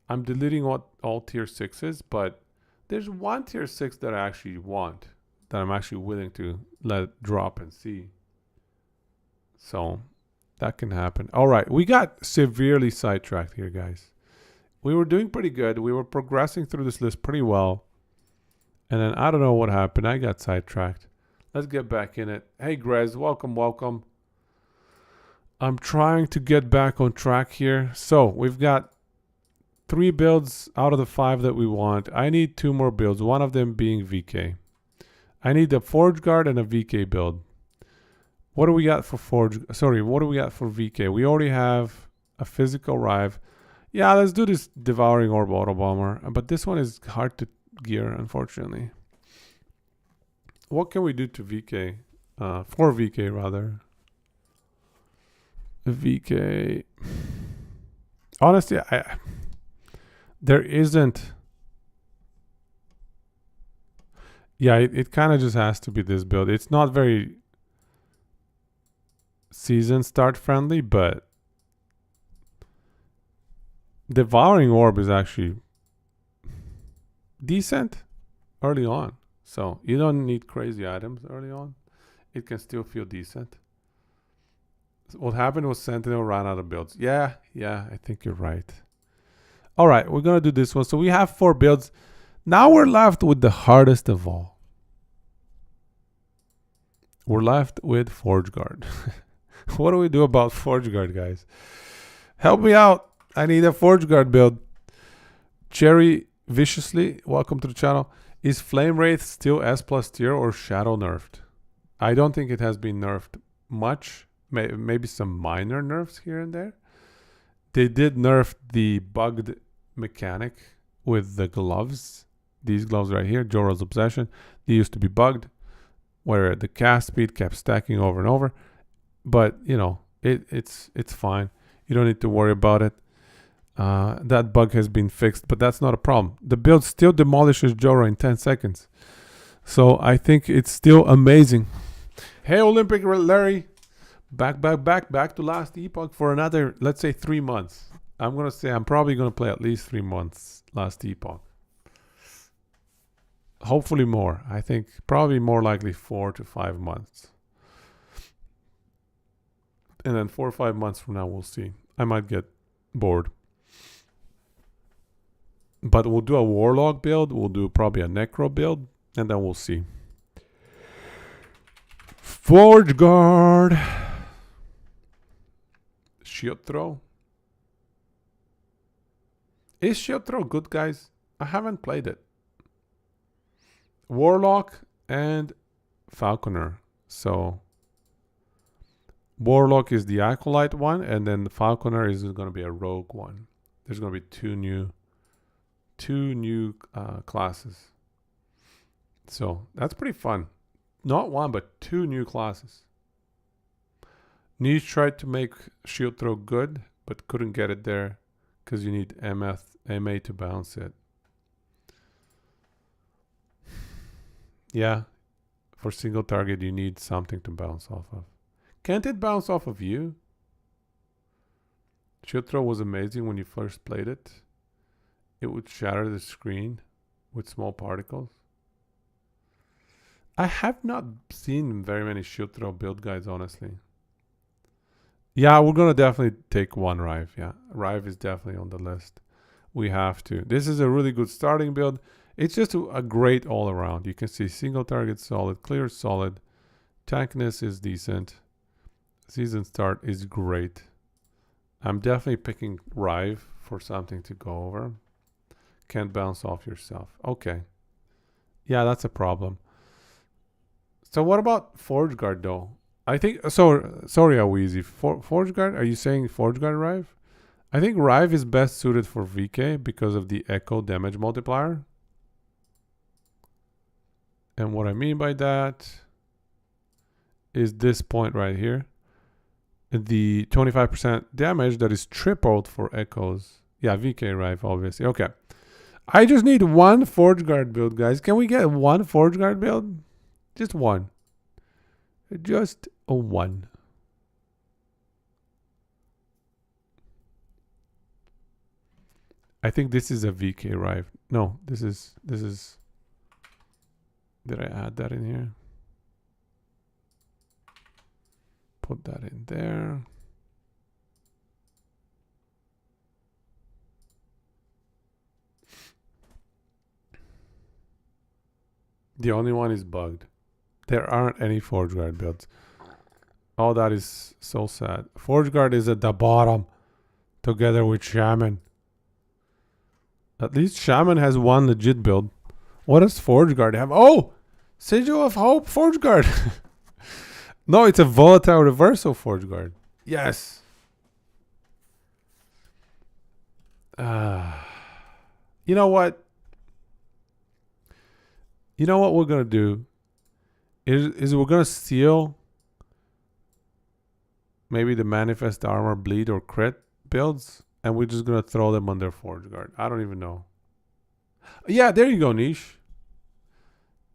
I'm deleting all tier 6s, but there's one tier 6 that I actually want, that I'm actually willing to let drop and see. So that can happen. All right, we got severely sidetracked here, guys. We were doing pretty good. We were progressing through this list pretty well. And then I don't know what happened. I got sidetracked. Let's get back in it. Hey, Grez, welcome, welcome. I'm trying to get back on track here. So we've got 3 builds out of the 5 that we want. I need 2 more builds, one of them being VK. I need a Forge Guard and a VK build. What do we got for what do we got for VK? We already have a physical rive. Yeah, let's do this Devouring Orb Auto Bomber. But this one is hard to gear, unfortunately. What can we do to VK? For VK, rather. VK. Honestly, there isn't. Yeah, it kind of just has to be this build. It's not very season start friendly, but Devouring Orb is actually decent early on. So you don't need crazy items early on. It can still feel decent. What happened was Sentinel ran out of builds. Yeah, I think you're right. All right, we're going to do this one. So we have 4 builds. Now we're left with the hardest of all. We're left with Forge Guard. What do we do about Forge Guard, guys? Help me out. I need a Forge Guard build. Cherry Viciously, welcome to the channel. Is Flame Wraith still S+ tier or shadow nerfed? I don't think it has been nerfed much. Maybe some minor nerfs here and there. They did nerf the bugged mechanic with the gloves. These gloves right here, Jorah's Obsession. They used to be bugged, where the cast speed kept stacking over and over. But, you know, it's fine. You don't need to worry about it. That bug has been fixed, but that's not a problem. The build still demolishes Jorah in 10 seconds. So I think it's still amazing. Hey, Olympic Larry. Back to last Epoch for another, let's say 3 months. I'm going to say I'm probably going to play at least 3 months last Epoch. Hopefully more. I think probably more likely 4 to 5 months. And then 4 or 5 months from now, we'll see. I might get bored. But we'll do a Warlock build. We'll do probably a Necro build. And then we'll see. Forge Guard. Shield Throw. Is Shield Throw good, guys? I haven't played it. Warlock and Falconer. So Warlock is the Acolyte one, and then the Falconer is going to be a Rogue one. There's going to be two new classes. So that's pretty fun. Not one, but two new classes. Niche tried to make Shield Throw good, but couldn't get it there because you need MA to bounce it. Yeah, for single target you need something to bounce off of. Can't it bounce off of you? Shield Throw was amazing when you first played it. It would shatter the screen with small particles. I have not seen very many Shield Throw build guides, honestly. Yeah, we're going to definitely take one Rive. Yeah, Rive is definitely on the list. We have to. This is a really good starting build. It's just a great all around. You can see single target solid, clear solid. Tankiness is decent. Season start is great. I'm definitely picking Rive for something to go over. Can't bounce off yourself. Okay. Yeah, that's a problem. So what about Forge Guard though? I think, so sorry Aweezy, Forge Guard, are you saying Forge Guard Rive? I think Rive is best suited for VK because of the Echo damage multiplier. And what I mean by that is this point right here. The 25% damage that is tripled for Echoes. Yeah, VK Rive, obviously. Okay. I just need one Forge Guard build, guys. Can we get one Forge Guard build? Just one. Just a one. I think this is a VK Rive. No, this is. Did I add that in here? Put that in there. The only one is bugged. There aren't any Forge Guard builds. Oh, that is so sad. Forge Guard is at the bottom together with Shaman. At least Shaman has one legit build. What does Forge Guard have? Oh! Sigil of Hope Forge Guard. No, it's a volatile reversal Forge Guard. Yes. You know what? You know what we're going to do? Is we're going to steal maybe the Manifest Armor Bleed or Crit builds, and we're just going to throw them under Forge Guard. I don't even know. Yeah, there you go, Niche.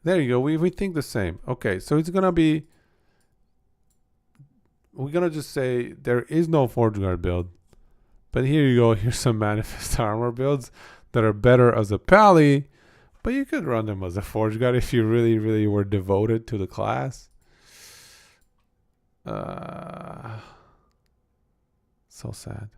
There you go. We think the same. Okay, so it's going to be... We're going to just say there is no Forge Guard build. But here you go. Here's some Manifest Armor builds that are better as a pally. But you could run them as a Forge Guard if you really, really were devoted to the class. So sad.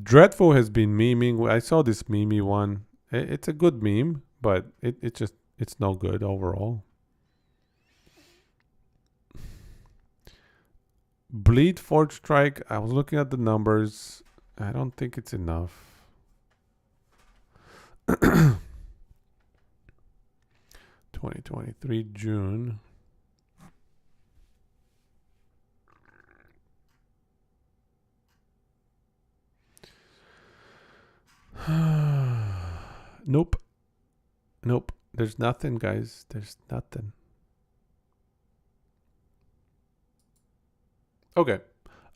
Dreadful has been memeing. I saw this meme one. It's a good meme, but it's no good overall. Bleed Forge Strike. I was looking at the numbers. I don't think it's enough. 2023 June. Nope. Nope. There's nothing, guys. There's nothing. Okay.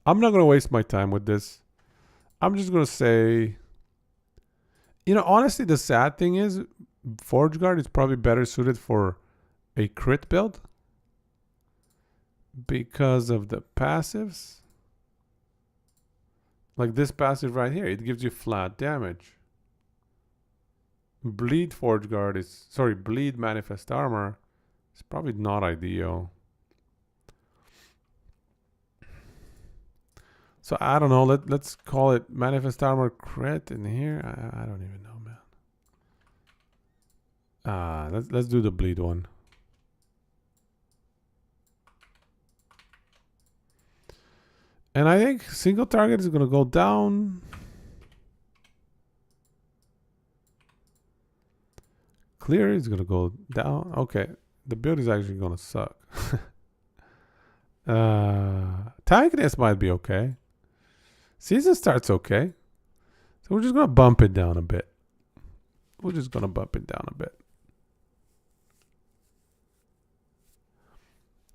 I'm not going to waste my time with this. I'm just going to say, you know, honestly, the sad thing is Forge Guard is probably better suited for a crit build because of the passives. Like this passive right here, it gives you flat damage. Bleed Forge Guard is, sorry, Bleed Manifest Armor is probably not ideal. So I don't know, let's call it Manifest Armor Crit in here. I don't even know, man. Let's do the bleed one. And I think single target is gonna go down. Clear is gonna go down. Okay, the build is actually gonna suck. Tankiness might be okay. Season starts okay. So we're just gonna bump it down a bit. We're just gonna bump it down a bit.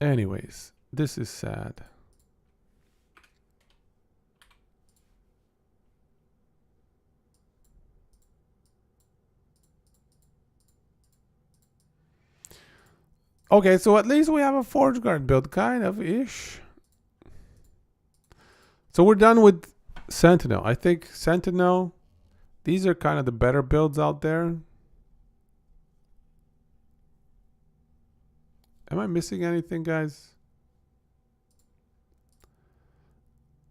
Anyways, this is sad. Okay, so at least we have a Forge Guard build, kind of ish. So we're done with Sentinel. I think Sentinel, these are kind of the better builds out there. Am I missing anything, guys?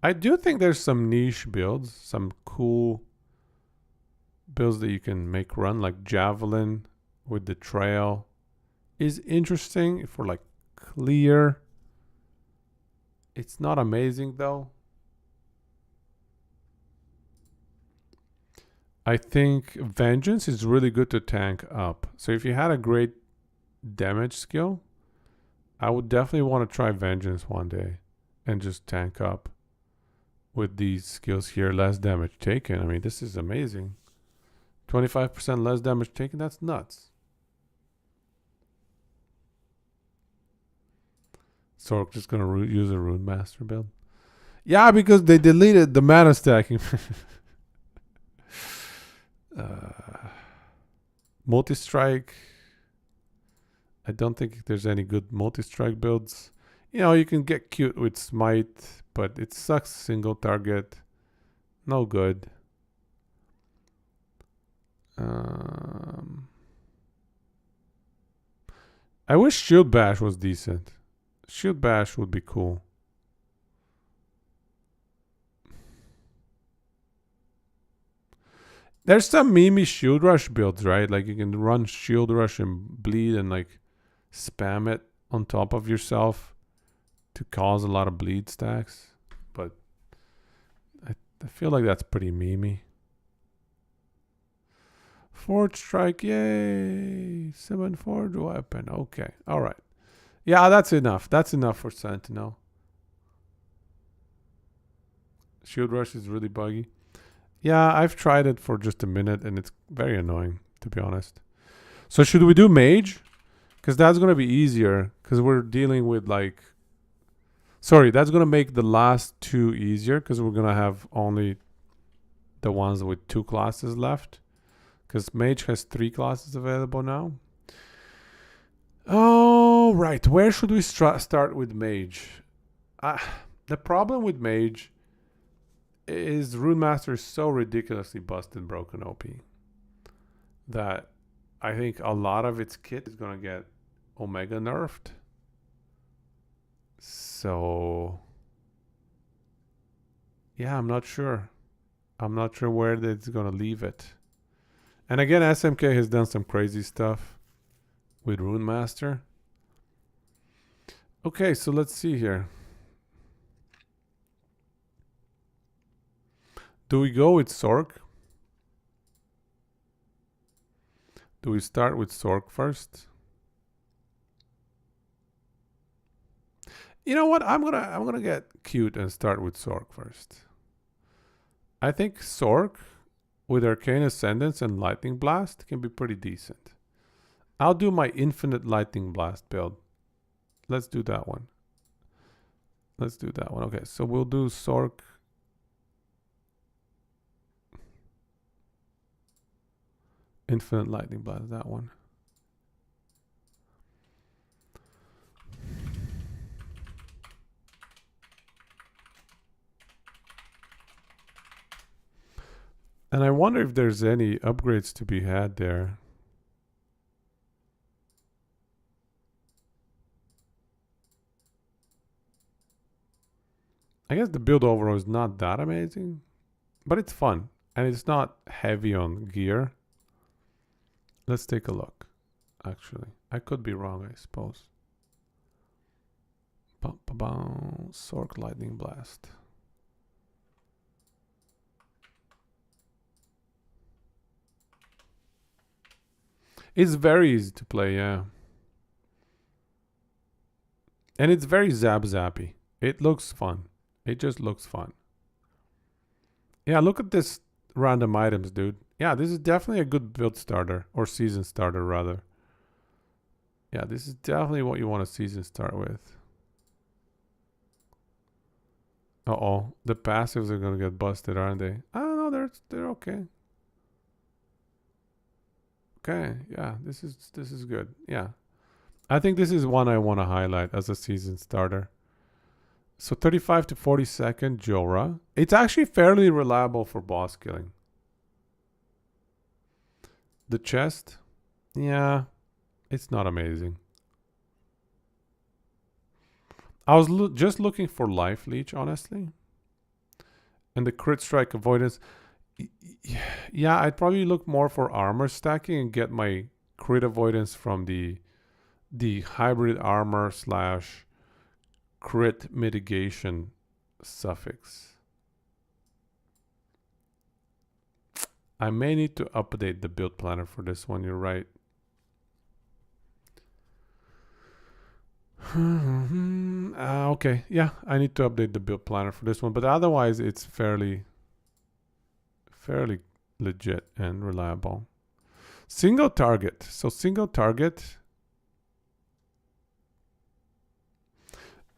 I do think there's some niche builds, some cool builds that you can make run, like Javelin with the trail is interesting for like clear. It's not amazing though. I think Vengeance is really good to tank up. So if you had a great damage skill, I would definitely want to try Vengeance one day and just tank up with these skills here. Less damage taken. I mean, this is amazing. 25% less damage taken. That's nuts. Sork just gonna use a Rune Master build. Yeah, because they deleted the mana stacking. Multi-strike. I don't think there's any good multi-strike builds. You know, you can get cute with Smite, but it sucks single target. No good. I wish Shield Bash was decent. Shield Bash would be cool. There's some memey Shield Rush builds, right? Like you can run Shield Rush and bleed and like spam it on top of yourself to cause a lot of bleed stacks. But I feel like that's pretty memey. Forge Strike, yay! 7 Forge weapon. Okay, alright. Yeah, that's enough. That's enough for Sentinel. Shield Rush is really buggy. Yeah, I've tried it for just a minute and it's very annoying, to be honest. So should we do Mage? Because that's going to be easier. Because we're dealing with like... Sorry, that's going to make the last two easier. Because we're going to have only the ones with 2 classes left. Because Mage has 3 classes available now. Oh, right. Where should we start with Mage? The problem with Mage is Rune Master is so ridiculously busted broken OP that I think a lot of its kit is going to get Omega nerfed. So, yeah, I'm not sure. I'm not sure where it's going to leave it. And again, SMK has done some crazy stuff with Rune Master. Okay, so let's see here. Do we go with Sork? Do we start with Sork first? You know what? I'm gonna get cute and start with Sork first. I think Sork with Arcane Ascendance and Lightning Blast can be pretty decent. I'll do my Infinite Lightning Blast build. Let's do that one. Let's do that one. Okay, so we'll do Sork. Infinite Lightning Blast, that one. And I wonder if there's any upgrades to be had there. I guess the build overall is not that amazing, but it's fun and it's not heavy on gear. Let's take a look. actually. I could be wrong, I suppose. Sork Lightning Blast. It's very easy to play, yeah. And it's very zappy. It looks fun. It just looks fun. Yeah, look at this random items, dude. Yeah, this is definitely a good build starter. Or season starter, rather. Yeah, this is definitely what you want a season start with. Uh-oh. The passives are going to get busted, aren't they? I don't know. They're okay. Okay, yeah, this is good. Yeah. I think this is one I want to highlight as a season starter. So 35 to 42nd Jorah. It's actually fairly reliable for boss killing. The chest, yeah, it's not amazing. I was just looking for life leech, honestly. And the crit strike avoidance. Yeah, I'd probably look more for armor stacking and get my crit avoidance from the hybrid armor / crit mitigation suffix. I may need to update the build planner for this one, you're right. Okay, yeah, I need to update the build planner for this one, but otherwise it's fairly legit and reliable. Single target. So single target.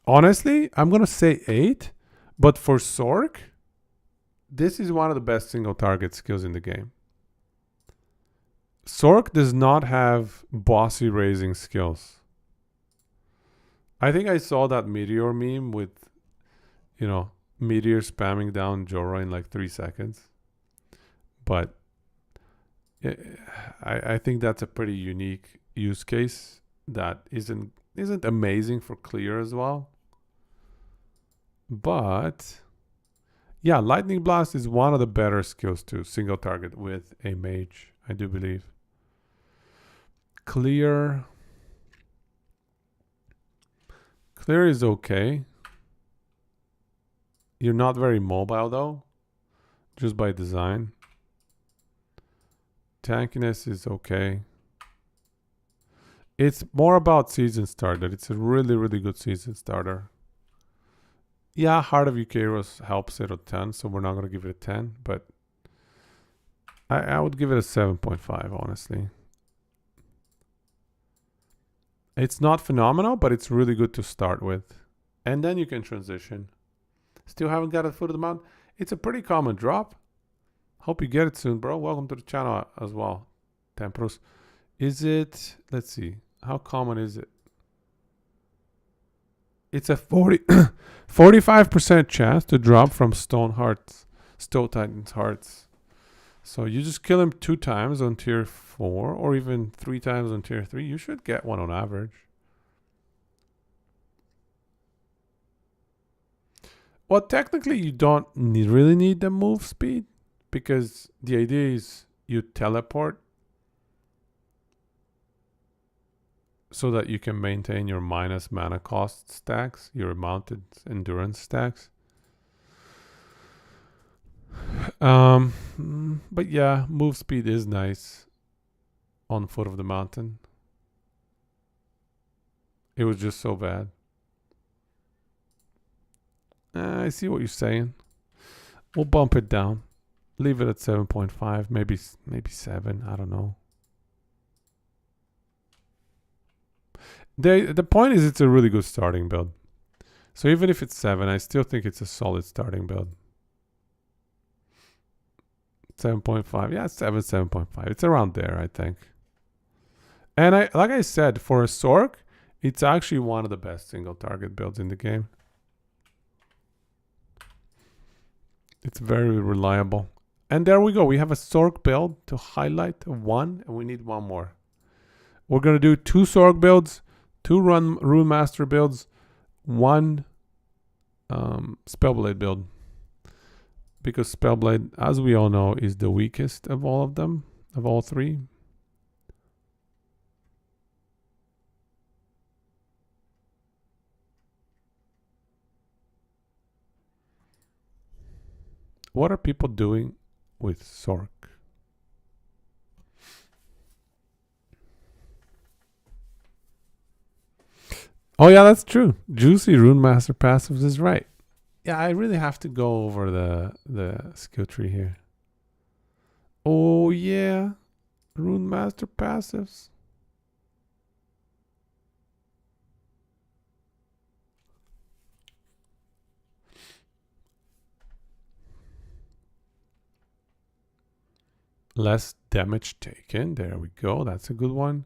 Honestly, I'm going to say 8, but for Sork, this is one of the best single target skills in the game. Sork does not have bossy raising skills. I think I saw that Meteor meme with, you know, Meteor spamming down Jorah in like 3 seconds. But I think that's a pretty unique use case that isn't amazing for clear as well. But yeah, Lightning Blast is one of the better skills to single target with a mage, I do believe. Clear is okay. You're not very mobile though, just by design. Tankiness is okay. It's more about season starter. It's a really good season starter. Yeah, Heart of Eucharos helps it a 10, so we're not going to give it a 10, but I would give it a 7.5, honestly. It's not phenomenal, but it's really good to start with. And then you can transition. Still haven't got a Foot of the Mountain? It's a pretty common drop. Hope you get it soon, bro. Welcome to the channel as well, Temperos. Is it, let's see, how common is it? It's a 45% chance to drop from Stone Titan's Hearts. So you just kill him 2 times on tier 4 or even 3 times on tier 3. You should get one on average. Well, technically you don't really need the move speed because the idea is you teleport so that you can maintain your minus mana cost stacks, your mounted endurance stacks. But yeah, move speed is nice on Foot of the Mountain. It was just so bad. I see what you're saying. We'll bump it down. Leave it at 7.5, maybe 7, I don't know. The point is it's a really good starting build. So even if it's 7, I still think it's a solid starting build. 7.5. Yeah, 7.5. It's around there, I think. And like I said, for a Sork, it's actually one of the best single target builds in the game. It's very reliable. And there we go. We have a Sork build to highlight 1, and we need 1 more. We're going to do 2 Sork builds, 2 Rune Master builds, 1 Spellblade build. Because Spellblade, as we all know, is the weakest of all of them, of all 3. What are people doing with Sork? Oh yeah, that's true. Juicy Rune Master passives is right. Yeah, I really have to go over the skill tree here. Oh yeah, Rune Master passives. Less damage taken. There we go. That's a good one.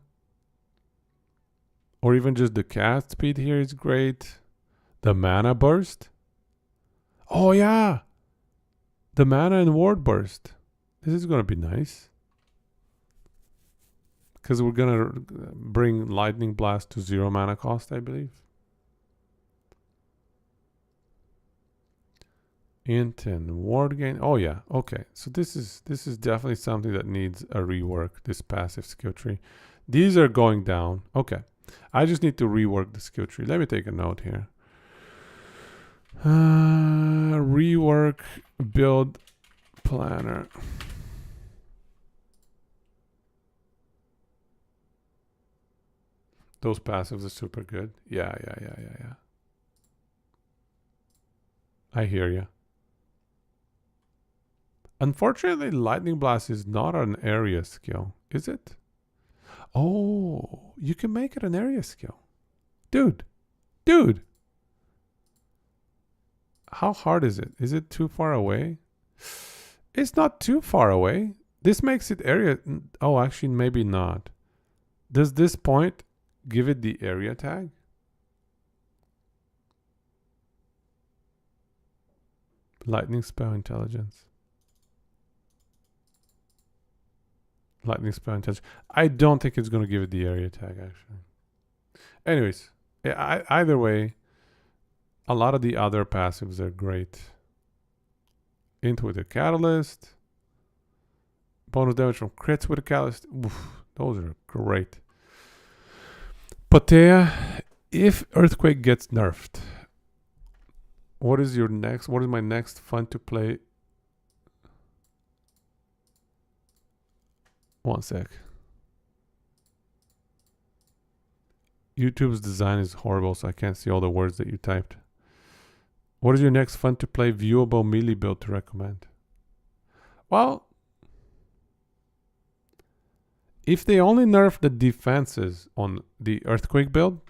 Or even just the cast speed here is great. The mana burst. Oh yeah, the mana and ward burst. This is gonna be nice. Because we're gonna bring Lightning Blast to 0 mana cost, I believe. Int and ward gain. Oh yeah, okay. So this is definitely something that needs a rework. This passive skill tree. These are going down. Okay, I just need to rework the skill tree. Let me take a note here. Rework build planner. Those passives are super good. Yeah. I hear you. Unfortunately, Lightning Blast is not an area skill, is it? Oh, you can make it an area skill. Dude. How hard is it? Is it too far away? It's not too far away. This makes it area. Oh, actually, maybe not. Does this point give it the area tag? Lightning spell intelligence. Lightning spell intelligence. I don't think it's going to give it the area tag, actually. Anyways, either way, a lot of the other passives are great. Int with a catalyst. Bonus damage from crits with a catalyst. Oof, those are great. Patea, if Earthquake gets nerfed, what is my next fun to play? One sec. YouTube's design is horrible, so I can't see all the words that you typed. What is your next fun to play viewable melee build to recommend? Well, if they only nerf the defenses on the Earthquake build,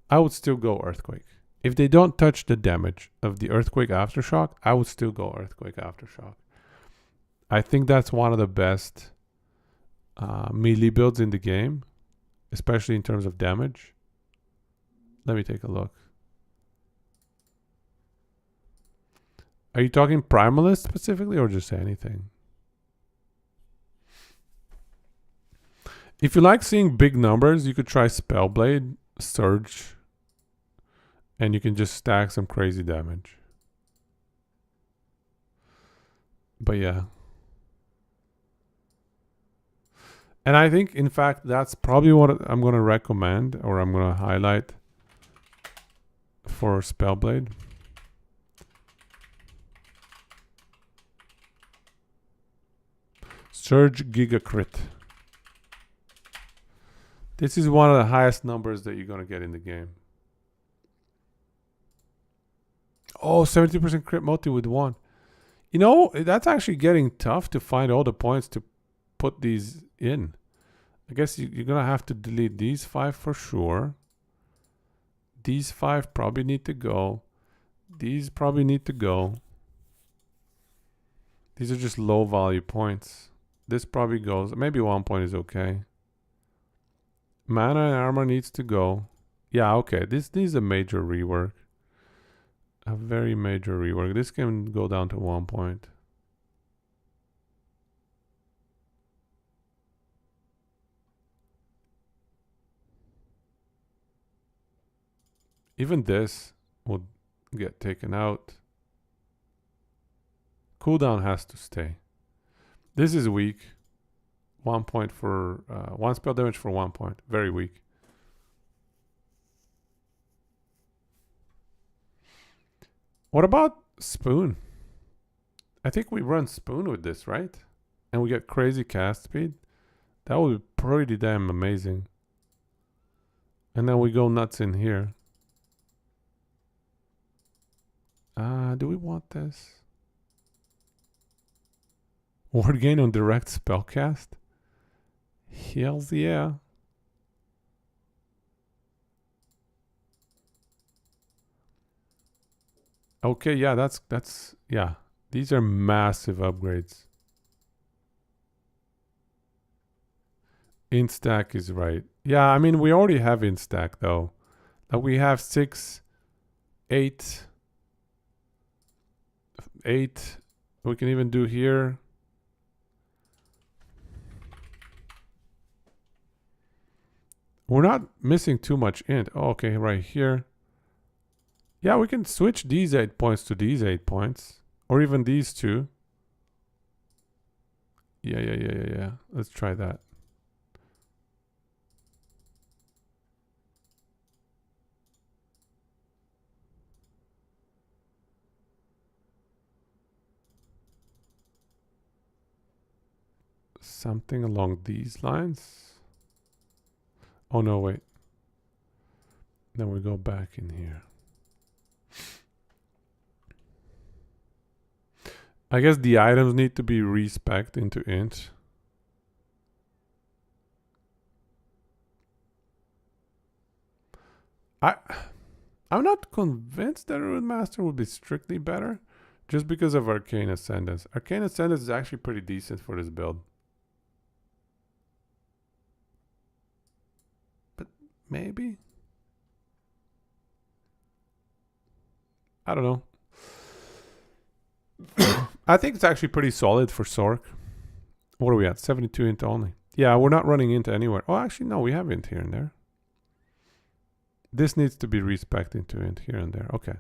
I would still go Earthquake. If they don't touch the damage of the Earthquake Aftershock, I would still go Earthquake Aftershock. I think that's one of the best melee builds in the game, especially in terms of damage. Let me take a look. Are you talking Primalist specifically or just anything? If you like seeing big numbers, you could try Spellblade, Surge, and you can just stack some crazy damage. But yeah. And I think, in fact, that's probably what I'm going to recommend, or I'm going to highlight for Spellblade. Surge Giga Crit. This is one of the highest numbers that you're going to get in the game. Oh, 70% crit multi with 1. You know, that's actually getting tough to find all the points to put these in. I guess you're going to have to delete these 5 for sure. These 5 probably need to go. These probably need to go. These are just low value points. This probably goes. Maybe 1 point is okay. Mana and armor needs to go. Yeah, okay. This needs a major rework. A very major rework. This can go down to 1 point. Even this will get taken out. Cooldown has to stay. This is weak. 1 point for 1 spell damage for 1 point. Very weak. What about Spoon? I think we run Spoon with this, right? And we get crazy cast speed. That would be pretty damn amazing. And then we go nuts in here. Do we want this? Ward gain on direct spellcast? Hells yeah. Okay, yeah, that's yeah. These are massive upgrades. Instack is right. Yeah, I mean we already have Instack though. Like we have 6, 8, 8. We can even do here. We're not missing too much int. Oh, okay, right here. Yeah, we can switch these 8 points to these 8 points. Or even these two. Yeah. Let's try that. Something along these lines. Oh no, wait. Then we go back in here. I guess the items need to be respec'd into int. I'm not convinced that Rune Master would be strictly better just because of Arcane Ascendance. Arcane Ascendance is actually pretty decent for this build. But maybe? I don't know. I think it's actually pretty solid for Sork. What are we at? 72 int only. Yeah, we're not running int anywhere. Oh, actually, no, we have int here and there. This needs to be respec'd into int here and there. Okay.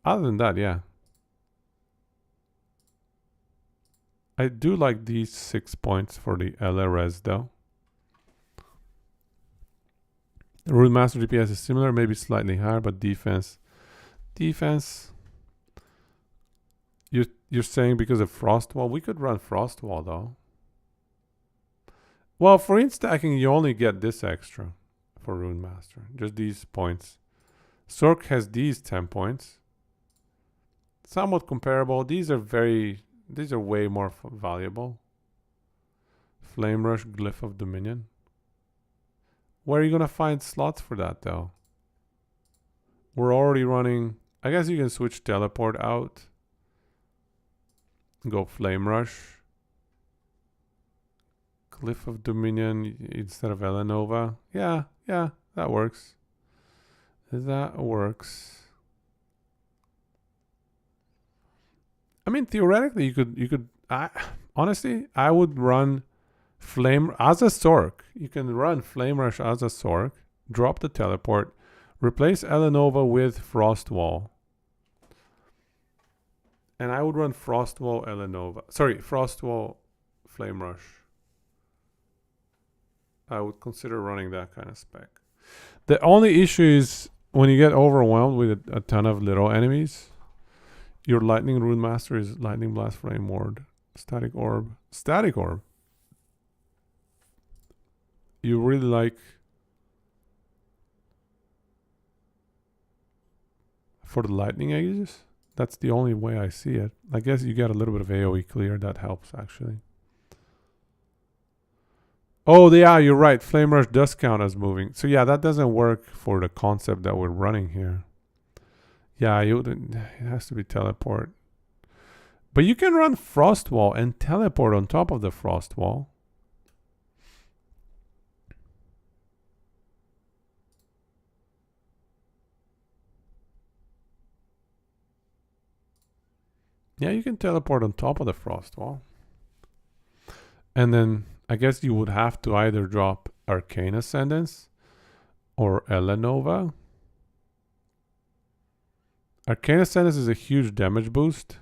Other than that, yeah. I do like these 6 points for the LRS though. The Rune Master DPS is similar, maybe slightly higher, but defense. You're saying because of Frostwall? We could run Frostwall though. Well, for instacking, you only get this extra for Rune Master. Just these points. Sork has these 10 points. Somewhat comparable. These are way more valuable. Flame Rush, Glyph of Dominion. Where are you gonna find slots for that though? We're already running. I guess you can switch Teleport out. Go Flame Rush. Glyph of Dominion instead of Elenova. Yeah, that works. That works. I mean, theoretically, you could. Honestly, I would run Flame as a Sork. You can run Flame Rush as a Sork. Drop the Teleport. Replace Elenova with Frostwall. And I would run Frostwall Elenova. Sorry, Frostwall Flame Rush. I would consider running that kind of spec. The only issue is when you get overwhelmed with a ton of little enemies, your Lightning Rune Master is Lightning Blast, Flame Ward, Static Orb. Static Orb. You really like... For the Lightning Aegis? That's the only way I see it. I guess you get a little bit of AoE clear. That helps, actually. Oh, yeah, you're right. Flame Rush does count as moving. So, yeah, that doesn't work for the concept that we're running here. Yeah, it has to be Teleport. But you can run Frostwall and Teleport on top of the Frostwall. Yeah, you can teleport on top of the Frostwall. And then I guess you would have to either drop Arcane Ascendance or Elenova. Arcane Ascendance is a huge damage boost.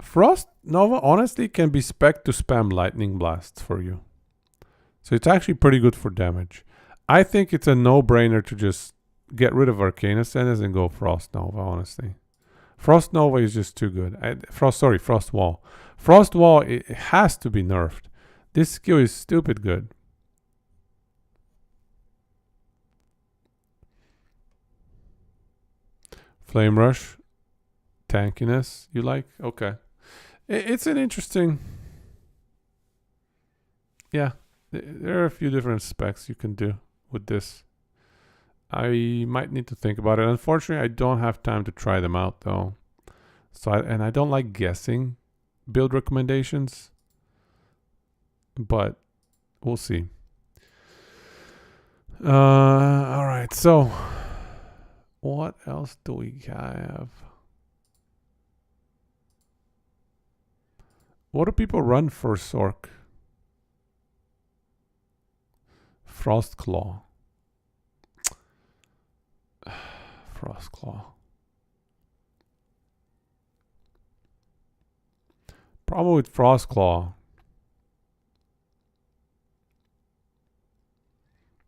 Frost Nova honestly can be spec'd to spam Lightning Blasts for you. So it's actually pretty good for damage. I think it's a no-brainer to just get rid of Arcane Ascendants and go Frost Nova, honestly. Frost Nova is just too good. Frost Wall. Frost Wall, it has to be nerfed. This skill is stupid good. Flame Rush. Tankiness, you like? Okay. It's an interesting... Yeah. There are a few different specs you can do with this. I might need to think about it. Unfortunately, I don't have time to try them out though. So I don't like guessing build recommendations. But we'll see. Alright, so what else do we have? What do people run for Sork? Frost Claw. Frost Claw. Problem with Frost Claw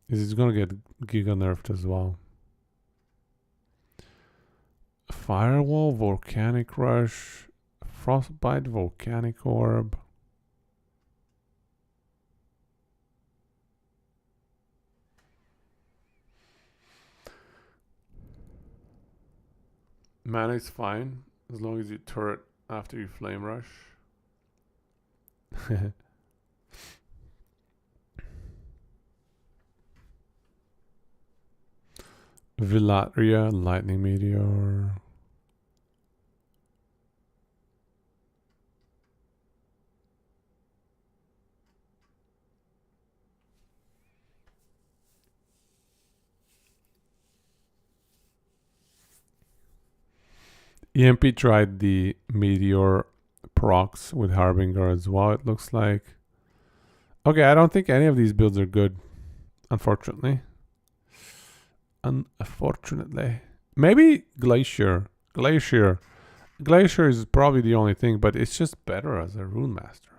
is it's gonna get Giga nerfed as well. Firewall, Volcanic Rush, Frostbite, Volcanic Orb. Mana is fine as long as you turret after you Flame Rush. Villatria, Lightning Meteor. EMP tried the Meteor procs with Harbinger as well, it looks like. Okay, I don't think any of these builds are good, unfortunately. Unfortunately. Maybe Glacier. Glacier is probably the only thing, but it's just better as a Rune Master.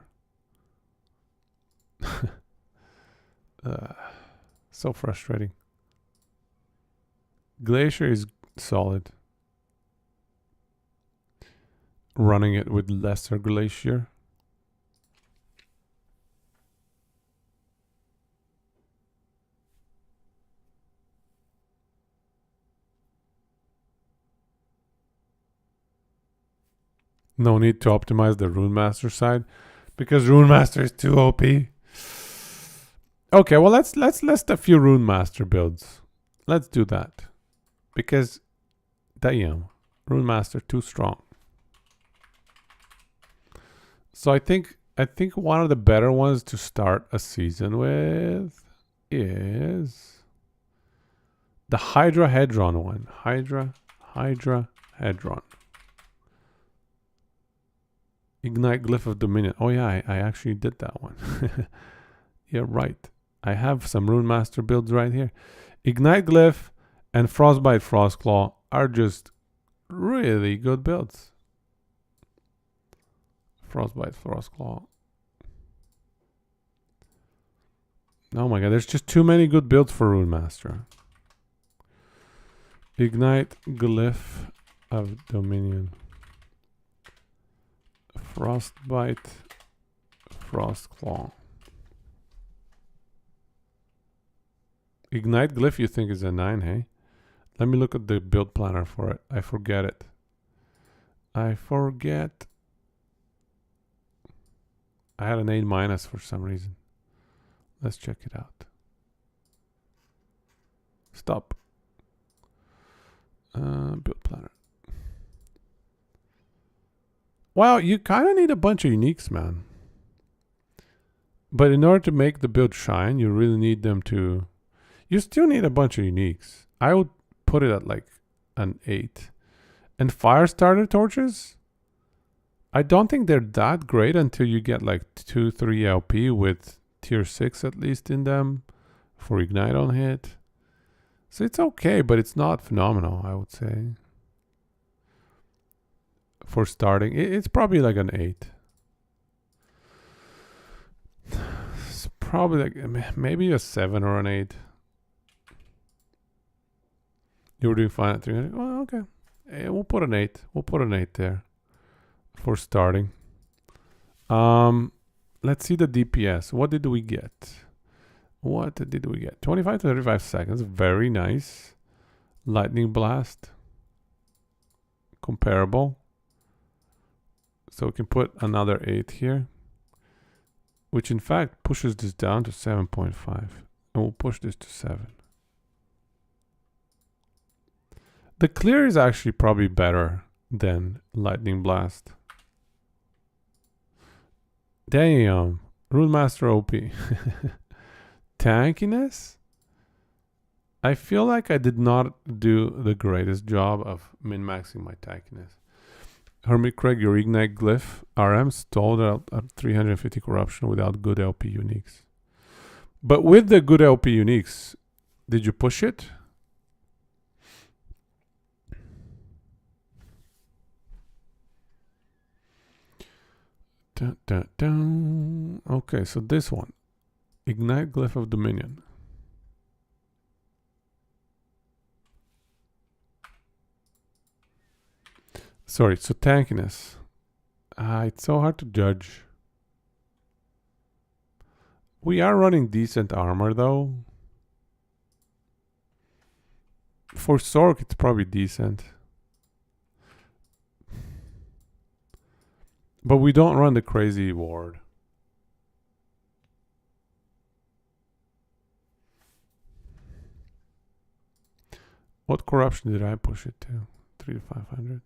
So frustrating. Glacier is solid. Running it with lesser Glacier. No need to optimize the Rune Master side because Rune Master is too OP. Okay, well let's list a few Rune Master builds. Let's do that because damn, Rune Master too strong. So I think one of the better ones to start a season with is the Hydra Hedron one. Hydra Hedron. Ignite Glyph of Dominion. Oh yeah, I actually did that one. You're right. I have some Rune Master builds right here. Ignite Glyph and Frostbite Frostclaw are just really good builds. Frostbite Frostclaw. Oh my god, there's just too many good builds for Rune Master. Ignite Glyph of Dominion. Frostbite Frostclaw. Ignite Glyph you think is a 9, hey? Let me look at the build planner for it. I forget it. I forget. I had an 8- for some reason. Let's check it out. Stop. Build planner. Well, you kind of need a bunch of uniques, man. But in order to make the build shine, you really need them to... You still need a bunch of uniques. I would put it at like an 8. And fire starter torches? I don't think they're that great until you get like 2-3 LP with tier 6 at least in them for ignite on hit. So it's okay, but it's not phenomenal, I would say. For starting, it's probably like an 8. It's probably like maybe a 7 or an 8. You were doing fine at 300. Well, okay. We'll put an 8. We'll put an 8 there for starting. Let's see the DPS. What did we get? 25 to 35 seconds. Very nice. Lightning blast. Comparable. So we can put another 8 here, which in fact pushes this down to 7.5. And we'll push this to 7. The clear is actually probably better than lightning blast. Damn. Rune Master OP. Tankiness? I feel like I did not do the greatest job of min-maxing my tankiness. Hermit Craig, your Ignite Glyph RM stalled out at 350 corruption without good LP uniques. But with the good LP uniques, did you push it? Dun, dun, dun. Okay, so this one. Ignite Glyph of Dominion. Sorry, so tankiness. It's so hard to judge. We are running decent armor though. For Sork, it's probably decent. But we don't run the crazy ward. What corruption did I push it to? 3 to 500.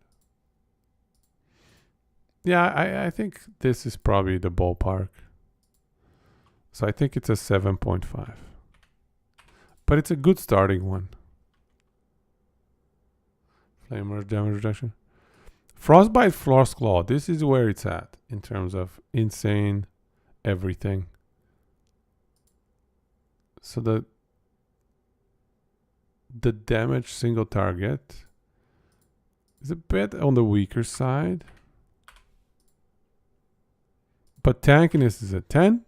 Yeah, I think this is probably the ballpark. So I think it's a 7.5. But it's a good starting one. Flamer damage reduction. Frostbite Frost Claw. This is where it's at in terms of insane everything. So the damage single target is a bit on the weaker side. But tankiness is a 10.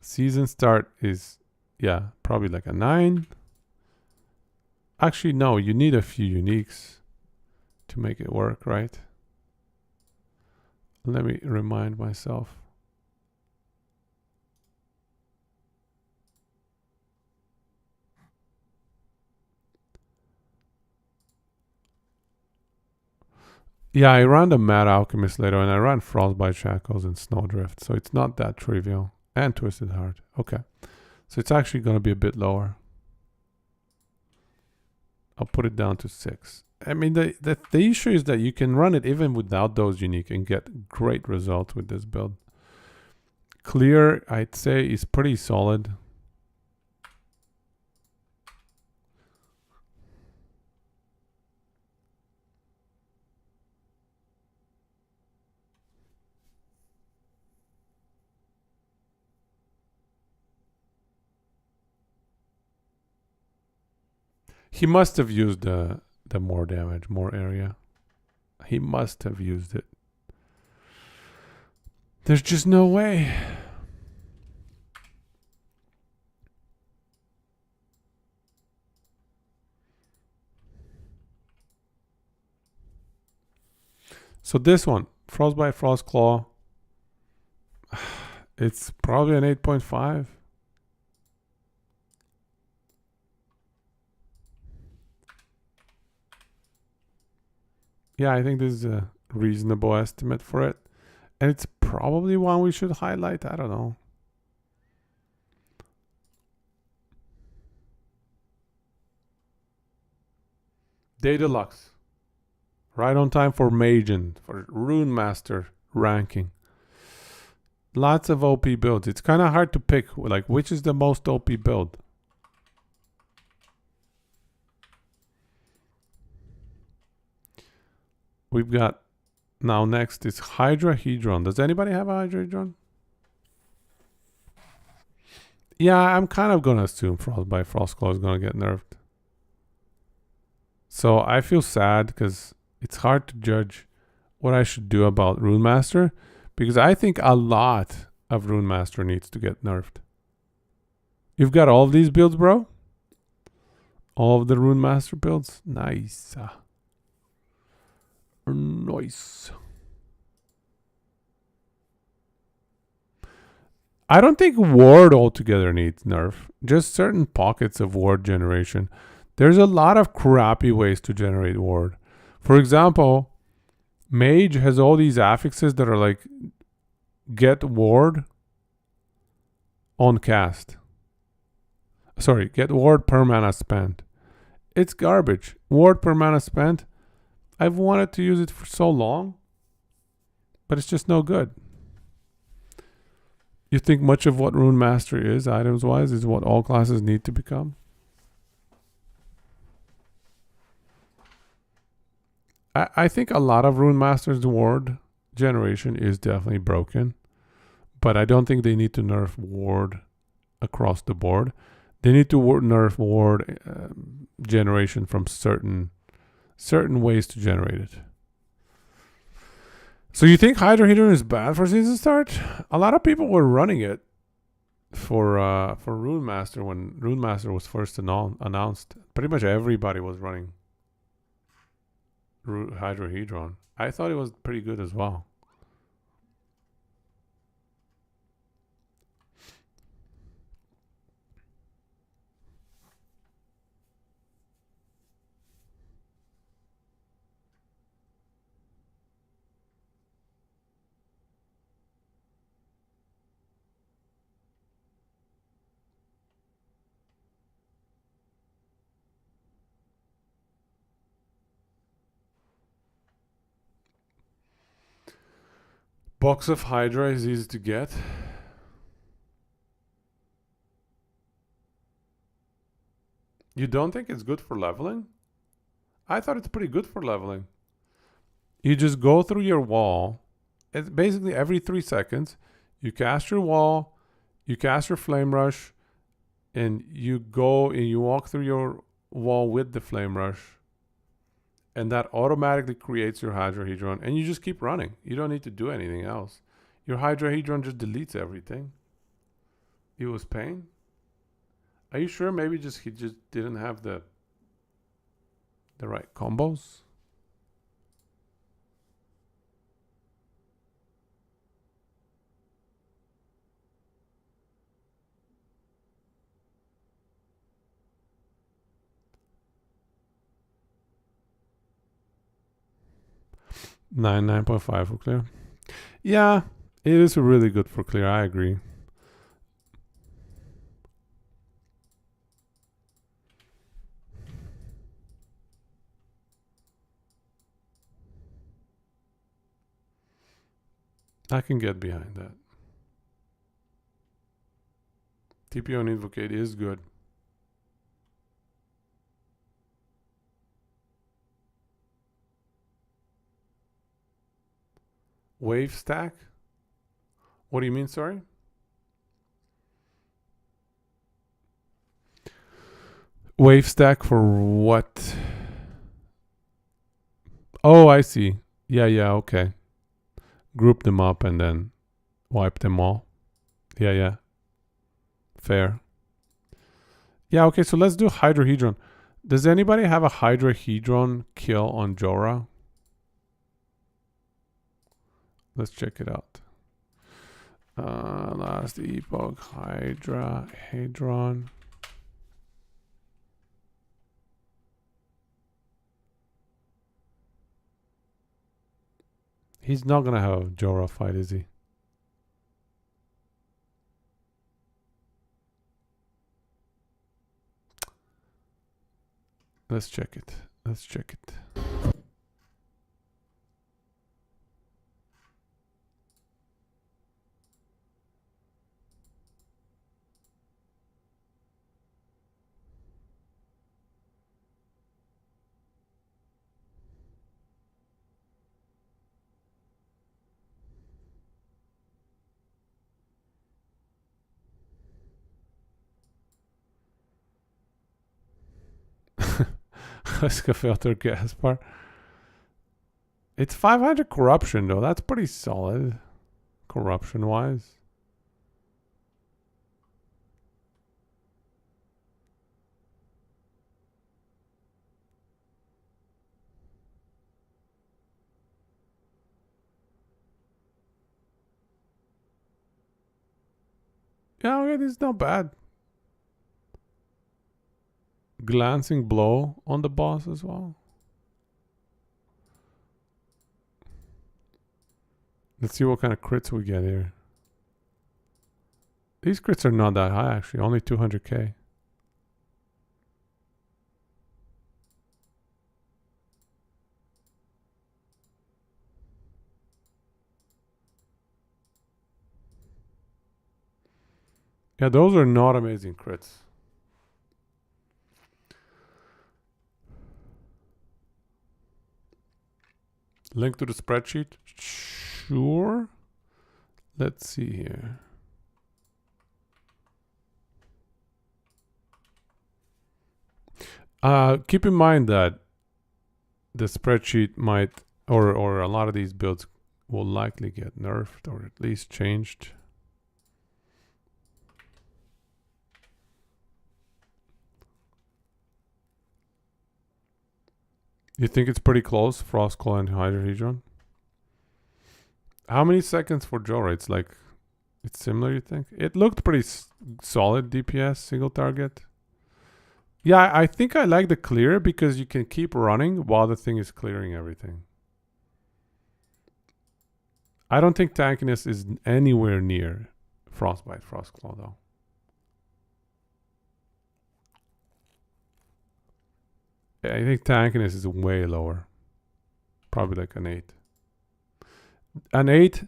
Season start is, yeah, probably like a 9. Actually, no, you need a few uniques to make it work, right? Let me remind myself. Yeah, I ran the Mad Alchemist later, and I ran Frostbite Shackles and Snowdrift, so it's not that trivial. And Twisted Heart. Okay. So it's actually going to be a bit lower. I'll put it down to 6. I mean, the issue is that you can run it even without those unique and get great results with this build. Clear, I'd say, is pretty solid. He must have used the more damage, more area. He must have used it. There's just no way. So this one, Frostbite Frost Claw, it's probably an 8.5. Yeah, I think this is a reasonable estimate for it. And it's probably one we should highlight. I don't know. Day Deluxe. Right on time for Magen, for Rune Master ranking. Lots of OP builds. It's kind of hard to pick, like, which is the most OP build. We've got, now next is Hydra Hedron. Does anybody have a Hydra Hedron? Yeah, I'm kind of going to assume Frostbite Frostclaw is going to get nerfed. So I feel sad because it's hard to judge what I should do about Rune Master, because I think a lot of Rune Master needs to get nerfed. You've got all of these builds, bro? All of the Rune Master builds? Nice. Nice. I don't think ward altogether needs nerf. Just certain pockets of ward generation. There's a lot of crappy ways to generate ward. For example, Mage has all these affixes that are like get ward on cast. Sorry, get ward per mana spent. It's garbage. Ward per mana spent. I've wanted to use it for so long, but it's just no good. You think much of what Rune Master is, items wise, is what all classes need to become? I think a lot of Rune Master's ward generation is definitely broken, but I don't think they need to nerf ward across the board. They need to nerf ward generation from certain ways to generate it. So you think Hydrohedron is bad for season start? A lot of people were running it for Rune Master when Rune Master was first announced. Pretty much everybody was running Hydrohedron. I thought it was pretty good as well. Box of Hydra is easy to get. You don't think it's good for leveling? I thought it's pretty good for leveling. You just go through your wall. It's basically every 3 seconds. You cast your wall, you cast your Flame Rush, and you go and you walk through your wall with the Flame Rush. And that automatically creates your Hydrohedron. And you just keep running. You don't need to do anything else. Your Hydrohedron just deletes everything. It was pain. Are you sure maybe he just didn't have the right combos? Nine 9.5 for clear. Yeah, it is really good for clear. I agree. I can get behind that. TP on Invocate is good. Wave stack? What do you mean, sorry? Wave stack for what? Oh, I see. Yeah, okay. Group them up and then wipe them all. Yeah. Fair. Yeah, okay, so let's do Hydrohedron. Does anybody have a Hydrohedron kill on Jorah? Let's check it out. Last Epoch, Hydrohedron. He's not gonna have a Jorah fight, is he? Let's check it. Filter Gaspar. It's 500 corruption though. That's pretty solid. Corruption wise. Yeah, okay, this is not bad. Glancing blow on the boss as well. Let's see what kind of crits we get here. These crits are not that high actually, only 200k. Yeah, those are not amazing crits. Link to the spreadsheet? Sure. Let's see here. Keep in mind that the spreadsheet might, or a lot of these builds will likely get nerfed or at least changed. You think it's pretty close, Frostclaw and Hydrohedron? How many seconds for Jorah? It's similar, you think? It looked pretty solid DPS, single target. Yeah, I think I like the clear because you can keep running while the thing is clearing everything. I don't think tankiness is anywhere near Frostbite, Frostclaw though. Yeah, I think tankiness is way lower. Probably like an 8. An 8,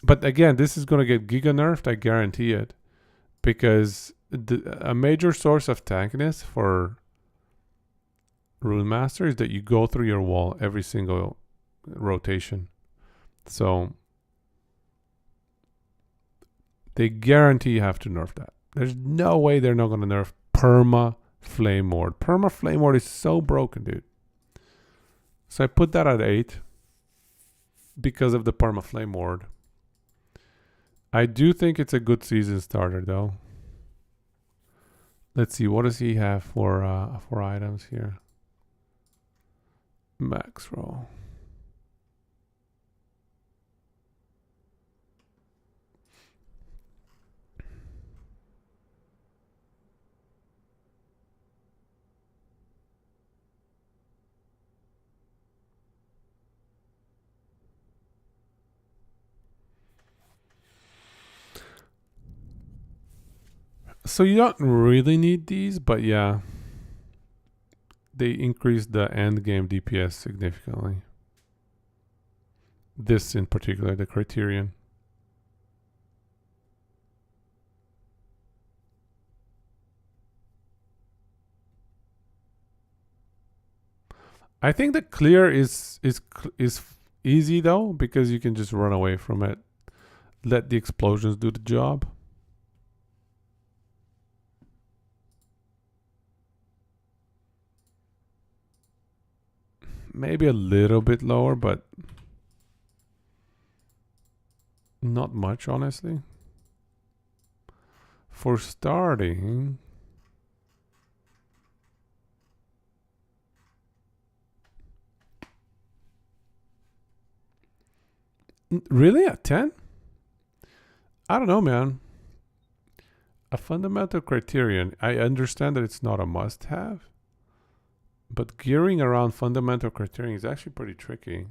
but again, this is going to get giga nerfed, I guarantee it. Because a major source of tankiness for Rune Master is that you go through your wall every single rotation. So they guarantee you have to nerf that. There's no way they're not going to nerf Perma Flame Ward. Perma Flame Ward is so broken, dude. So I put that at 8 because of the Perma Flame Ward. I do think it's a good season starter though. Let's see, what does he have for items here? Max roll. So you don't really need these, but yeah. They increase the end game DPS significantly. This in particular, the Criterion. I think the clear is easy though, because you can just run away from it. Let the explosions do the job. Maybe a little bit lower, but not much, honestly. For starting, really at 10? I don't know, man. A fundamental criterion. I understand that it's not a must-have. But gearing around fundamental criterion is actually pretty tricky.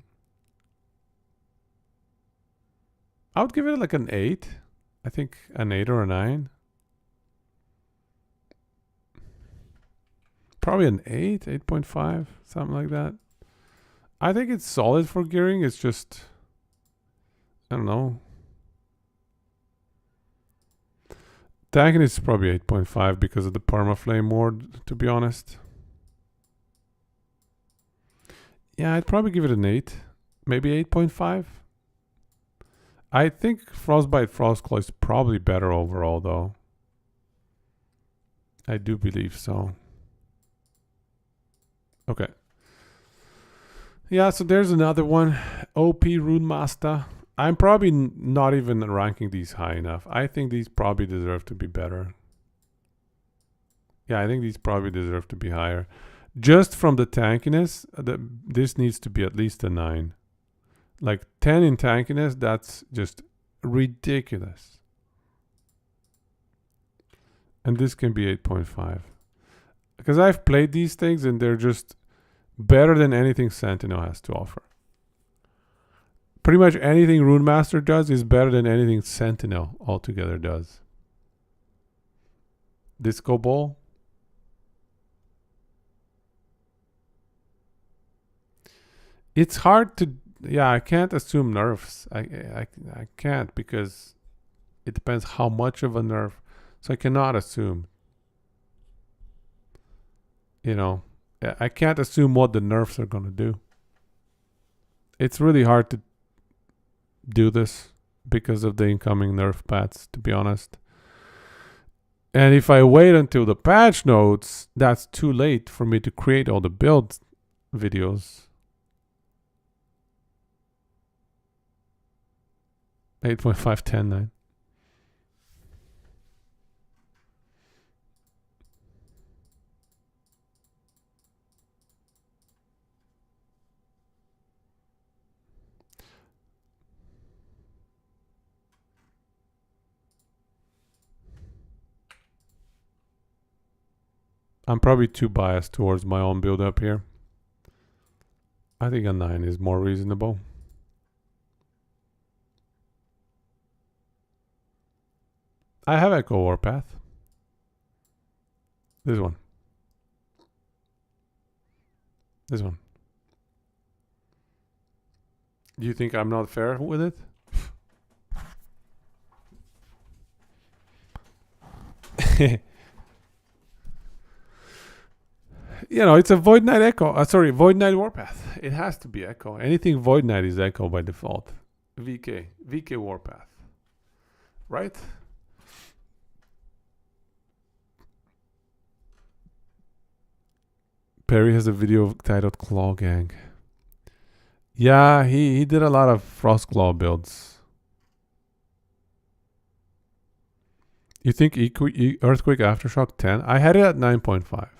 I would give it like an 8. I think an 8 or a 9. Probably an 8, 8.5, something like that. I think it's solid for gearing. It's just, I don't know. Tanking is probably 8.5 because of the Permaflame Ward, to be honest. Yeah, I'd probably give it an 8. Maybe 8.5. I think Frostbite Frostclaw is probably better overall, though. I do believe so. Okay. Yeah, so there's another one. OP Rune Master. I'm probably not even ranking these high enough. I think these probably deserve to be better. Yeah, I think these probably deserve to be higher. Just from the tankiness, this needs to be at least a 9. Like 10 in tankiness, that's just ridiculous. And this can be 8.5. Because I've played these things and they're just better than anything Sentinel has to offer. Pretty much anything Rune Master does is better than anything Sentinel altogether does. Disco Ball. It's hard to, yeah, I can't assume nerfs. I can't, because it depends how much of a nerf. So I cannot assume. You know, I can't assume what the nerfs are going to do. It's really hard to do this because of the incoming nerf patches, to be honest. And if I wait until the patch notes, that's too late for me to create all the build videos. 8.510.9. I'm probably too biased towards my own build up here. I think a 9 is more reasonable. I have Echo Warpath. This one. This one. Do you think I'm not fair with it? You know, it's a Void Knight Echo. Sorry, Void Knight Warpath. It has to be Echo. Anything Void Knight is Echo by default. VK Warpath. Right? Perry has a video titled Claw Gang. Yeah, he did a lot of Frostclaw builds. You think Earthquake Aftershock 10? I had it at 9.5.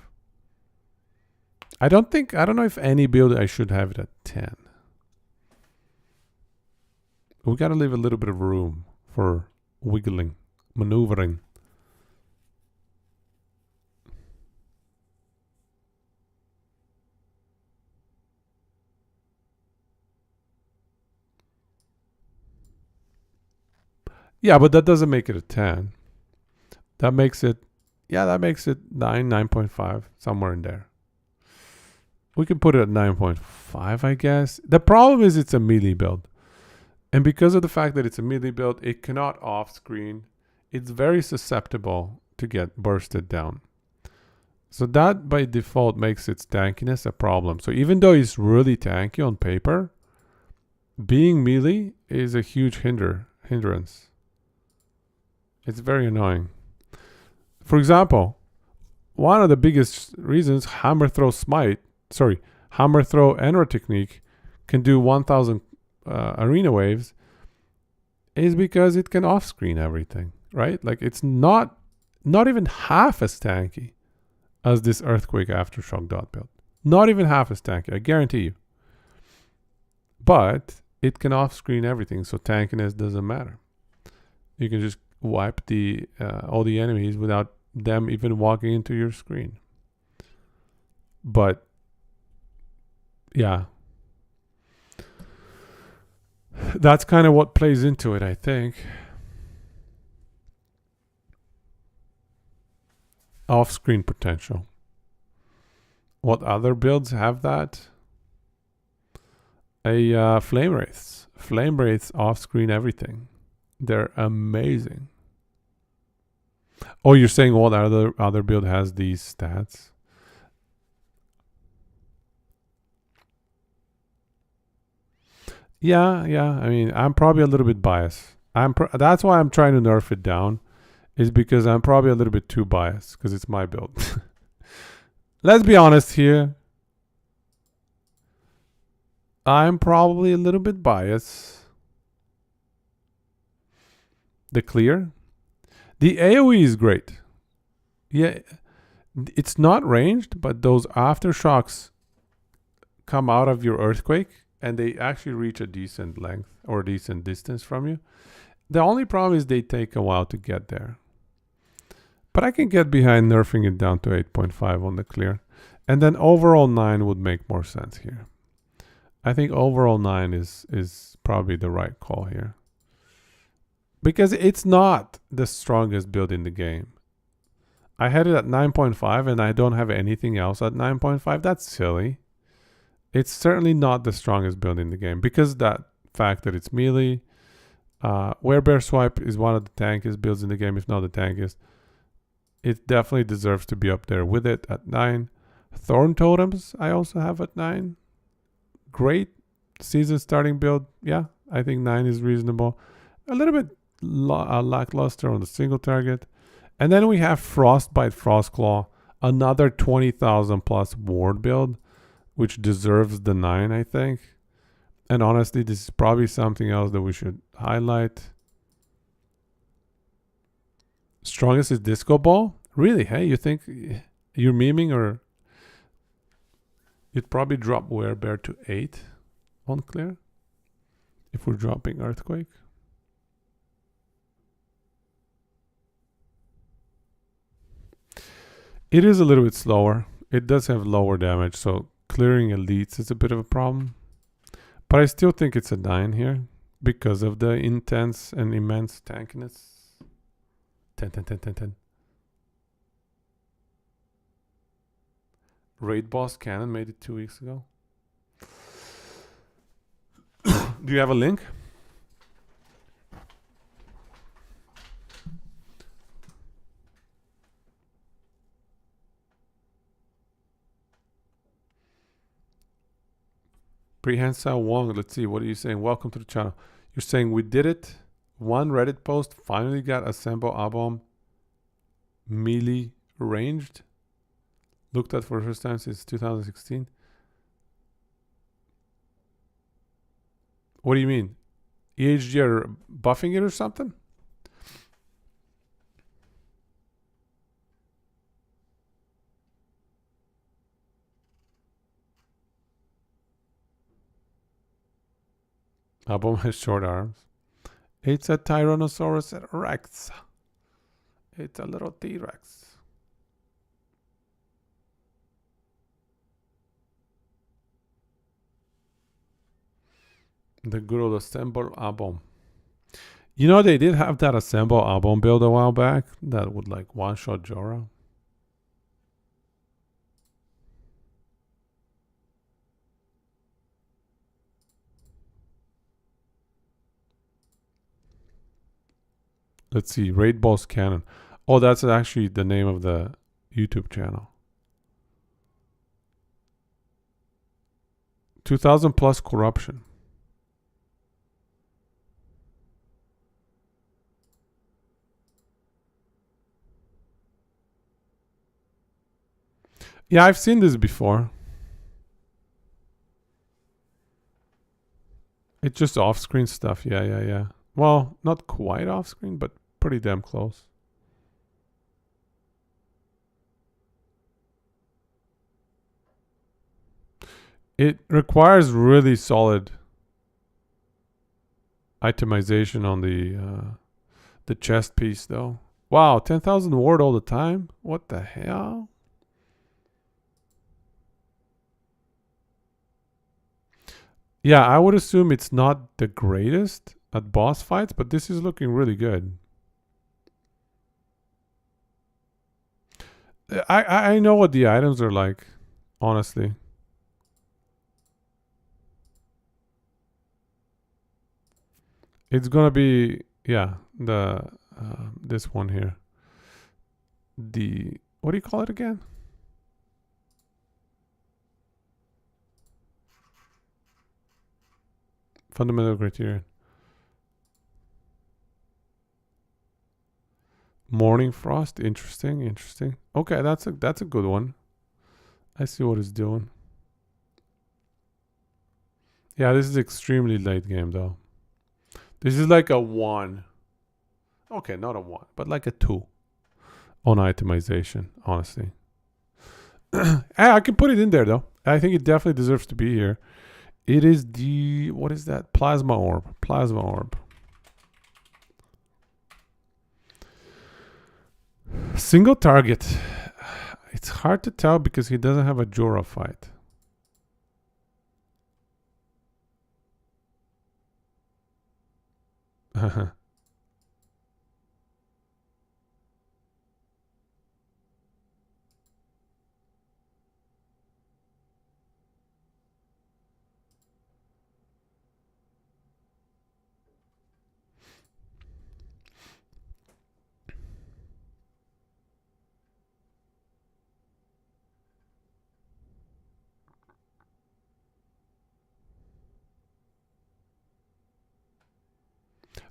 I don't know if any build I should have it at 10. We gotta leave a little bit of room for wiggling, maneuvering. Yeah, but that doesn't make it a 10. That makes it, yeah, that makes it 9, 9.5, somewhere in there. We can put it at 9.5, I guess. The problem is it's a melee build. And because of the fact that it's a melee build, it cannot off-screen. It's very susceptible to get bursted down. So that by default makes its tankiness a problem. So even though it's really tanky on paper, being melee is a huge hindrance. It's very annoying. For example, one of the biggest reasons Hammer Throw Enra Technique can do 1000 arena waves is because it can off-screen everything, right? Like it's not even half as tanky as this Earthquake Aftershock dot build. Not even half as tanky, I guarantee you. But it can off-screen everything, so tankiness doesn't matter. You can just wipe all the enemies without them even walking into your screen. But yeah, that's kind of what plays into it, I think. Off-screen potential. What other builds have that? Flame Wraiths. Flame Wraiths off-screen everything. They're amazing. Oh, you're saying what other build has these stats? Yeah. I mean, I'm probably a little bit biased. That's why I'm trying to nerf it down, is because I'm probably a little bit too biased because it's my build. Let's be honest here. I'm probably a little bit biased. The clear. The AoE is great. Yeah, it's not ranged, but those aftershocks come out of your earthquake and they actually reach a decent length or a decent distance from you. The only problem is they take a while to get there. But I can get behind nerfing it down to 8.5 on the clear. And then overall 9 would make more sense here. I think overall 9 is probably the right call here. Because it's not the strongest build in the game. I had it at 9.5 and I don't have anything else at 9.5. That's silly. It's certainly not the strongest build in the game because that fact that it's melee. Werebear Swipe is one of the tankiest builds in the game, if not the tankiest. It definitely deserves to be up there with it at 9. Thorn Totems I also have at 9. Great season starting build. Yeah, I think 9 is reasonable. A little bit lackluster on the single target. And then we have Frostbite Frostclaw, another 20,000 plus ward build, which deserves the 9, I think. And honestly, this is probably something else that we should highlight. Strongest is Disco Ball? Really? Hey, you think you're memeing, or you'd probably drop Werebear to 8 on clear if we're dropping Earthquake. It is a little bit slower. It does have lower damage, so clearing elites is a bit of a problem. But I still think it's a 9 here because of the intense and immense tankiness. 10, 10, 10, 10, 10. Raid Boss Cannon made it 2 weeks ago. Do you have a link? Prehensile Wong, let's see, what are you saying? Welcome to the channel. You're saying we did it. One Reddit post finally got Assemble Abom melee ranged. Looked at for the first time since 2016. What do you mean? EHG are buffing it or something? Abom has short arms. It's a Tyrannosaurus Rex. It's a little T-Rex. The good old Assemble Abom. You know, they did have that Assemble Abom build a while back that would like one-shot Jorah. Let's see, Raid Boss Cannon. Oh, that's actually the name of the YouTube channel. 2,000 plus corruption. Yeah, I've seen this before. It's just off-screen stuff. Yeah. Well, not quite off-screen, but pretty damn close. It requires really solid itemization on the chest piece, though. Wow, 10,000 ward all the time? What the hell? Yeah, I would assume it's not the greatest at boss fights, but this is looking really good. I know what the items are like, honestly. It's gonna be, yeah, the this one here. The, what do you call it again? Fundamental criterion. Morning Frost, interesting. Okay, that's a good one. I see what it's doing. Yeah, this is extremely late game though. This is like a 1. Okay, not a 1, but like a 2 on itemization, honestly. I can put it in there though. I think it definitely deserves to be here. It is the, what is that? Plasma Orb. Single target. It's hard to tell because he doesn't have a Jorah fight.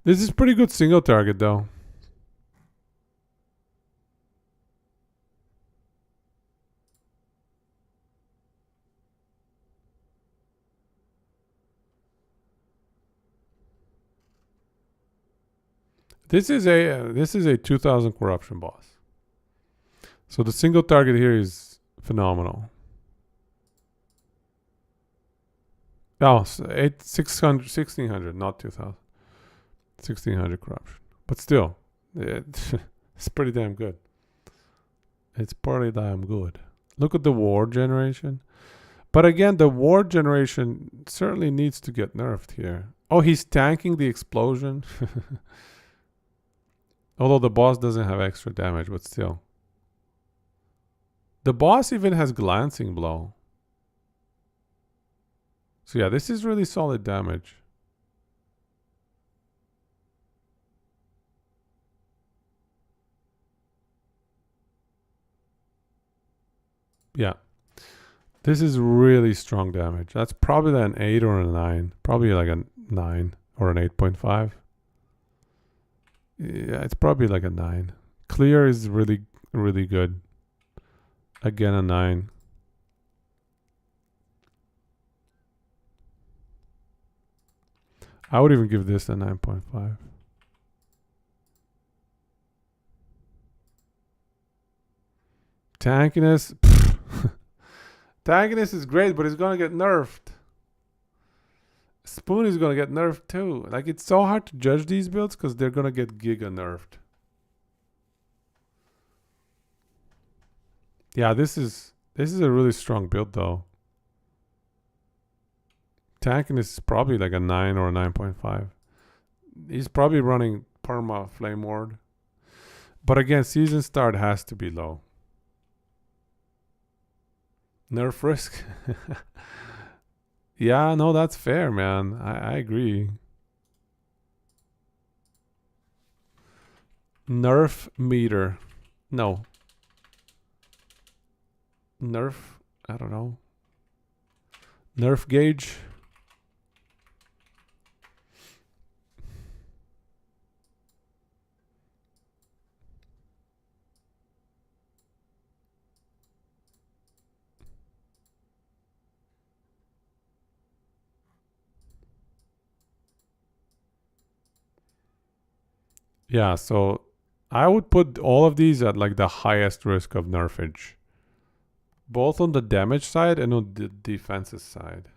This is pretty good single target though. This is a 2000 corruption boss. So the single target here is phenomenal. Oh, 600, 1600, not 2000. 1600 corruption. But still, it's pretty damn good. It's pretty damn good. Look at the war generation. But again, the war generation certainly needs to get nerfed here. Oh, he's tanking the explosion. Although the boss doesn't have extra damage, but still. The boss even has glancing blow. So yeah, this is really solid damage. Yeah. This is really strong damage. That's probably an 8 or a 9. Probably like a 9 or an 8.5. Yeah, it's probably like a 9. Clear is really, really good. Again, a 9. I would even give this a 9.5. Tankiness. Tankiness is great, but it's going to get nerfed. Spoon is going to get nerfed too. Like, it's so hard to judge these builds because they're going to get giga nerfed. Yeah, this is a really strong build though. Tankiness is probably like a 9 or a 9.5. He's probably running Perma Flame Ward. But again, season start has to be low. Nerf risk. Yeah, no, that's fair, man. I agree. Nerf meter. No. Nerf, I don't know. Nerf gauge. Yeah, so I would put all of these at like the highest risk of nerfage. Both on the damage side and on the defensive side.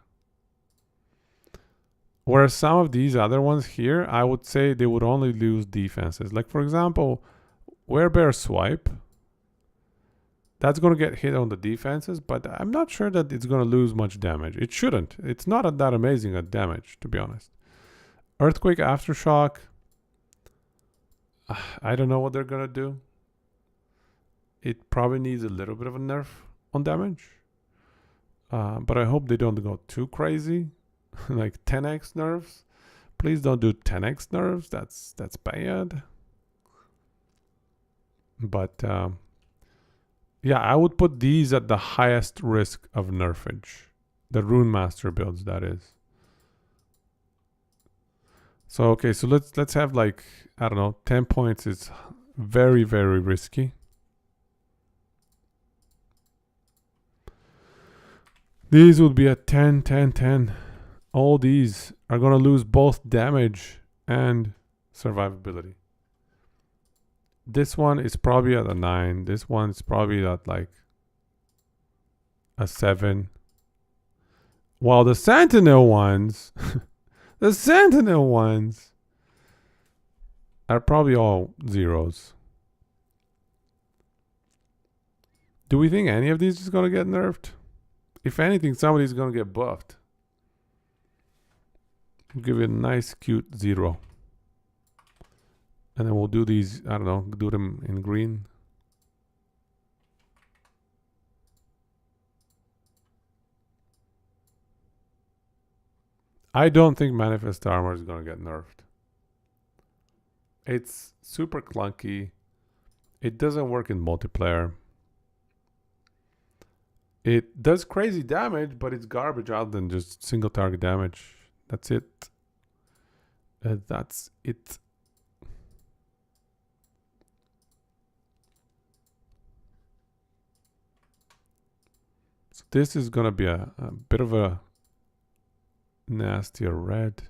Whereas some of these other ones here, I would say they would only lose defenses. Like for example, Werebear Swipe. That's going to get hit on the defenses, but I'm not sure that it's going to lose much damage. It shouldn't. It's not that amazing at damage, to be honest. Earthquake Aftershock. I don't know what they're going to do. It probably needs a little bit of a nerf on damage. But I hope they don't go too crazy. Like 10x nerfs. Please don't do 10x nerfs. That's bad. But yeah, I would put these at the highest risk of nerfage. The Rune Master builds, that is. So okay, so let's have like, I don't know, 10 points is very, very risky. These would be a 10, 10, 10. All these are going to lose both damage and survivability. This one is probably at a 9. This one's probably at like a 7. While the Sentinel ones, the Sentinel ones are probably all zeros. Do we think any of these is gonna get nerfed? If anything, somebody's gonna get buffed. We'll give it a nice, cute 0. And then we'll do these, I don't know, do them in green. I don't think Manifest Armor is gonna get nerfed. It's super clunky. It doesn't work in multiplayer. It does crazy damage, but it's garbage other than just single target damage. That's it. That's it. So this is gonna be a bit of a nastier red.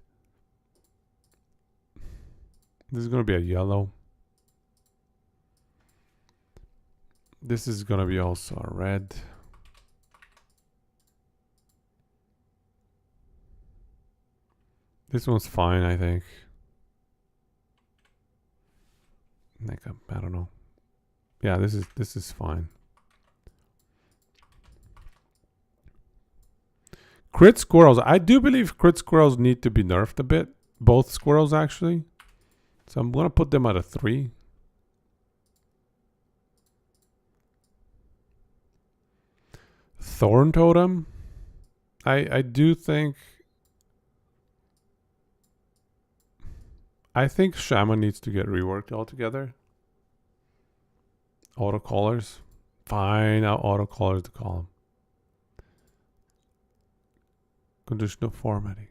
This is gonna be a yellow. This is gonna be also a red. This one's fine, I think. Like I don't know. Yeah, this is fine. Crit squirrels. I do believe crit squirrels need to be nerfed a bit. Both squirrels actually. So I'm gonna put them at a 3. Thorn totem. I do think. I think Shaman needs to get reworked altogether. Autocallers. Fine, I'll autocallers the column. Conditional formatting.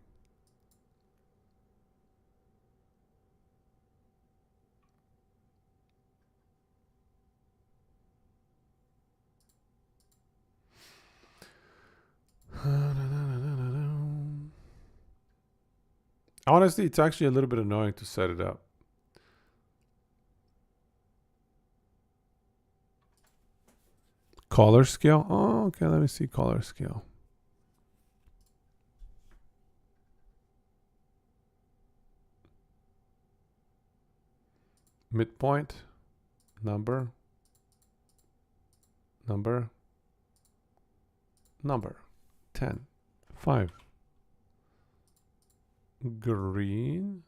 Honestly, it's actually a little bit annoying to set it up. Color scale. Oh, okay. Let me see color scale. Midpoint. Number. 10. 5. Green.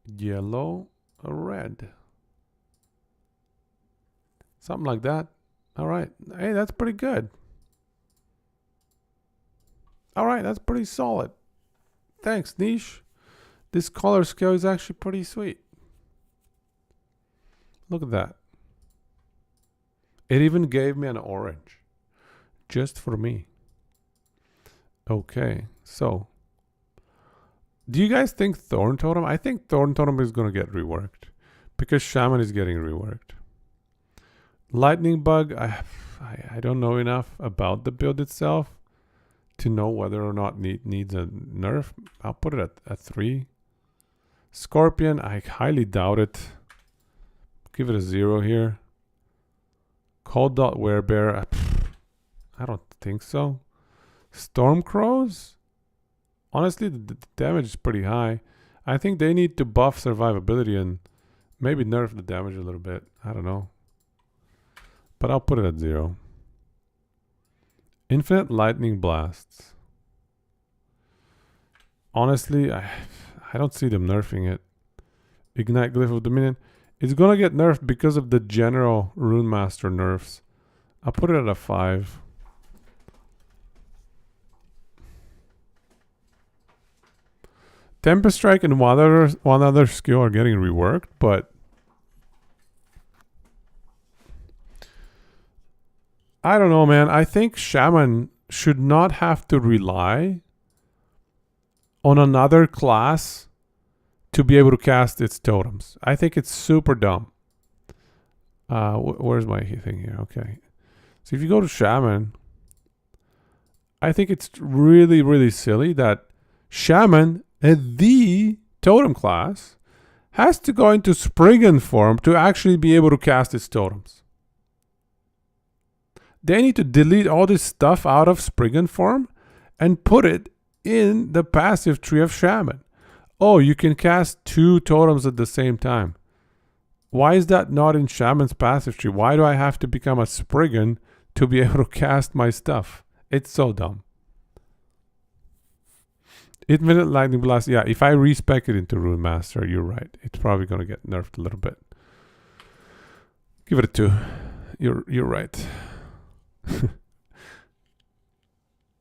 Yellow. Red. Something like that. All right. Hey, that's pretty good. All right, that's pretty solid. Thanks, Niche. This color scale is actually pretty sweet. Look at that. It even gave me an orange. Just for me. Okay, so. Do you guys think Thorn Totem? I think Thorn Totem is going to get reworked. Because Shaman is getting reworked. Lightning Bug, I don't know enough about the build itself to know whether or not needs a nerf. I'll put it at 3. Scorpion, I highly doubt it. Give it a 0 here. Cold Dot Werebear, I don't think so. Storm Crows? Honestly, the damage is pretty high. I think they need to buff survivability and maybe nerf the damage a little bit. I don't know. But I'll put it at 0. Infinite Lightning Blasts. Honestly, I don't see them nerfing it. Ignite Glyph of Dominion. It's gonna get nerfed because of the general Rune Master nerfs. I'll put it at a 5. Tempest Strike and one other skill are getting reworked, but I don't know, man. I think Shaman should not have to rely on another class to be able to cast its totems. I think it's super dumb. Where's my thing here? Okay. So if you go to Shaman, I think it's really, really silly that Shaman, the totem class, has to go into Spriggan form to actually be able to cast its totems. They need to delete all this stuff out of Spriggan form and put it in the passive tree of Shaman. Oh, you can cast 2 totems at the same time. Why is that not in Shaman's passive tree? Why do I have to become a Spriggan to be able to cast my stuff? It's so dumb. Infinite Lightning Blast. Yeah, if I respec it into Rune Master, you're right. It's probably going to get nerfed a little bit. Give it a 2. You're right.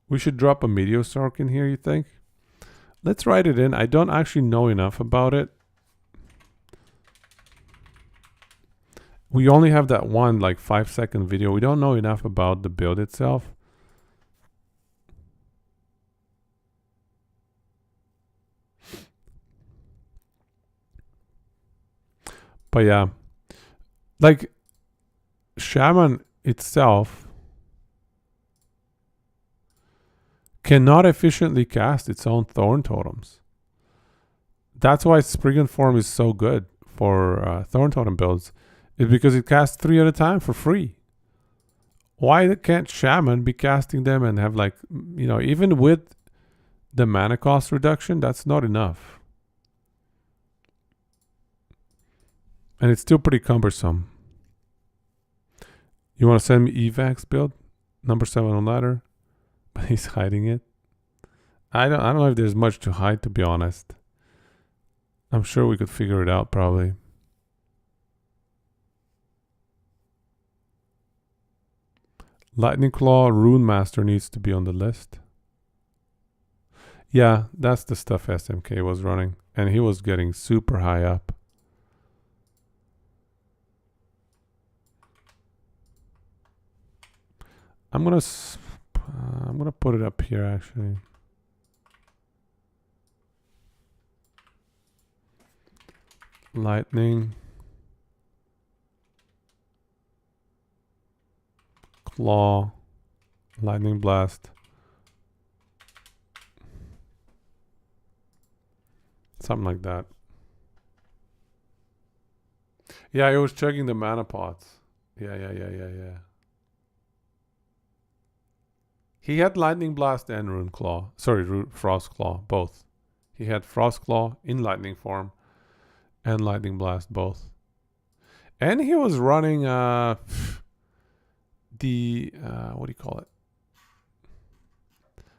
We should drop a Meteosark in here, you think? Let's write it in. I don't actually know enough about it. We only have that one like 5-second video. We don't know enough about the build itself. But yeah, like Shaman itself cannot efficiently cast its own Thorn Totems. That's why Spriggan form is so good for Thorn Totem builds, is because it casts 3 at a time for free. Why can't Shaman be casting them and have like, you know, even with the mana cost reduction, that's not enough. And it's still pretty cumbersome. You want to send me Evax build? Number 7 on ladder. But he's hiding it. I don't know if there's much to hide, to be honest. I'm sure we could figure it out probably. Lightning Claw, Rune Master needs to be on the list. Yeah, that's the stuff SMK was running. And he was getting super high up. I'm gonna put it up here actually. Lightning Claw, Lightning Blast. Something like that. Yeah, I was checking the mana pots. Yeah. He had Lightning Blast and Rune Claw. Sorry, Frost Claw, both. He had Frost Claw in Lightning form and Lightning Blast both. And he was running the what do you call it?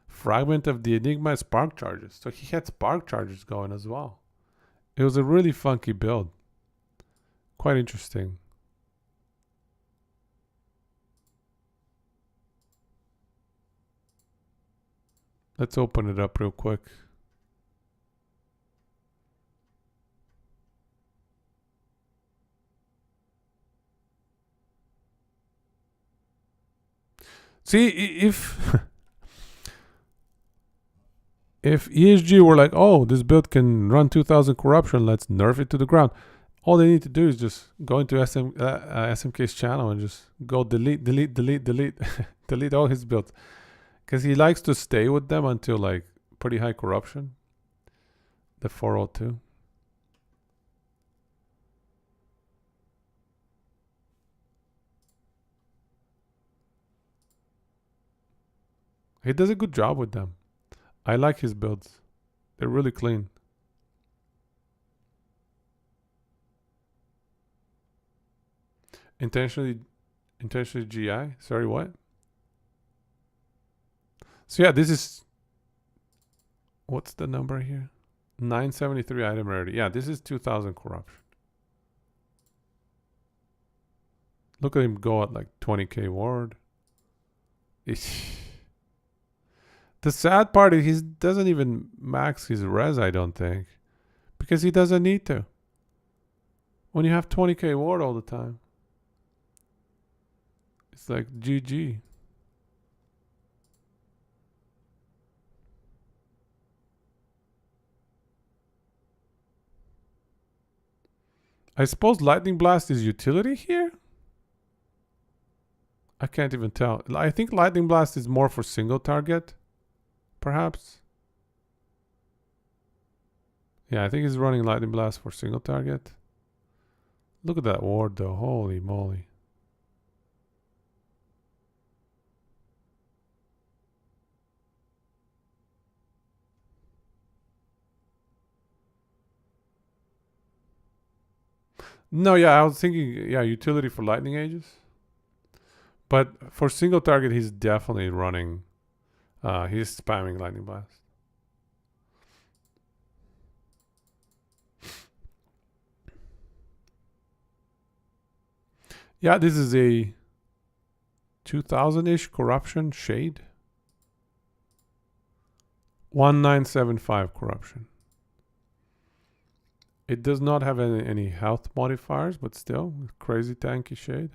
Fragment of the Enigma Spark Charges. So he had Spark Charges going as well. It was a really funky build. Quite interesting. Let's open it up real quick. See, if if ESG were like, oh, this build can run 2000 corruption, let's nerf it to the ground. All they need to do is just go into SMK's channel and just go delete delete all his builds. Because he likes to stay with them until like pretty high corruption. The 402. He does a good job with them. I like his builds. They're really clean. Intentionally GI? Sorry, what? So yeah, this is... What's the number here? 973 item rarity. Yeah, this is 2000 corruption. Look at him go at like 20k ward. The sad part is he doesn't even max his res, I don't think. Because he doesn't need to. When you have 20k ward all the time. It's like GG. I suppose Lightning Blast is utility here? I can't even tell. I think Lightning Blast is more for single target. Perhaps. Yeah, I think he's running Lightning Blast for single target. Look at that ward though. Holy moly. No, yeah, I was thinking, yeah, utility for lightning ages. But for single target, he's definitely running. He's spamming lightning blast. Yeah, this is a 2000-ish corruption shade. 1975 corruption. It does not have any health modifiers, but still, crazy tanky shade.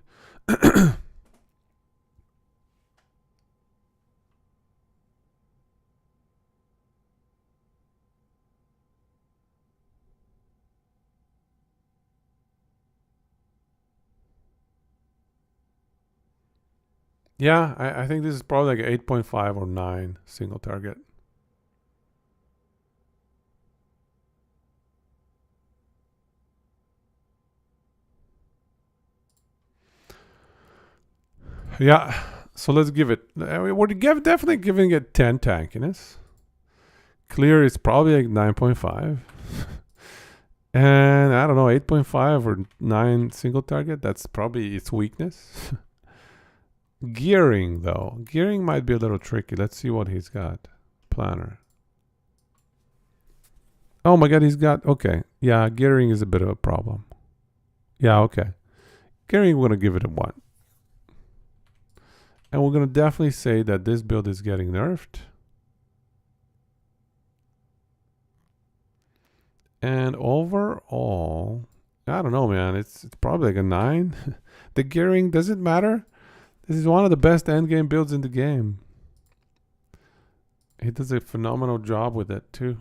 Yeah, I think this is probably like 8.5 or 9 single target. Yeah, so let's give it. We're definitely giving it 10 tankiness. Clear is probably like 9.5. And I don't know, 8.5 or 9 single target. That's probably its weakness. Gearing, though. Gearing might be a little tricky. Let's see what he's got. Planner. Oh my god, he's got... Okay. Yeah, gearing is a bit of a problem. Yeah, okay. Gearing, we're going to give it a 1. And we're going to definitely say that this build is getting nerfed. And overall, I don't know, man. It's probably like a 9. The gearing, does it matter? This is one of the best endgame builds in the game. He does a phenomenal job with it, too.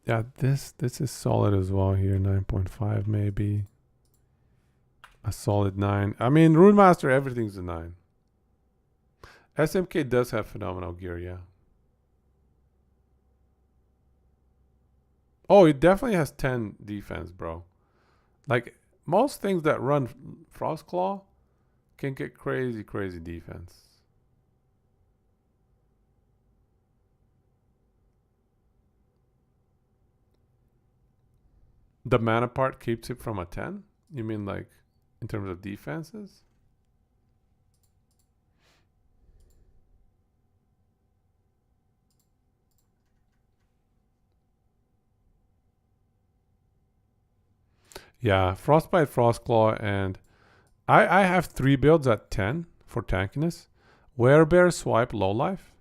Yeah, this is solid as well here. 9.5 maybe. A solid 9. I mean, Rune Master, everything's a 9. SMK does have phenomenal gear, yeah. Oh, it definitely has 10 defense, bro. Like, most things that run Frostclaw can get crazy, crazy defense. The mana part keeps it from a 10? You mean like in terms of defenses? Yeah, Frostbite, Frostclaw, and I have 3 builds at 10 for tankiness. Werebear, Swipe, Low Life.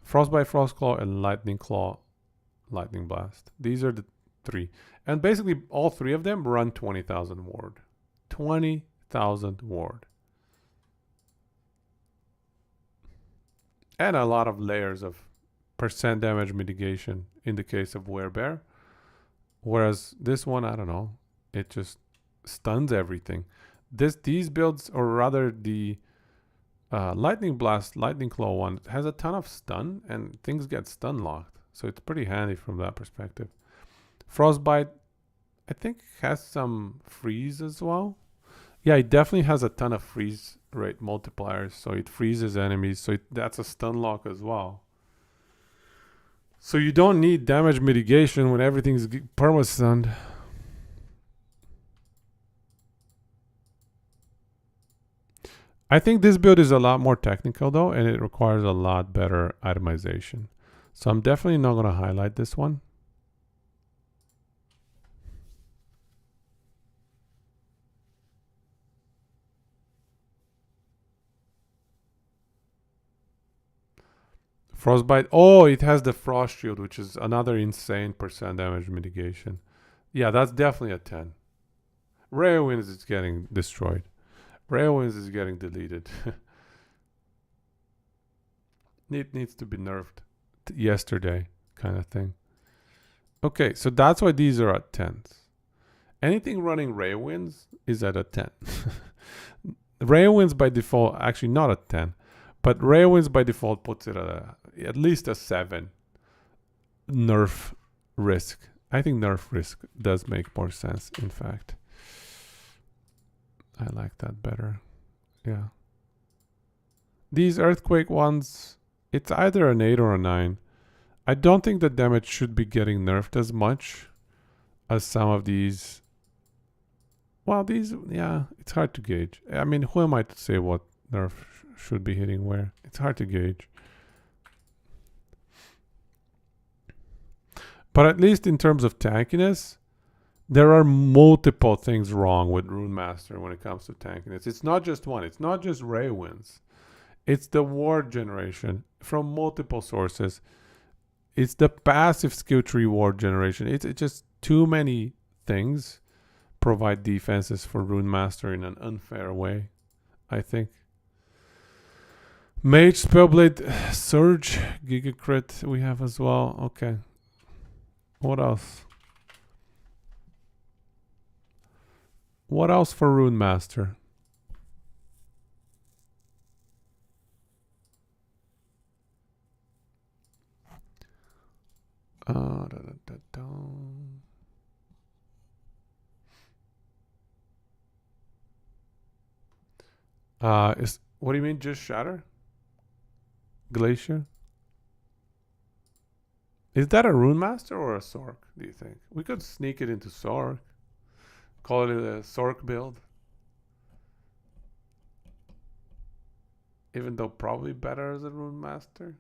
Frostbite, Frostclaw, and Lightning Claw, Lightning Blast. These are the 3. And basically all 3 of them run 20,000 ward. 20,000 ward. And a lot of layers of percent damage mitigation in the case of Werebear. Whereas this one, I don't know, it just stuns everything. These builds, or rather the Lightning Blast, Lightning Claw one, has a ton of stun and things get stun locked. So it's pretty handy from that perspective. Frostbite, I think, has some freeze as well. Yeah, it definitely has a ton of freeze rate multipliers. So it freezes enemies. So that's a stun lock as well. So you don't need damage mitigation when everything's perma-stunned. I think this build is a lot more technical though, and it requires a lot better itemization. So I'm definitely not going to highlight this one. Frostbite. Oh, it has the Frost Shield, which is another insane percent damage mitigation. Yeah, that's definitely a 10. Rare Winds is getting destroyed. Rare Winds is getting deleted. It needs to be nerfed yesterday, kind of thing. Okay, so that's why these are at 10s. Anything running Rare Winds is at a 10. Rare Winds by default, actually not a 10, but Rare Winds by default puts it at least a 7 nerf risk. I think nerf risk does make more sense, in fact. I like that better. Yeah. These earthquake ones, it's either an 8 or a 9. I don't think the damage should be getting nerfed as much as some of these. Well, these, yeah, it's hard to gauge. I mean, who am I to say what nerf should be hitting where? It's hard to gauge. But at least in terms of tankiness, there are multiple things wrong with Rune Master when it comes to tankiness. It's not just one. It's not just Ray wins. It's the ward generation from multiple sources. It's the passive skill tree ward generation. It's just too many things provide defenses for Rune Master in an unfair way, I think. Mage, Spellblade, Surge, Giga Crit we have as well. Okay. What else? What else for Rune Master? Da, da, da, da. What do you mean, just Shatter? Glacier? Is that a Rune Master or a Sork, do you think? We could sneak it into Sork. Call it a Sork build. Even though probably better as a Rune Master.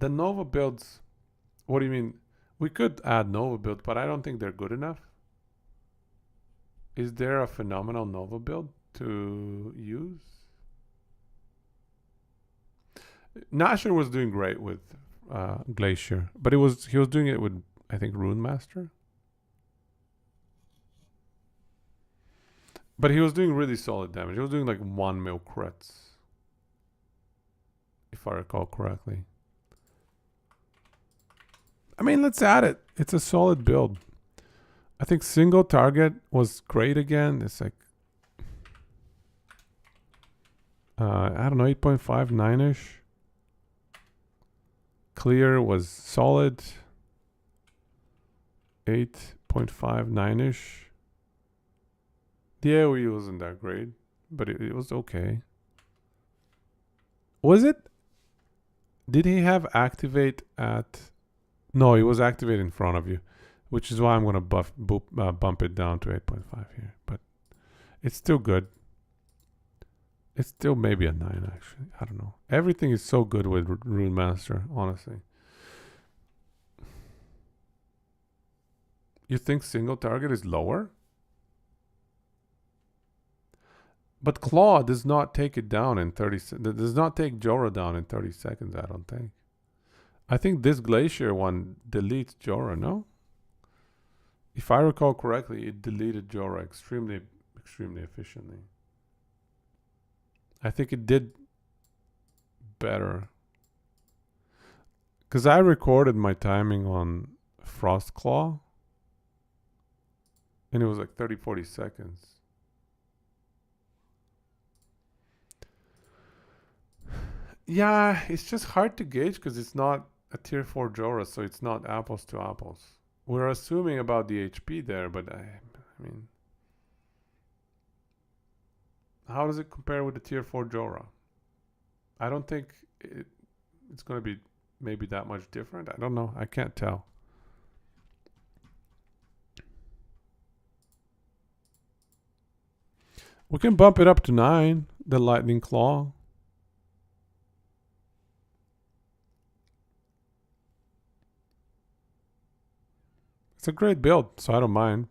The Nova builds, what do you mean? We could add Nova build, but I don't think they're good enough. Is there a phenomenal Nova build to use? Nasher was doing great with Glacier, but he was doing it with, I think, Rune Master. But he was doing really solid damage. He was doing like 1 mil crits, if I recall correctly. I mean, let's add it. It's a solid build. I think single target was great again. It's like, I don't know, 8.5, 9-ish. Clear was solid. 8.5, 9-ish. The AoE wasn't that great, but it was okay. Was it? Did he have activate at... No, he was activate in front of you, which is why I'm going to bump it down to 8.5 here. But it's still good. It's still maybe a 9, actually. I don't know. Everything is so good with Rune Master, honestly. You think single target is lower? But Claw does not take it down in 30 seconds. Does not take Jorah down in 30 seconds, I don't think. I think this Glacier one deletes Jorah, no? If I recall correctly, it deleted Jorah extremely efficiently. I think it did better. Because I recorded my timing on Frostclaw. And it was like 30, 40 seconds. Yeah, it's just hard to gauge because it's not a tier 4 Jorah, so it's not apples to apples. We're assuming about the HP there, but I mean... How does it compare with the tier 4 Jorah? I don't think it's going to be maybe that much different. I don't know. I can't tell. We can bump it up to 9, the Lightning Claw. It's a great build, so I don't mind.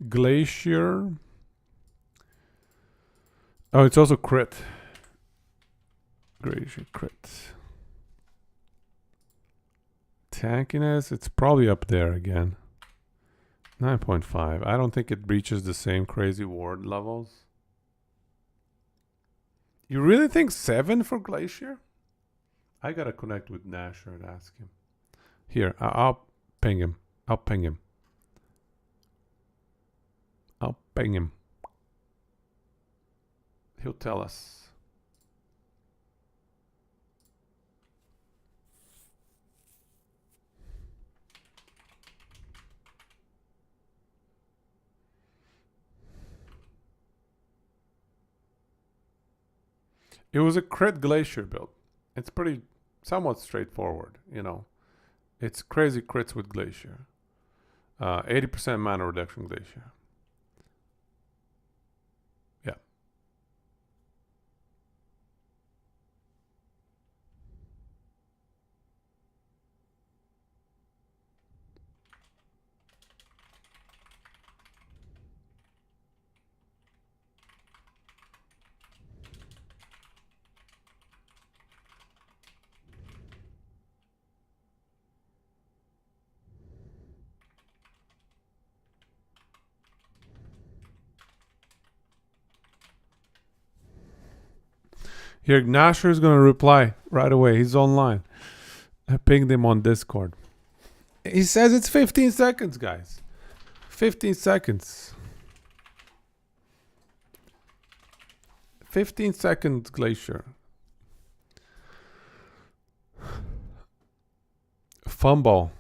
Glacier. Oh, it's also crit. Glacier crit. Tankiness, it's probably up there again. 9.5. I don't think it reaches the same crazy ward levels. You really think 7 for Glacier? I gotta connect with Nasher and ask him. Here, I'll ping him. I'll ping him. I'll ping him. He'll tell us. It was a crit Glacier build. It's pretty somewhat straightforward, you know. It's crazy crits with Glacier. 80% mana reduction Glacier. Yeah. Here, Nasher is going to reply right away. He's online. I pinged him on Discord. He says it's 15 seconds, guys. 15 seconds. 15 seconds, Glacier. Fumble.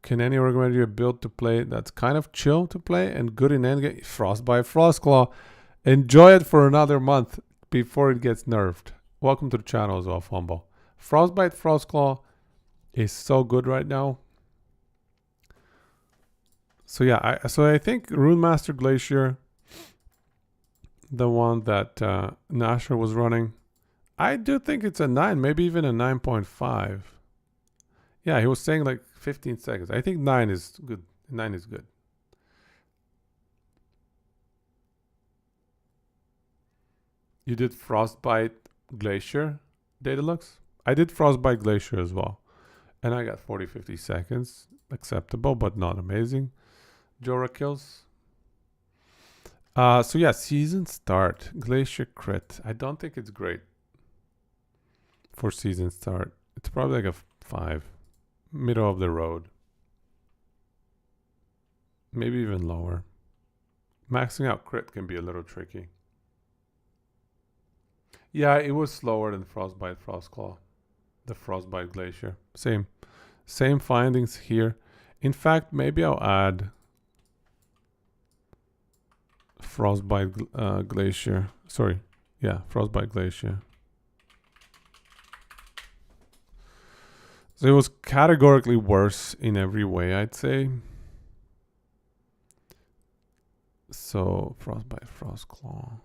Can any recommend you a build to play that's kind of chill to play and good in endgame? Frostbite, Frostclaw. Enjoy it for another month before it gets nerfed. Welcome to the channel as well, Fumble. Frostbite, Frostclaw is so good right now. So yeah, I think Runemaster Glacier, the one that Nasher was running, I do think it's a 9, maybe even a 9.5. Yeah, he was saying like 15 seconds. I think 9 is good. 9 is good. You did Frostbite Glacier, Daedalux? I did Frostbite Glacier as well. And I got 40-50 seconds. Acceptable, but not amazing. Jorah kills. So yeah, season start. Glacier crit. I don't think it's great for season start. It's probably like a 5. Middle of the road. Maybe even lower. Maxing out crit can be a little tricky. Yeah, it was slower than Frostbite Frostclaw. The Frostbite Glacier. Same findings here. In fact, maybe I'll add Frostbite Glacier. Sorry. Yeah, Frostbite Glacier. So it was categorically worse in every way, I'd say. So Frostbite Frostclaw.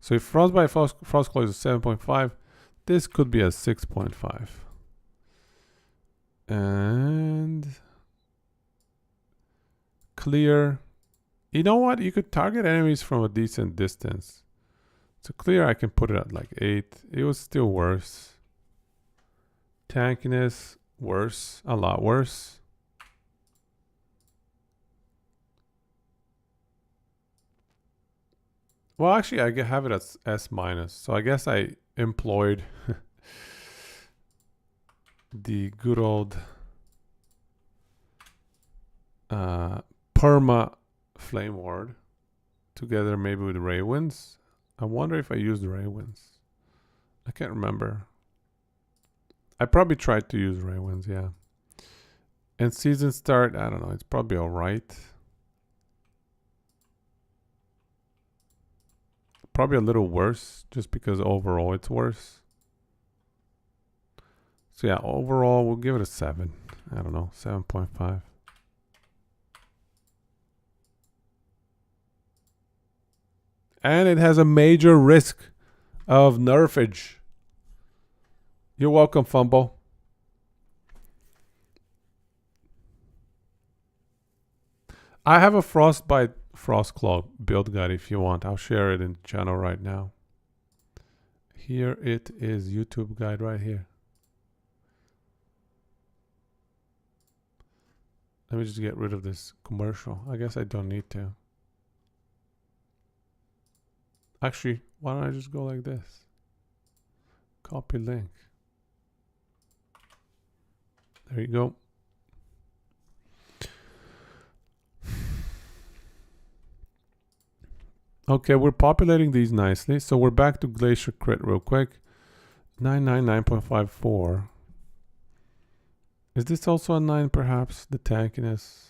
So if Frostbite Frostclaw is a 7.5, this could be a 6.5. And clear. You know what? You could target enemies from a decent distance. So clear, I can put it at like 8. It was still worse. Tankiness, worse. A lot worse. Well, actually, I have it as S-. So I guess I employed the good old Perma Flame Ward together maybe with Raywinds. I wonder if I used Raywinds. I can't remember. I probably tried to use Raywinds, yeah. And season start, I don't know. It's probably alright. Probably a little worse just because overall it's worse. So yeah, overall we'll give it a 7. I don't know, 7.5. And it has a major risk of nerfage. You're welcome, Fumble. I have a Frostbite Frostclaw build guide if you want. I'll share it in the channel right now. Here it is, YouTube guide right here. Let me just get rid of this commercial. I guess I don't need to. Actually, why don't I just go like this? Copy link. There you go. Okay, we're populating these nicely. So we're back to Glacier Crit real quick. 999.54. Is this also a 9 perhaps? The tankiness.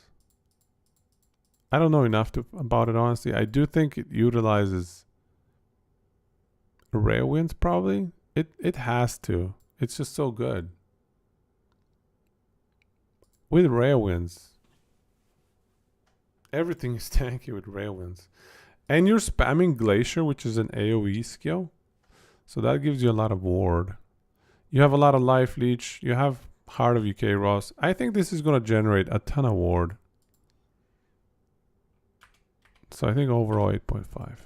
I don't know enough about it honestly. I do think it utilizes Railwinds probably. It has to. It's just so good. With Railwinds. Everything is tanky with Railwinds. And you're spamming Glacier, which is an AoE skill. So that gives you a lot of ward. You have a lot of life leech. You have Heart of UK Ross. I think this is going to generate a ton of ward. So I think overall 8.5.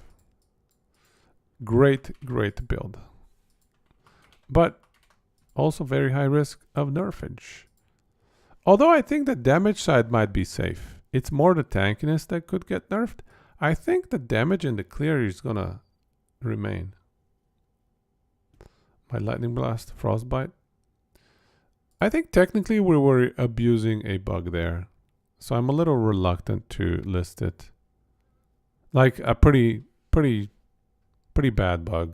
Great build. But also very high risk of nerfage. Although I think the damage side might be safe. It's more the tankiness that could get nerfed. I think the damage and the clear is gonna remain. My lightning blast, frostbite. I think technically we were abusing a bug there. So I'm a little reluctant to list it. Like a pretty bad bug.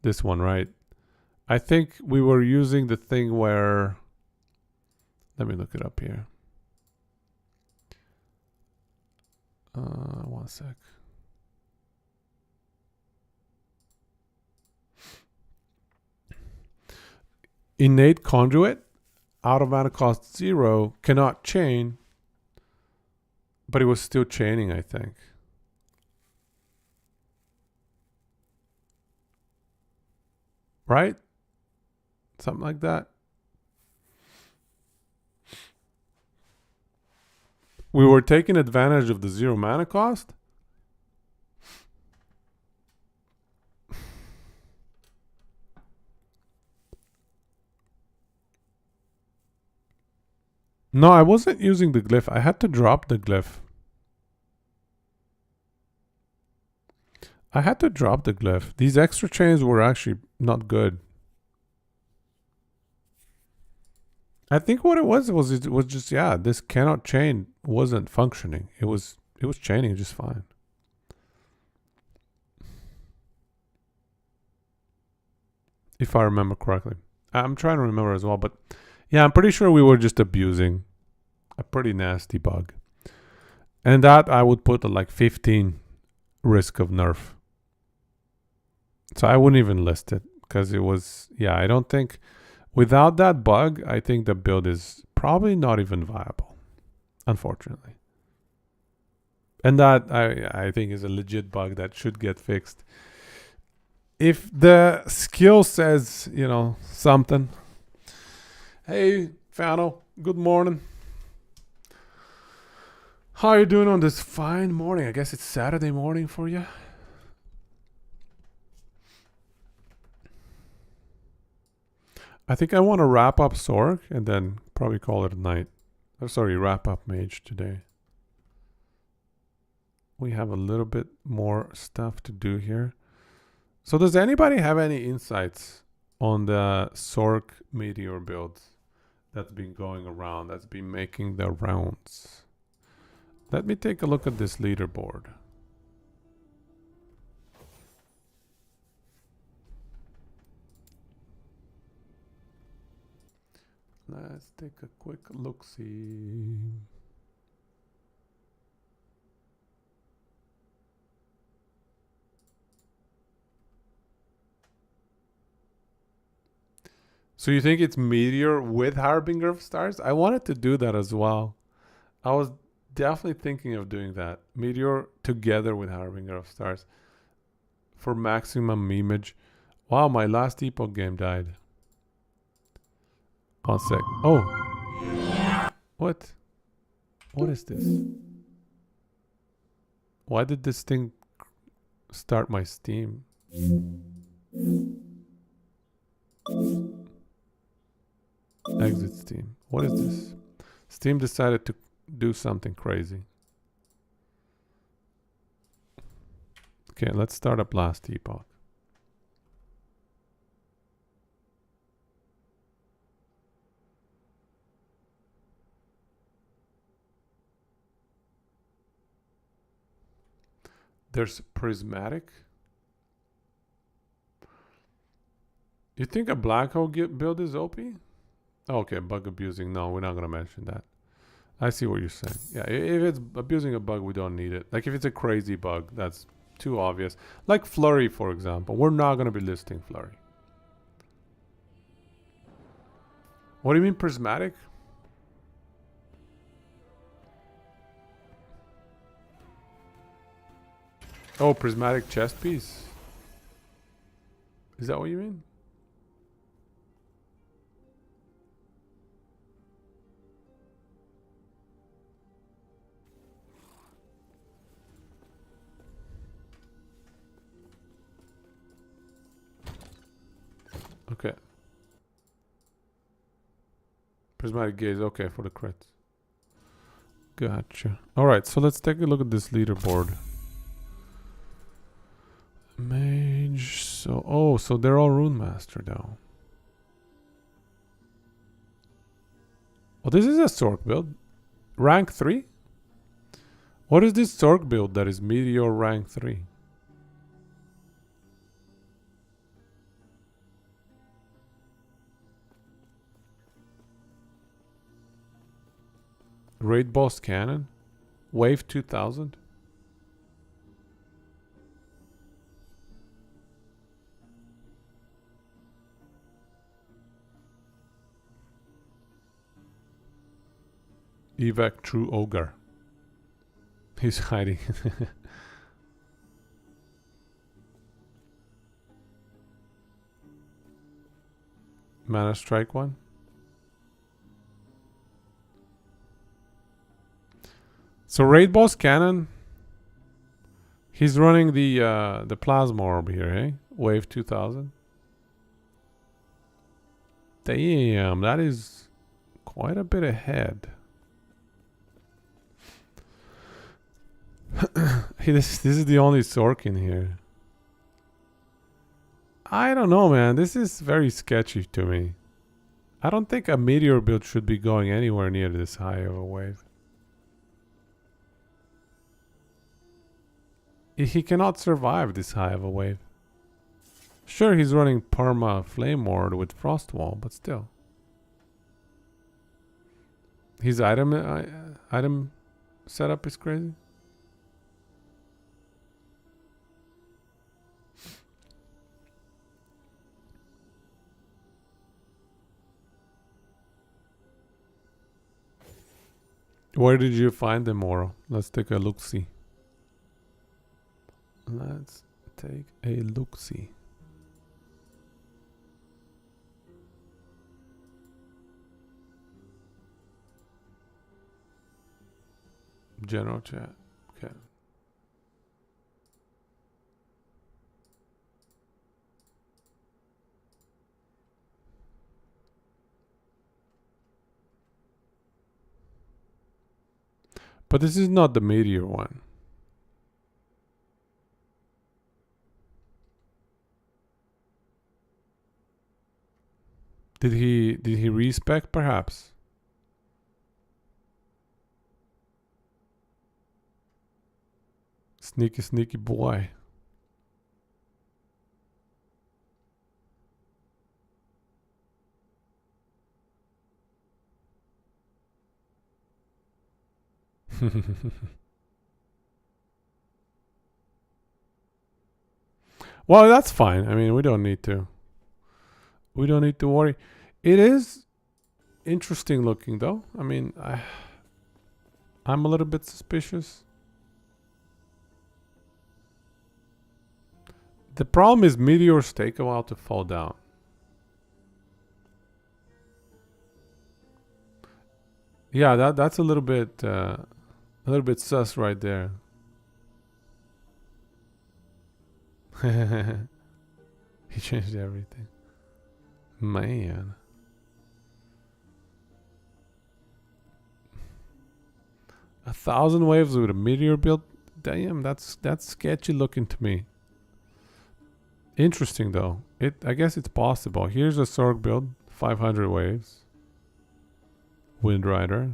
This one, right? I think we were using the thing where, let me look it up here. 1 sec. Innate conduit, out of mana cost 0, cannot chain, but it was still chaining, I think. Right? Something like that. We were taking advantage of the 0 mana cost. No, I wasn't using the glyph. I had to drop the glyph. These extra chains were actually not good. I think what it was just, yeah, this cannot chain wasn't functioning. It was chaining just fine. If I remember correctly. I'm trying to remember as well, but yeah, I'm pretty sure we were just abusing a pretty nasty bug. And that I would put at like 15 risk of nerf. So I wouldn't even list it because it was, yeah, I don't think, without that bug, I think the build is probably not even viable, unfortunately. And that I think is a legit bug that should get fixed. If the skill says, you know, something. Hey, Fano, good morning. How are you doing on this fine morning? I guess it's Saturday morning for you. I think I want to wrap up Sorg and then probably call it a night. Oh, sorry, wrap up Mage today. We have a little bit more stuff to do here. So does anybody have any insights on the Sorg Meteor builds that's been going around, that's been making the rounds? Let me take a look at this leaderboard. Let's take a quick look-see. So you think it's Meteor with Harbinger of Stars? I wanted to do that as well. I was definitely thinking of doing that. Meteor together with Harbinger of Stars for maximum memeage. Wow, my last Epoch game died. 1 sec. Oh. What? What is this? Why did this thing start my Steam? Exit Steam. What is this? Steam decided to do something crazy. Okay, let's start up last epoch. There's prismatic. You think a black hole build is OP? Okay, bug abusing. No, we're not gonna mention that. I see what you're saying. Yeah, if it's abusing a bug, we don't need it. Like if it's a crazy bug, that's too obvious. Like Flurry, for example. We're not gonna be listing Flurry. What do you mean prismatic? Oh, prismatic chest piece. Is that what you mean? Okay. Prismatic gaze, okay, for the crits. Gotcha. Alright, so let's take a look at this leaderboard. Mage, so they're all Rune Master though. Oh, this is a Sork build. Rank 3? What is this Sork build that is Meteor rank 3? Raid boss cannon? Wave 2000? Evac true ogre. He's hiding. Mana strike one. So raid boss cannon. He's running the plasma orb here, eh? Wave 2000. Damn, that is quite a bit ahead. This is the only Sork in here. I don't know, man. This is very sketchy to me. I don't think a meteor build should be going anywhere near this high of a wave. He cannot survive this high of a wave. Sure, he's running Perma Flame Ward with Frost Wall, but still. His item setup is crazy. Where did you find them, Moro? Let's take a look-see. Let's take a look-see. General chat. Okay. But this is not the meteor one. Did he respec perhaps? Sneaky boy. Well, that's fine. I mean, we don't need to worry. It is interesting looking though. I mean, I'm a little bit suspicious. The problem is meteors take a while to fall down. Yeah, that's a little bit sus right there. He changed everything. Man. A 1,000 waves with a meteor build? Damn, that's sketchy looking to me. Interesting though. I guess it's possible. Here's a Sorg build, 500 waves. Wind Rider.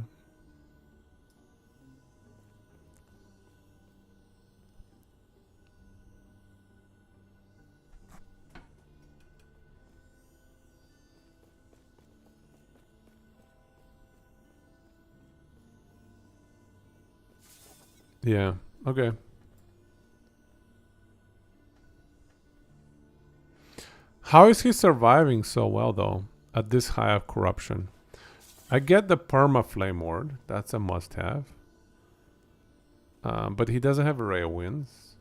Yeah, okay. How is he surviving so well though at this high of corruption? I get the perma flame ward, that's a must have. But he doesn't have a ray of winds.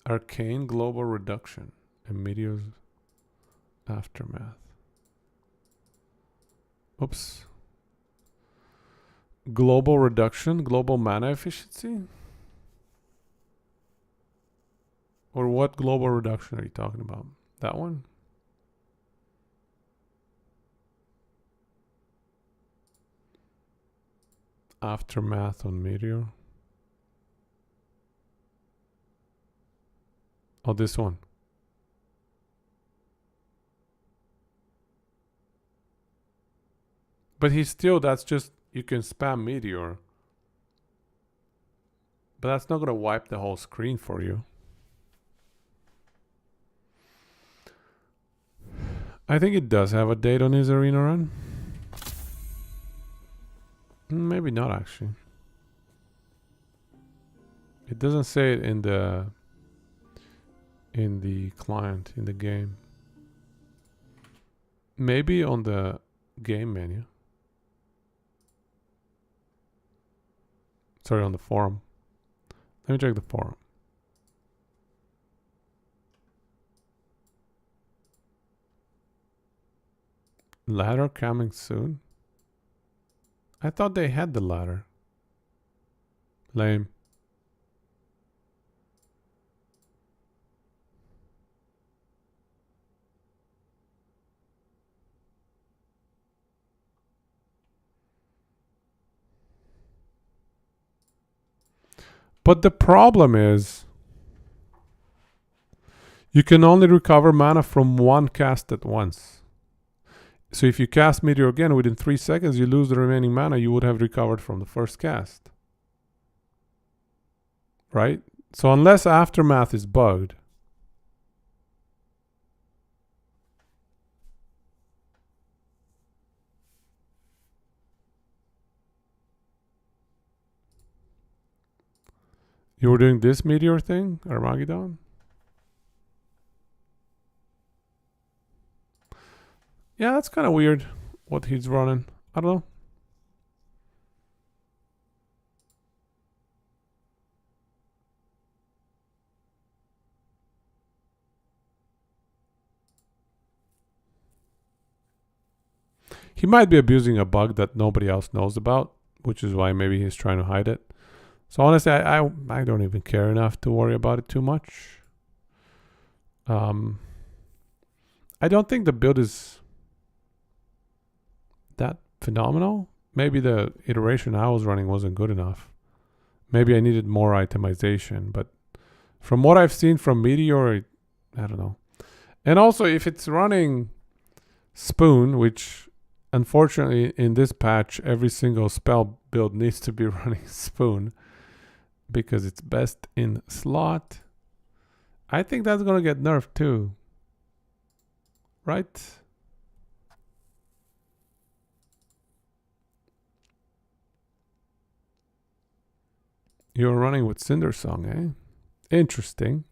Arcane global reduction and meteors aftermath. Oops. Global reduction, global mana efficiency? Or what global reduction are you talking about? That one? Aftermath on meteor. Oh, this one. But he's still, that's just, you can spam meteor. But that's not going to wipe the whole screen for you. I think it does have a date on his arena run. Maybe not actually. It doesn't say it in the client, in the game. Maybe on the game menu. Sorry, on the forum. Let me check the forum. Ladder coming soon? I thought they had the ladder. Lame. But the problem is you can only recover mana from one cast at once. So if you cast Meteor again within 3 seconds, you lose the remaining mana you would have recovered from the first cast. Right? So unless Aftermath is bugged, you were doing this Meteor thing, Armageddon? Yeah, that's kind of weird what he's running. I don't know. He might be abusing a bug that nobody else knows about, which is why maybe he's trying to hide it. So honestly, I don't even care enough to worry about it too much. I don't think the build is that phenomenal. Maybe the iteration I was running wasn't good enough. Maybe I needed more itemization, but from what I've seen from Meteor, I don't know. And also, if it's running Spoon, which unfortunately in this patch, every single spell build needs to be running Spoon because it's best in slot, I think that's going to get nerfed too. Right? You're running with Cinder Song, eh? Interesting.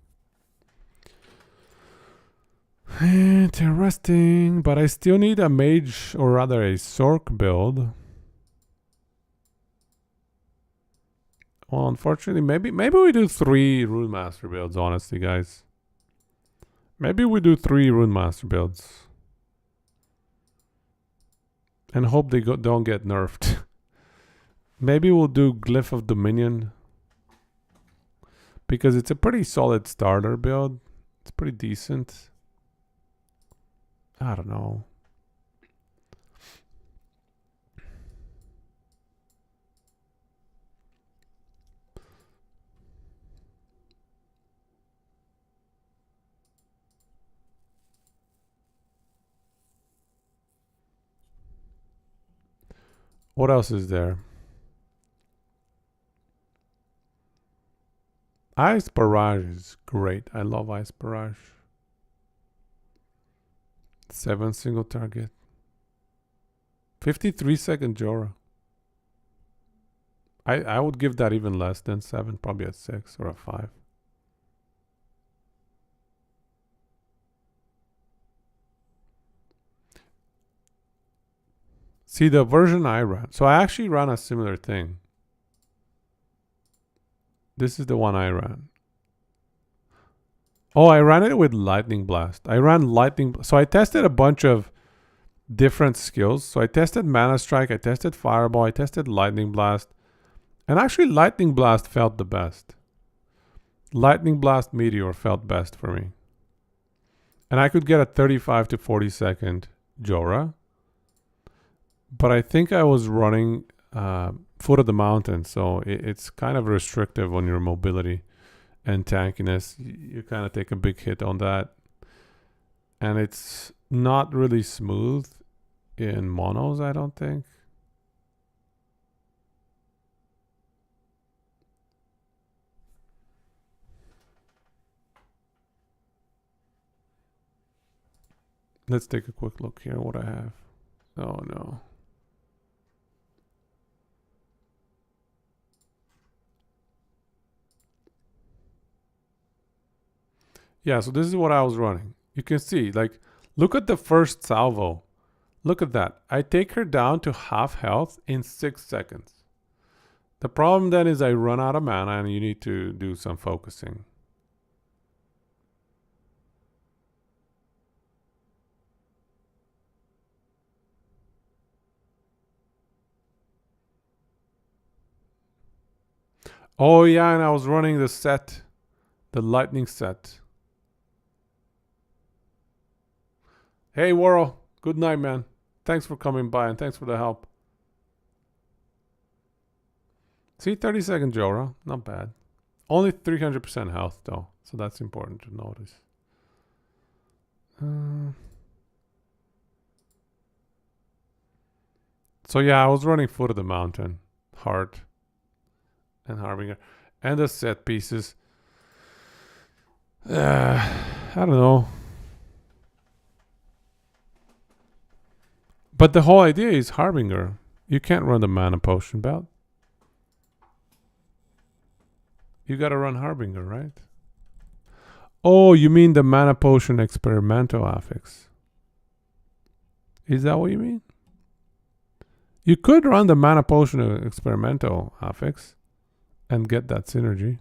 Interesting, but I still need a mage, or rather a Sork build. Well, unfortunately, maybe we do 3 Rune Master builds, honestly, guys. Maybe we do 3 Rune Master builds. And hope they don't get nerfed. Maybe we'll do Glyph of Dominion. Because it's a pretty solid starter build. It's pretty decent. I don't know. What else is there? Ice Barrage is great. I love Ice Barrage. 7 single target. 53-second Jora. I would give that even less than 7, probably a 6 or a 5. See, the version I ran. So I actually ran a similar thing. This is the one I ran. Oh, I ran it with Lightning Blast. I ran Lightning. So I tested a bunch of different skills. So I tested Mana Strike. I tested Fireball. I tested Lightning Blast. And actually, Lightning Blast felt the best. Lightning Blast Meteor felt best for me. And I could get a 35 to 40 second Jora. But I think I was running foot of the mountain, so it's kind of restrictive on your mobility and tankiness. You kind of take a big hit on that. And it's not really smooth in monos, I don't think. Let's take a quick look here what I have. Oh no. Yeah, so this is what I was running. You can see, like, look at the first salvo. Look at that. I take her down to half health in 6 seconds. The problem then is I run out of mana and you need to do some focusing. Oh yeah, and I was running the set, the lightning set. Hey, Worrell. Good night, man. Thanks for coming by and thanks for the help. See, 30-second Jora. Not bad. Only 300% health, though. So that's important to notice. So yeah, I was running Foot of the Mountain. Heart. And Harbinger. And the set pieces. I don't know. But the whole idea is Harbinger. You can't run the Mana Potion belt. You gotta run Harbinger, right? Oh, you mean the Mana Potion Experimental affix. Is that what you mean? You could run the Mana Potion Experimental affix and get that synergy.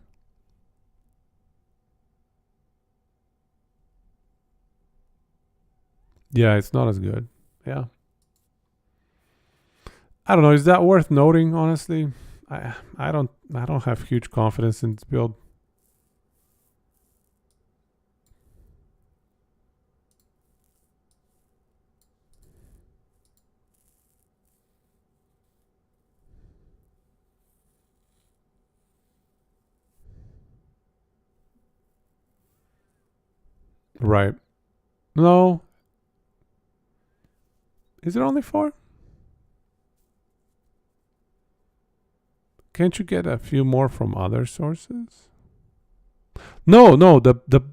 Yeah, it's not as good. Yeah. I don't know. Is that worth noting? Honestly, I don't have huge confidence in this build. Right. No. Is it only 4? Can't you get a few more from other sources? No. The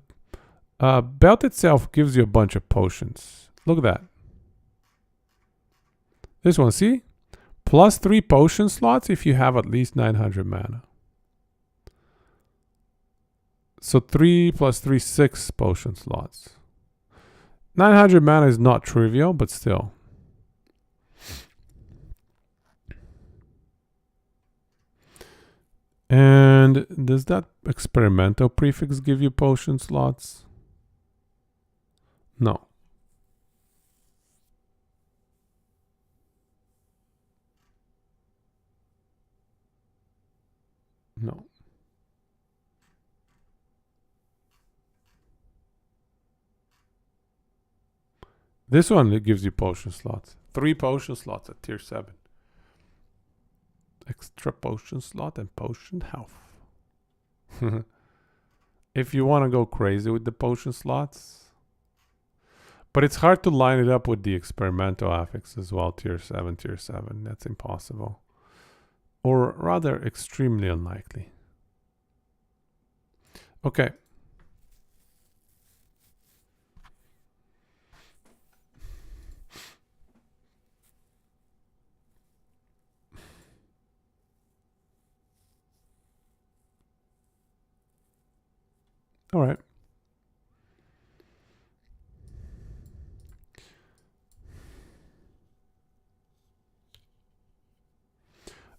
belt itself gives you a bunch of potions. Look at that. This one, see? Plus 3 potion slots if you have at least 900 mana. So 3 plus 3, 6 potion slots. 900 mana is not trivial, but still. And does that experimental prefix give you potion slots? No. No. This one, it gives you potion slots. 3 potion slots at tier 7. Extra potion slot and potion health. If you want to go crazy with the potion slots. But it's hard to line it up with the experimental affix as well, tier 7, tier 7. That's impossible. Or rather, extremely unlikely. Okay. All right.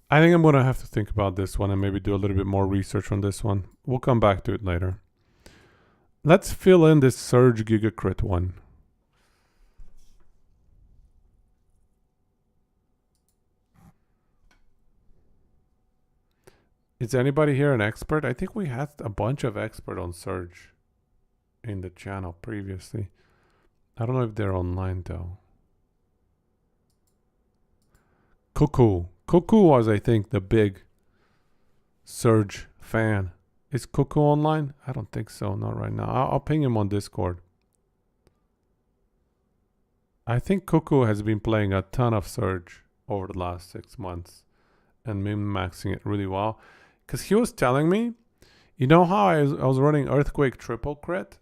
I think I'm going to have to think about this one and maybe do a little bit more research on this one. We'll come back to it later. Let's fill in this Surge Giga Crit one. Is anybody here an expert? I think we had a bunch of expert on Surge in the channel previously. I don't know if they're online though. Cuckoo. Cuckoo was, I think, the big Surge fan. Is Cuckoo online? I don't think so. Not right now. I'll ping him on Discord. I think Cuckoo has been playing a ton of Surge over the last 6 months and min-maxing it really well. Because he was telling me, you know how I was running Earthquake triple crit?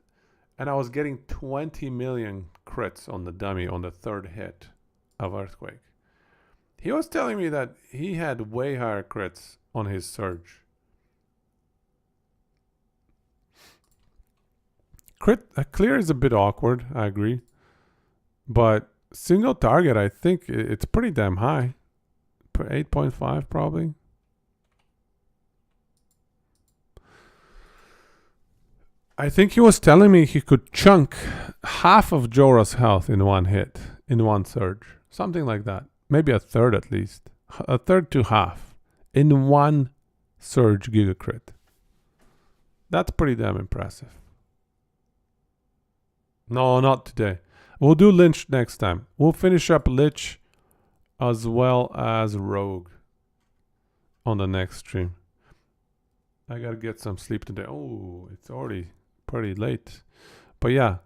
And I was getting 20 million crits on the dummy on the third hit of Earthquake. He was telling me that he had way higher crits on his Surge. Clear is a bit awkward, I agree. But single target, I think it's pretty damn high. 8.5 probably. I think he was telling me he could chunk half of Jorah's health in one hit, in one Surge. Something like that. Maybe a third at least. A third to half. In one Surge Giga Crit. That's pretty damn impressive. No, not today. We'll do Lich next time. We'll finish up Lich as well as Rogue on the next stream. I gotta get some sleep today. Oh, it's already pretty late. But yeah.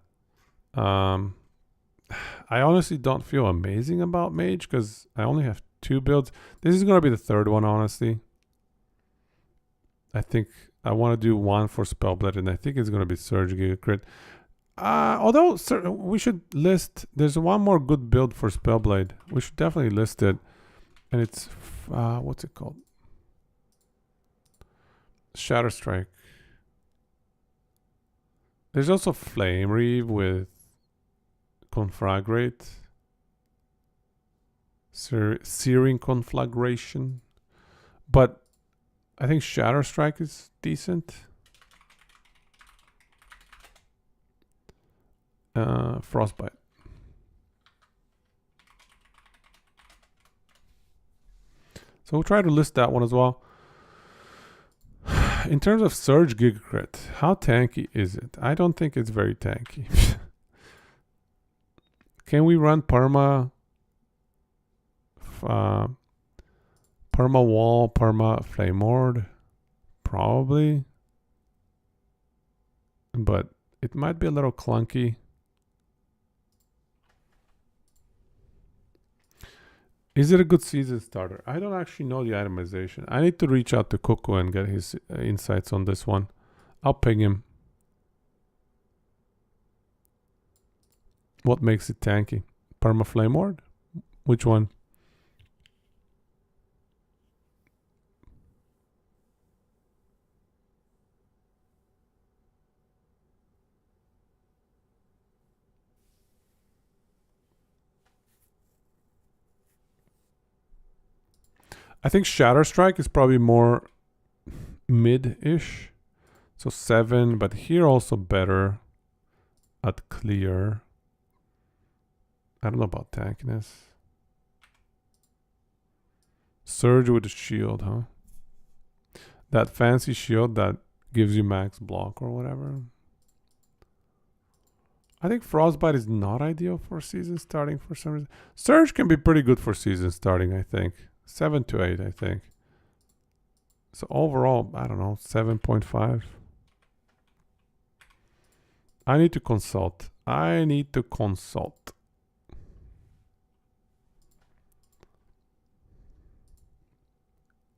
I honestly don't feel amazing about Mage because I only have 2 builds. This is gonna be the third one, honestly. I think I want to do one for Spellblade, and I think it's gonna be Surge Giga Crit. Although we should list, there's one more good build for Spellblade. We should definitely list it. And it's, what's it called? Shatter Strike. There's also Flame Reave with Conflagrate. Searing Conflagration. But I think Shatter Strike is decent. Frostbite. So we'll try to list that one as well. In terms of Surge Giga Crit, how tanky is it? I don't think it's very tanky. Can we run perma wall, perma flame ward? Probably. But it might be a little clunky. Is it a good season starter? I don't actually know the itemization. I need to reach out to Cuckoo and get his insights on this one. I'll ping him. What makes it tanky? Perma Flame Ward? Which one? I think Shatter Strike is probably more mid-ish. So 7, but here also better at clear. I don't know about tankiness. Surge with a shield, huh? That fancy shield that gives you max block or whatever. I think Frostbite is not ideal for season starting for some reason. Surge can be pretty good for season starting, I think. 7 to 8, I think. So overall, I don't know, 7.5. I need to consult.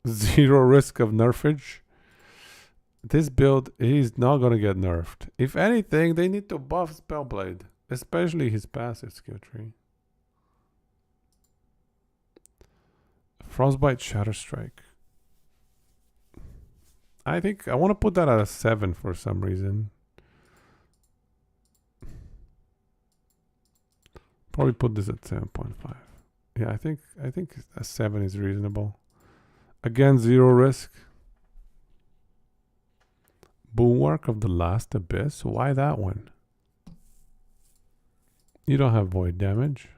Zero risk of nerfage. This build is not gonna get nerfed. If anything, they need to buff Spellblade, especially his passive skill tree. Frostbite, Shatter Strike. I think I want to put that at a 7 for some reason. Probably put this at 7.5. Yeah, I think a 7 is reasonable. Again, zero risk. Bulwark of the Last Abyss. Why that one? You don't have void damage.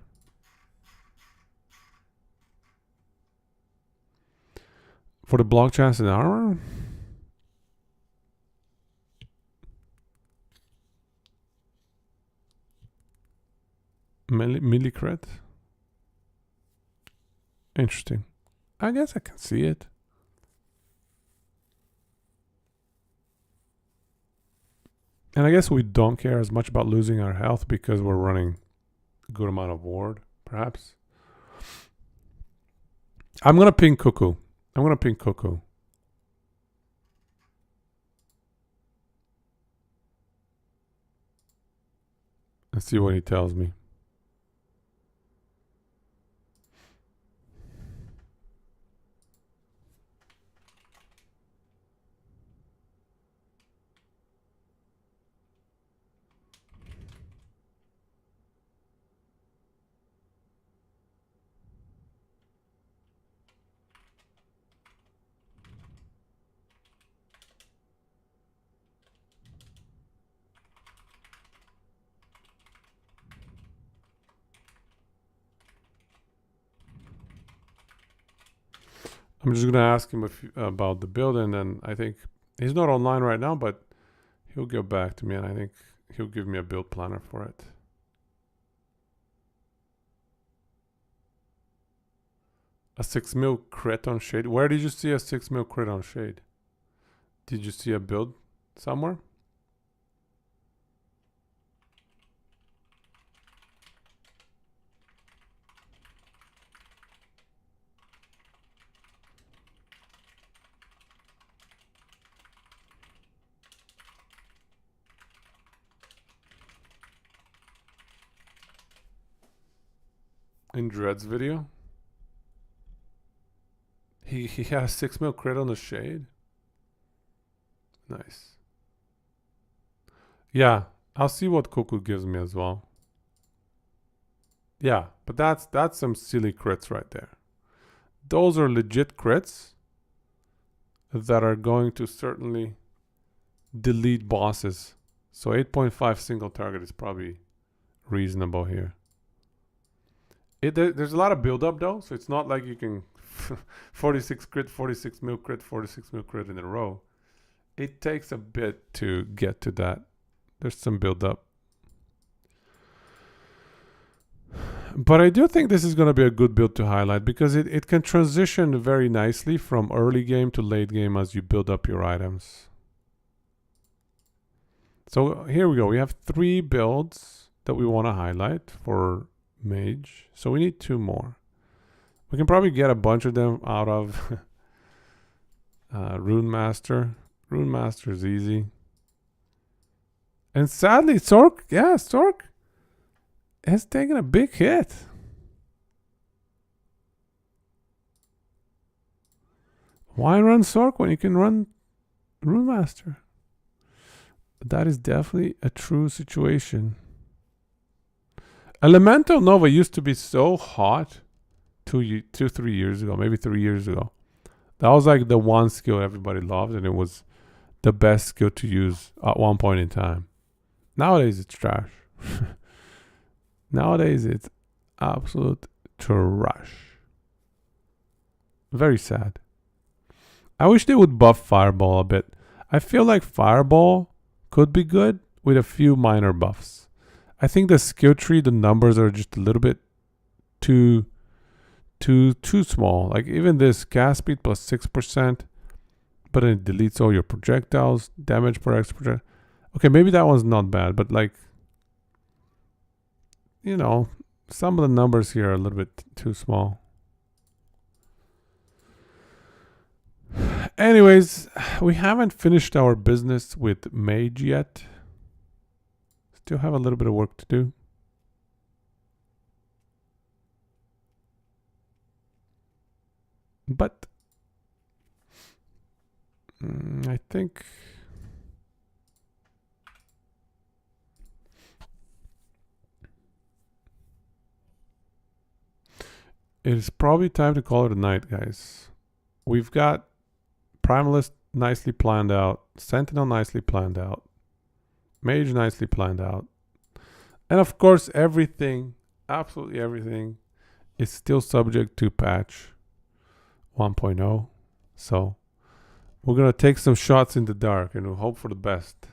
For the block chance and armor? Melee crit? Interesting. I guess I can see it. And I guess we don't care as much about losing our health because we're running a good amount of ward, perhaps. I'm going to ping Cuckoo. And see what he tells me. I'm just going to ask him about the build, and then I think he's not online right now, but he'll get back to me, and I think he'll give me a build planner for it. A 6 mil crit on Shade. Where did you see a 6 mil crit on Shade? Did you see a build somewhere? In Dread's video? He has 6 mil crit on the Shade. Nice. Yeah, I'll see what Cuckoo gives me as well. Yeah, but that's some silly crits right there. Those are legit crits that are going to certainly delete bosses. So 8.5 single target is probably reasonable here. There's a lot of build up though, so it's not like you can 46 crit, 46 mil crit, 46 mil crit in a row. It takes a bit to get to that. There's some build up. But I do think this is going to be a good build to highlight because it can transition very nicely from early game to late game as you build up your items. So here we go. We have 3 builds that we want to highlight for Mage. So we need 2 more. We can probably get a bunch of them out of Rune Master. Rune Master is easy. And sadly, Sork has taken a big hit. Why run Sork when you can run Rune Master? That is definitely a true situation. Elemental Nova used to be so hot 3 years ago, maybe 3 years ago. That was like the one skill everybody loved, and it was the best skill to use at one point in time. Nowadays, it's trash. Nowadays, it's absolute trash. Very sad. I wish they would buff Fireball a bit. I feel like Fireball could be good with a few minor buffs. I think the skill tree, the numbers are just a little bit too small. Like even this cast speed plus 6%, but it deletes all your projectiles, damage per X projectile. Okay, maybe that one's not bad, but like, you know, some of the numbers here are a little bit too small. Anyways, we haven't finished our business with Mage yet. Still have a little bit of work to do. But I think it is probably time to call it a night, guys. We've got Primalist nicely planned out, Sentinel nicely planned out, Mage nicely planned out, and of course everything, absolutely everything, is still subject to patch 1.0. So we're gonna take some shots in the dark and we'll hope for the best.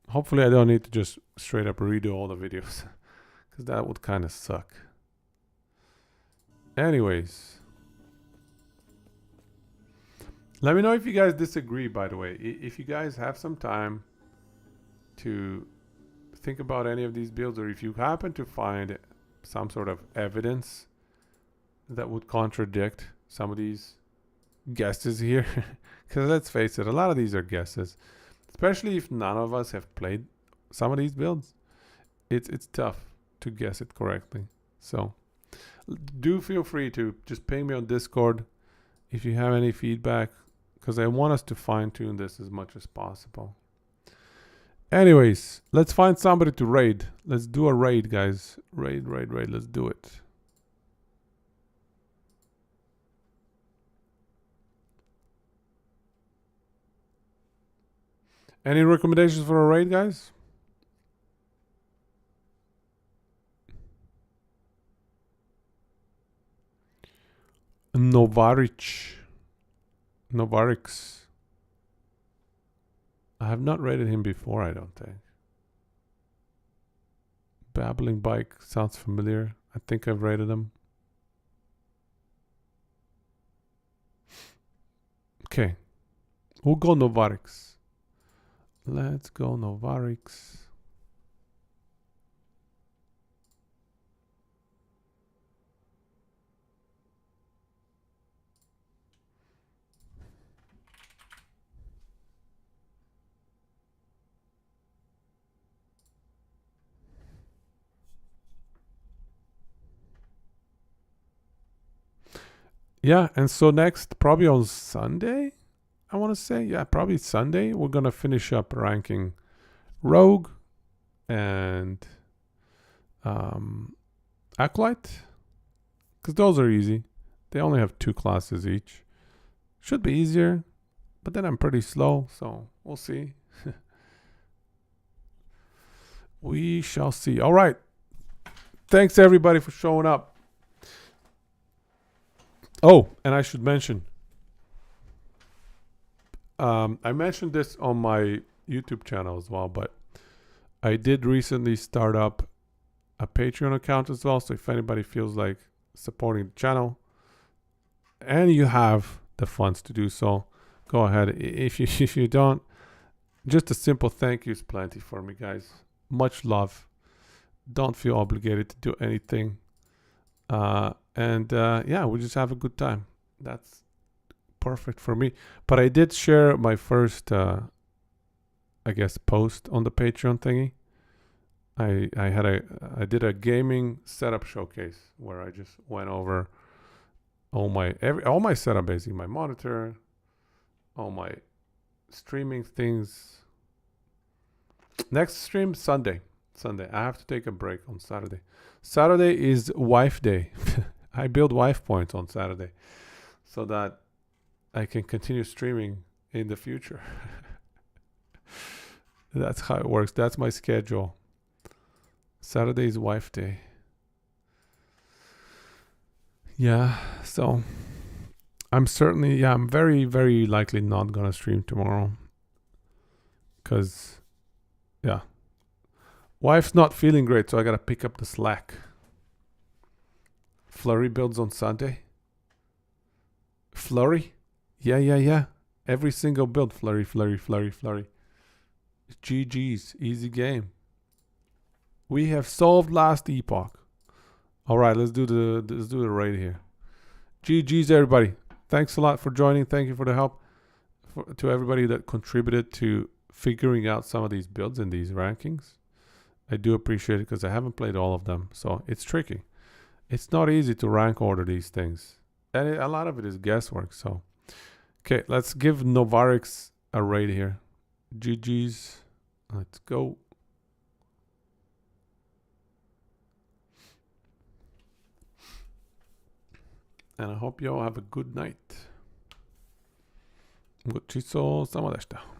Hopefully I don't need to just straight up redo all the videos, because that would kind of suck. Anyways, let me know if you guys disagree, by the way. If you guys have some time to think about any of these builds, or if you happen to find some sort of evidence that would contradict some of these guesses here, because let's face it, a lot of these are guesses, especially if none of us have played some of these builds. It's tough to guess it correctly. So do feel free to just ping me on Discord if you have any feedback, because I want us to fine-tune this as much as possible. Anyways, let's find somebody to raid. Let's do a raid, guys. Raid. Let's do it. Any recommendations for a raid, guys? Novarix. I have not rated him before, I don't think. Babbling Bike sounds familiar. I think I've rated him. Okay. We'll go Novarix. Let's go Novarix. Yeah, and so next, probably on Sunday, I want to say. Yeah, probably Sunday, we're going to finish up ranking Rogue and Acolyte, because those are easy. They only have 2 classes each. Should be easier, but then I'm pretty slow, so we'll see. We shall see. All right. Thanks, everybody, for showing up. Oh, and I should mention, I mentioned this on my YouTube channel as well, but I did recently start up a Patreon account as well. So if anybody feels like supporting the channel and you have the funds to do so, go ahead. If you don't, just a simple thank you is plenty for me, guys. Much love. Don't feel obligated to do anything. Yeah, we just have a good time. That's perfect for me. But I did share my first, I guess, post on the Patreon thingy. I did a gaming setup showcase where I just went over all my setup, basically my monitor, all my streaming things. Next stream Sunday. I have to take a break on Saturday. Saturday is wife day. I build wife points on Saturday so that I can continue streaming in the future. That's how it works. That's my schedule. Saturday is wife day. Yeah, so I'm very, very likely not gonna stream tomorrow. Because, yeah. Wife's not feeling great, so I gotta pick up the slack. Flurry builds on Sunday. Flurry? Yeah. Every single build, flurry. GG's, easy game. We have solved last epoch. All right, let's do the raid here. GG's, everybody. Thanks a lot for joining. Thank you for the help. To everybody that contributed to figuring out some of these builds and these rankings. I do appreciate it because I haven't played all of them, so it's tricky. It's not easy to rank order these things. And a lot of it is guesswork, so. Okay, let's give Novarix a raid here. GG's. Let's go. And I hope you all have a good night.ごちそうさまでした。